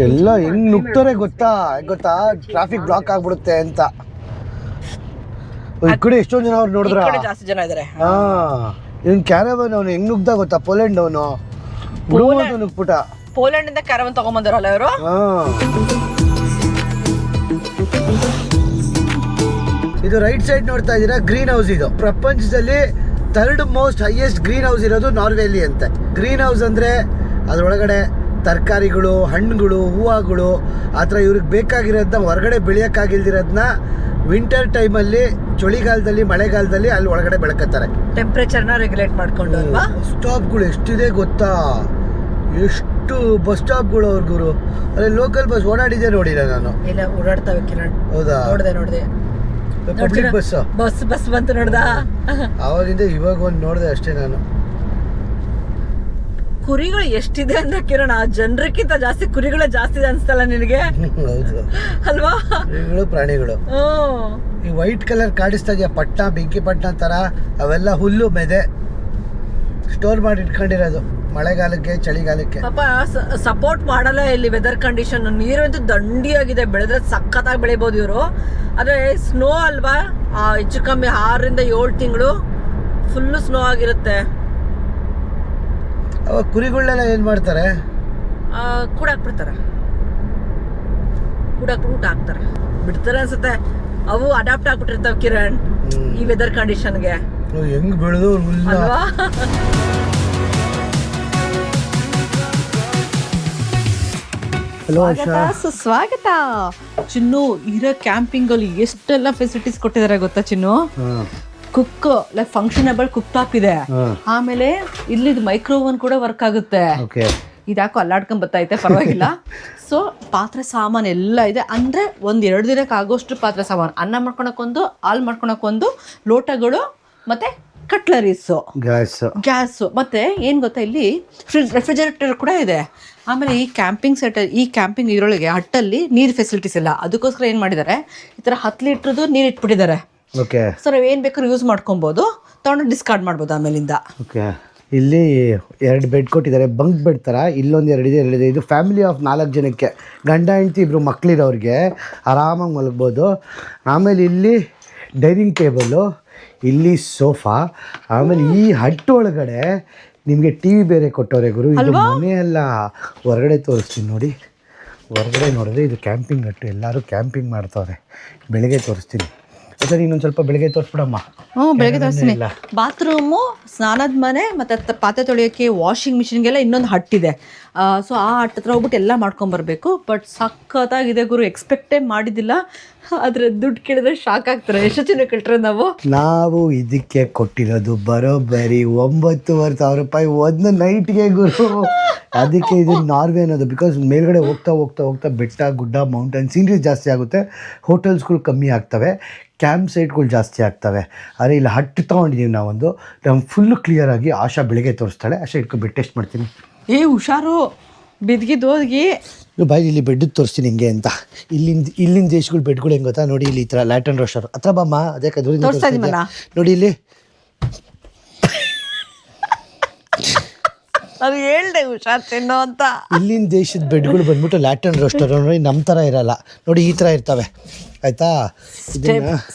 ಎಲ್ಲ ಹೆಂಗ್ ನುಗ್ತಾರೆ ಗೊತ್ತಾ ಟ್ರಾಫಿಕ್ ಬ್ಲಾಕ್ ಆಗ್ಬಿಡುತ್ತೆ ಅಂತ. ಈ ಕಡೆ ಎಷ್ಟೊಂದ್ ಜನ ಅವ್ರು ನೋಡಿದ್ರ, ಜಾಸ್ತಿ ಜನ ಇದಾರೆ. ಹಾ ಇವ್ನ್ ಕ್ಯಾರವನ್ ಅವನು ಹೆಂಗ್ ನುಗ್ದ ಗೊತ್ತಾ, ಪೋಲೆಂಡ್ ಅವನು ನುಗ್ಬಿಟ. ಪೋಲೆಂಡ್ ಇಂದ ಕ್ಯಾರವನ್ ತಗೊಂಬಂದಿರಲ್ಲ ಇವರು. ಇದು ರೈಟ್ ಸೈಡ್ ನೋಡ್ತಾ ಇದೀರಾ, ಗ್ರೀನ್ ಹೌಸ್. ಇದು ಪ್ರಪಂಚದಲ್ಲಿ 3rd most highest green house ಇರೋದು ನಾರ್ವೆಲಿ ಅಂತೆ. ಗ್ರೀನ್ ಹೌಸ್ ಅಂದ್ರೆ ಅದ್ರೊಳಗಡೆ ತರಕಾರಿಗಳು, ಹಣ್ಣುಗಳು, ಹೂವುಗಳು, ಆ ಥರ ಇವ್ರಿಗೆ ಬೇಕಾಗಿರೋದನ್ನ ಹೊರಗಡೆ ಬೆಳೆಯೋಕ್ಕಾಗಿಲ್ದಿರೋದನ್ನ ವಿಂಟರ್ ಟೈಮಲ್ಲಿ, ಚಳಿಗಾಲದಲ್ಲಿ, ಮಳೆಗಾಲದಲ್ಲಿ ಅಲ್ಲಿ ಒಳಗಡೆ ಬೆಳಕತ್ತಾರೆ. ಟೆಂಪ್ರೇಚರ್ನ ರೆಗ್ಯುಲೇಟ್ ಮಾಡ್ಕೊಂಡು ಅಲ್ವಾ. ಸ್ಟಾಪ್ಗಳು ಎಷ್ಟಿದೆ ಗೊತ್ತಾ, ಎಷ್ಟು ಬಸ್ ಸ್ಟಾಪ್ಗಳು ಅವ್ರಿಗೂ. ಅಲ್ಲಿ ಲೋಕಲ್ ಬಸ್ ಓಡಾಡಿದೆ ನೋಡಿಲ್ಲ ನಾನು. ಇಲ್ಲ ಓಡಾಡ್ತಾವೆ ಕಿರಣ್. ಹೌದಾ? ನೋಡ್ದೆ ಪಬ್ಲಿಕ್ ಬಸ್ ಬಂತು ನೋಡ್ದ. ಅವಾಗಿಂದ ಇವಾಗ ಒಂದು ನೋಡಿದೆ ಅಷ್ಟೇ ನಾನು. ಕುರಿಗಳು ಎಷ್ಟಿದೆ ಅಂದ್ರೆ ಕಿರಣ, ಜನರಕ್ಕಿಂತ ಜಾಸ್ತಿ ಕುರಿಗಳೇ ಜಾಸ್ತಿ ಇದೆ ಅನ್ಸ್ತಲ್ಲ ನಿನಗೆ? ಹೌದು ಅಲ್ವಾ. ಕುರಿಗಳು, ಪ್ರಾಣಿಗಳು. ಈ ವೈಟ್ ಕಲರ್ ಕಾಣಿಸ್ತಾ ಇದೆಯಾ ಪಟ್ಟ, ಬೆಂಕಿ ಪಟ್ಟ ತರ, ಅವೆಲ್ಲ ಹುಲ್ಲು ಮೆದೆ ಸ್ಟೋರ್ ಮಾಡಿ ಇಟ್ಕೊಂಡಿರೋದು ಮಳೆಗಾಲಕ್ಕೆ, ಚಳಿಗಾಲಕ್ಕೆ. ಪಾಪ ಸಪೋರ್ಟ್ ಮಾಡಲ್ಲ ಇಲ್ಲಿ ವೆದರ್ ಕಂಡೀಷನ್. ನೀರಂತೂ ದಂಡಿಯಾಗಿದೆ, ಬೆಳೆದ್ರೆ ಸಖತ್ತಾಗಿ ಬೆಳಿಬೋದು ಇವರು. ಆದ್ರೆ ಸ್ನೋ ಅಲ್ವಾ, ಹೆಚ್ಚು ಕಮ್ಮಿ 6 ರಿಂದ 7 ತಿಂಗಳು ಫುಲ್ಲು ಸ್ನೋ ಆಗಿರುತ್ತೆ. ಅವಾಗ ಕುರಿಗಳನ್ನೆಲ್ಲ ಏನ್ ಮಾಡ್ತಾರೆ, ಕೂಡಾಕ್ಬಿಡ್ತಾರೆ, ಕೂಡಾಕ್ಬಿಟ್ಟು ಹಾಕ್ತಾರೆ, ಬಿಡ್ತಾರೆ ಅನ್ಸುತ್ತೆ. ಅವು ಅಡಾಪ್ಟ್ ಆಗ್ಬಿಟ್ಟಿರ್ತಾವ ಕಿರಣ್ ಈ ವೆದರ್ ಕಂಡೀಷನ್ಗೆ. ಹೆಂಗ್ ಬೆಳೆದು ಅಲ್ವಾ. ಸುಸ್ವಾಗತ ಚಿನ್ನು. ಇರೋ ಕ್ಯಾಂಪಿಂಗ್ ಅಲ್ಲಿ ಎಷ್ಟೆಲ್ಲ ಫೆಸಿಲಿಟೀಸ್ ಕೊಟ್ಟಿದ್ದಾರೆ ಗೊತ್ತಾ ಚಿನ್ನು? ಕುಕ್ ಲೈಕ್ ಫಂಕ್ಷನಬಲ್ ಕುಕ್ ಟಾಪ್ ಇದೆ, ಆಮೇಲೆ ಇಲ್ಲಿ ಮೈಕ್ರೋವನ್ ಕೂಡ ವರ್ಕ್ ಆಗುತ್ತೆ. ಇದ್ಯಾಕೋ ಅಲ್ಲಾಡ್ಕೊಂಡ್ ಬರ್ತೈತೆ, ಪರವಾಗಿಲ್ಲ. ಸೊ ಪಾತ್ರೆ ಸಾಮಾನು ಎಲ್ಲ ಇದೆ, ಅಂದ್ರೆ 1-2 ದಿನಕ್ಕೆ ಆಗೋಷ್ಟು ಪಾತ್ರೆ ಸಾಮಾನು. ಅನ್ನ ಮಾಡ್ಕೊಳಕ್ಕೊಂದು, ಹಾಲ್ ಮಾಡ್ಕೊಳಕ್ಕೊಂದು, ಲೋಟಗಳು, ಮತ್ತೆ ಕಟ್ಲರೀಸು, ಗ್ಯಾಸು, ಮತ್ತೆ ಏನ್ ಗೊತ್ತಾ ಇಲ್ಲಿ ರೆಫ್ರಿಜರೇಟರ್ ಕೂಡ ಇದೆ. ಆಮೇಲೆ ಈ ಕ್ಯಾಂಪಿಂಗ್ ಸೆಟ್, ಈ ಕ್ಯಾಂಪಿಂಗ್ ಇದರೊಳಗೆ ಹಟ್ಟಲ್ಲಿ ನೀರು ಫೆಸಿಲಿಟೀಸ್ ಇಲ್ಲ. ಅದಕ್ಕೋಸ್ಕರ ಏನು ಮಾಡಿದ್ದಾರೆ, ಈ ಥರ 10 ಲೀಟ್ರದ್ದು ನೀರು ಇಟ್ಬಿಟ್ಟಿದ್ದಾರೆ. ಸೊ ನಾವು ಏನು ಬೇಕಾದ್ರೂ ಯೂಸ್ ಮಾಡ್ಕೊಬೋದು, ತಗೊಂಡು ಡಿಸ್ಕಾರ್ಡ್ ಮಾಡ್ಬೋದು ಆಮೇಲಿಂದ. ಇಲ್ಲಿ 2 ಬೆಡ್ ಕೊಟ್ಟಿದ್ದಾರೆ, ಬಂಕ್ ಬೆಡ್ ಥರ. ಇಲ್ಲೊಂದು 2 ಇದೆ. ಇದು ಫ್ಯಾಮಿಲಿ ಆಫ್ 4 ಜನಕ್ಕೆ, ಗಂಡ ಹೆಂಡತಿ 2 ಮಕ್ಕಳಿರೋರಿಗೆ ಆರಾಮಾಗಿ ಮಲಗ್ಬೋದು. ಆಮೇಲೆ ಇಲ್ಲಿ ಡೈನಿಂಗ್ ಟೇಬಲು, ಇಲ್ಲಿ ಸೋಫಾ. ಆಮೇಲೆ ಈ ಹಟ್ಟು ಒಳಗಡೆ ನಿಮಗೆ ಟಿ ವಿ ಬೇರೆ ಕೊಟ್ಟವ್ರೆ ಗುರು. ಇದು ಮನೆ ಅಲ್ಲ, ಹೊರಗಡೆ ತೋರಿಸ್ತೀನಿ ನೋಡಿ. ಹೊರಗಡೆ ನೋಡಿದ್ರೆ ಇದು ಕ್ಯಾಂಪಿಂಗ್ ಹಟ್ಟು, ಎಲ್ಲರೂ ಕ್ಯಾಂಪಿಂಗ್ ಮಾಡ್ತವ್ರೆ. ಬೆಳಗ್ಗೆ ತೋರಿಸ್ತೀನಿ. ಸರಿ, ಇನ್ನೊಂದು ಸ್ವಲ್ಪ ಬೆಳಗ್ಗೆ ತೋರಿಸ್ಬಿಡಮ್ಮ. ಬೆಳಗ್ಗೆ ತೋರಿಸ್ತೀನಿ. ಬಾತ್ರೂಮು, ಸ್ನಾನದ ಮನೆ, ಮತ್ತು ಪಾತ್ರೆ ತೊಳೆಯೋಕ್ಕೆ ವಾಷಿಂಗ್ ಮಿಷಿನ್ಗೆಲ್ಲ ಇನ್ನೊಂದು ಹಟ್ಟಿದೆ. ಸೊ ಆ ಹಟ್ಟು ಹತ್ರ ಹೋಗ್ಬಿಟ್ಟು ಎಲ್ಲ ಮಾಡ್ಕೊಂಬರ್ಬೇಕು. ಬಟ್ ಸಖತ್ತಾಗಿದೆ ಗುರು, ಎಕ್ಸ್ಪೆಕ್ಟೇ ಮಾಡಿದ್ದಿಲ್ಲ. ಆದರೆ ದುಡ್ಡು ಕೇಳಿದ್ರೆ ಶಾಕ್ ಆಗ್ತಾರೆ. ಎಷ್ಟು ಜನ ಕೇಳ್ತಾರೆ ನಾವು ಇದಕ್ಕೆ ಕೊಟ್ಟಿರೋದು ಬರೋಬ್ಬರಿ 9,500 ರೂಪಾಯಿ ಒಂದು ನೈಟ್ಗೆ ಗುರು. ಅದಕ್ಕೆ ಇದು ನಾರ್ವೆ ಅನ್ನೋದು. ಬಿಕಾಸ್ ಮೇಲ್ಗಡೆ ಹೋಗ್ತಾ ಹೋಗ್ತಾ ಹೋಗ್ತಾ ಬೆಟ್ಟ, ಗುಡ್ಡ, ಮೌಂಟೇನ್ ಸೀನರಿ ಜಾಸ್ತಿ ಆಗುತ್ತೆ, ಹೋಟೆಲ್ಸ್ಗಳು ಕಮ್ಮಿ ಆಗ್ತವೆ, ಕ್ಯಾಂಪ್ ಸೈಟ್ಗಳು ಜಾಸ್ತಿ ಆಗ್ತವೆ. ಆದರೆ ಇಲ್ಲಿ ಹಟ್ಟು ತೊಗೊಂಡಿದ್ದೀವಿ ನಾವೊಂದು. ನಮ್ಗೆ ಫುಲ್ಲು ಕ್ಲಿಯರಾಗಿ ಆಶಾ ಬೆಳಗ್ಗೆ ತೋರಿಸ್ತಾಳೆ. ಆಶಾ ಇಟ್ಕೊಂಡು ಟೆಸ್ಟ್ ಮಾಡ್ತೀನಿ. ಹುಷಾರು, ಬಿದ್ಗಿದ್ದೋಗಿ ಬಾಯ್. ಇಲ್ಲಿ ಬೆಡ್ ತೋರಿಸ್ತೀನಿ ಹಿಂಗೆ ಅಂತ. ಇಲ್ಲಿಂದ ದೇಶಗಳು ಬೆಡ್ಗಳು ಹೆಂಗೆ ಗೊತ್ತಾ ನೋಡಿ. ಇಲ್ಲಿ ಈ ಥರ ಲ್ಯಾಟನ್ ರೋಸ್ಟರ್ ಹತ್ರ ಬಾಮ್ಮ. ಅದೇ ನೋಡಿ ಇಲ್ಲಿ. ಅದು ಹೇಳ್ದೆ ಹುಷಾರ್ ತಿನ್ನೋ ಅಂತ. ಇಲ್ಲಿನ ದೇಶದ ಬೆಡ್ಗಳು ಬಂದ್ಬಿಟ್ಟು ಲ್ಯಾಟನ್ ರೋಸ್ಟರ್ ನೋಡಿ, ನಮ್ಮ ಥರ ಇರಲ್ಲ ನೋಡಿ, ಈ ಥರ ಇರ್ತವೆ. ಆಯಿತಾ,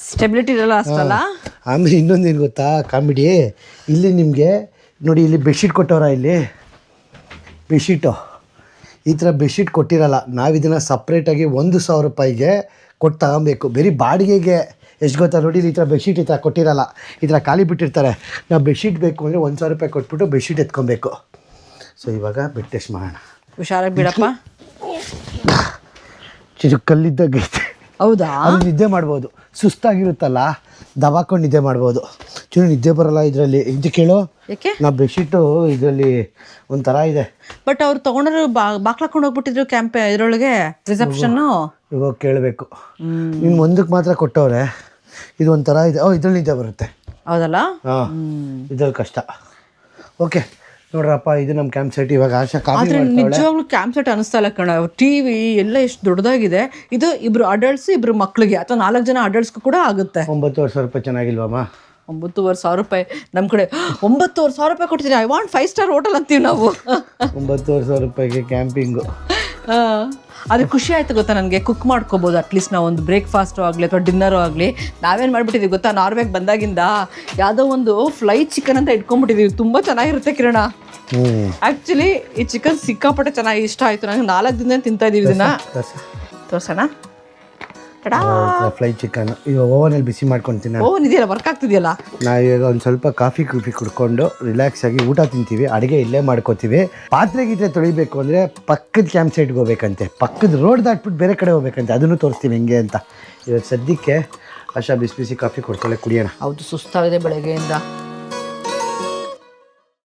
ಸ್ಟೆಬಿಲಿಟಿ ಇರಲ್ಲ ಅಷ್ಟಲ್ಲ. ಆಮೇಲೆ ಇನ್ನೊಂದೇನು ಗೊತ್ತಾ ಕಾಮಿಡಿ, ಇಲ್ಲಿ ನಿಮಗೆ ನೋಡಿ, ಇಲ್ಲಿ ಬೆಡ್ಶೀಟ್ ಕೊಟ್ಟವ್ರ. ಇಲ್ಲಿ ಬೆಡ್ಶೀಟು ಈ ಥರ ಬೆಡ್ಶೀಟ್ ಕೊಟ್ಟಿರಲ್ಲ. ನಾವು ಇದನ್ನು ಸಪ್ರೇಟಾಗಿ 1,000 ರೂಪಾಯಿಗೆ ಕೊಟ್ಟು ತಗೊಬೇಕು. ಬರೀ ಬಾಡಿಗೆಗೆ ಎಷ್ಟು ಗೊತ್ತಾ ನೋಡಿ, ಈ ಥರ ಬೆಡ್ಶೀಟ್ ಈ ಥರ ಕೊಟ್ಟಿರಲ್ಲ, ಈ ಥರ ಖಾಲಿ ಬಿಟ್ಟಿರ್ತಾರೆ. ನಾವು ಬೆಡ್ಶೀಟ್ ಬೇಕು ಅಂದರೆ 1,000 ರೂಪಾಯಿ ಕೊಟ್ಬಿಟ್ಟು ಬೆಡ್ಶೀಟ್ ಎತ್ಕೊಬೇಕು. ಸೊ ಇವಾಗ ಬೆಡ್ ಟೆಸ್ಟ್ ಮಾಡೋಣ. ಹುಷಾರಾಗಿ ಬಿಡಪ್ಪ. ಕಲ್ಲಿದ್ದಾಗೈತೆ. ಹೌದಾ? ಅದು ನಿದ್ದೆ ಮಾಡ್ಬೋದು. ಸುಸ್ತಾಗಿರುತ್ತಲ್ಲ, ದಬಾಕೊಂಡು ನಿದ್ದೆ ಮಾಡ್ಬೋದು. ನಿದ್ದೆ ಬರಲ್ಲ ಇದರಲ್ಲಿ. ಇದು ಕೇಳು, ನಾವು ಬೆಡ್ಶೀಟು ಇದರಲ್ಲಿ ಒಂಥರ ಇದೆ. ಬಟ್ ಅವ್ರು ತಗೊಂಡ್ರು ಬಾಕ್ಲಾಕೊಂಡು ಹೋಗ್ಬಿಟ್ಟಿದ್ರು ಕ್ಯಾಂಪ್ ಇದರೊಳಗೆ, ರಿಸೆಪ್ಷನ್ನು. ಇವಾಗ ಕೇಳಬೇಕು. ನೀನು ಒಂದಕ್ಕೆ ಮಾತ್ರ ಕೊಟ್ಟವ್ರೆ. ಇದು ಒಂಥರ ಇದೆ. ಇದ್ರಲ್ಲಿ ನಿದ್ದೆ ಬರುತ್ತೆ. ಹೌದಲ್ಲ? ಹಾಂ, ಇದ್ರಲ್ಲಿ ಕಷ್ಟ. ಓಕೆ, ನೋಡ್ರಪ್ಪ ಇದು ನಮ್ಮ ಕ್ಯಾಂಪ್ ಸೈಟ್. ಇವಾಗ ಆಶಾ ಕಾಫಿ ಆದ್ರೆ ಮಾಡ್ತಾಳೆ. ನಿಜವಾಗ್ಲೂ ಕ್ಯಾಂಪ್ ಸೆಟ್ ಅನಿಸ್ತಾ ಇಲ್ಲ ಕಣ. ಟಿವಿ ಎಲ್ಲ ಎಷ್ಟು ದೊಡ್ಡದಾಗಿದೆ. ಇದು ಇಬ್ರು ಅಡಲ್ಟ್ಸ್ ಇಬ್ರು ಮಕ್ಳಿಗೆ ಅಥವಾ 4 ಜನ ಅಡಲ್ಟ್ಸ್ಗೂ ಕೂಡ ಆಗುತ್ತೆ. 9,500 ರೂಪಾಯಿ ಚೆನ್ನಾಗಿಲ್ವಮ್ಮ? 9,500 ರೂಪಾಯಿ ನಮ್ಮ ಕಡೆ 9,500 ರೂಪಾಯಿ ಕೊಡ್ತೀನಿ. ಐ ವಾಂಟ್ 5 ಸ್ಟಾರ್ ಹೋಟೆಲ್ ಅಂತೀವಿ ನಾವು. 9,500 ರೂಪಾಯಿಗೆ ಕ್ಯಾಂಪಿಂಗು. ಅದು ಖುಷಿ ಆಯ್ತು ಗೊತ್ತಾ ನನಗೆ. ಕುಕ್ ಮಾಡ್ಕೋಬೋದು ಅಟ್ಲೀಸ್ಟ್ ನಾವು ಒಂದು ಬ್ರೇಕ್ಫಾಸ್ಟು ಆಗಲಿ ಅಥವಾ ಡಿನ್ನರು ಆಗಲಿ. ನಾವೇನು ಮಾಡಿಬಿಟ್ಟಿದ್ದೀವಿ ಗೊತ್ತಾ, ನಾರ್ವೆಗೆ ಬಂದಾಗಿಂದ ಯಾವುದೋ ಒಂದು ಫ್ಲೈ ಚಿಕನ್ ಅಂತ ಇಟ್ಕೊಂಡ್ಬಿಟ್ಟಿದ್ದೀವಿ. ತುಂಬ ಚೆನ್ನಾಗಿರುತ್ತೆ ಕಿರಣ. ಆ್ಯಕ್ಚುಲಿ ಈ ಚಿಕನ್ ಸಿಕ್ಕಾಪಟ್ಟೆ ಚೆನ್ನಾಗಿ ಇಷ್ಟ ಆಯಿತು ನನಗೆ. 4 ದಿನ ತಿಂತಾ ಇದ್ದೀವಿ ಇದನ್ನ. ತೋರ್ಸೋಣ. ಫ್ಲೈ ಚಿಕನ್ ಇವಾಗ ಓವನಲ್ಲಿ ಬಿಸಿ ಮಾಡ್ಕೊತೀನಿ. ಓವನ್ ಇದೆಯಲ್ಲ, ವರ್ಕ್ ಆಗ್ತಿದೆಯಲ್ಲ. ನಾವೀಗ ಒಂದು ಸ್ವಲ್ಪ ಕಾಫಿ ಕುಡ್ಕೊಂಡು ರಿಲ್ಯಾಕ್ಸ್ ಆಗಿ ಊಟ ತಿಂತೀವಿ. ಅಡುಗೆ ಇಲ್ಲೇ ಮಾಡ್ಕೋತೀವಿ. ಪಾತ್ರೆ ಗೀತ್ರೆ ತೊಳಿಬೇಕು ಅಂದರೆ ಪಕ್ಕದ ಕ್ಯಾಂಪ್ ಸೈಟ್ಗೆ ಹೋಗ್ಬೇಕಂತೆ. ಪಕ್ಕದ ರೋಡ್ ದಾಟ್ಬಿಟ್ಟು ಬೇರೆ ಕಡೆ ಹೋಗ್ಬೇಕಂತೆ. ಅದನ್ನು ತೋರಿಸ್ತೀವಿ ಹೆಂಗೆ ಅಂತ. ಇವತ್ತು ಸದ್ಯಕ್ಕೆ ಆಶಾ ಬಿಸಿ ಬಿಸಿ ಕಾಫಿ ಕೊಡ್ತಾಳೆ, ಕುಡಿಯೋಣ. ಹೌದು, ಸುಸ್ತಾಗಿದೆ ಬೆಳಗ್ಗೆಯಿಂದ.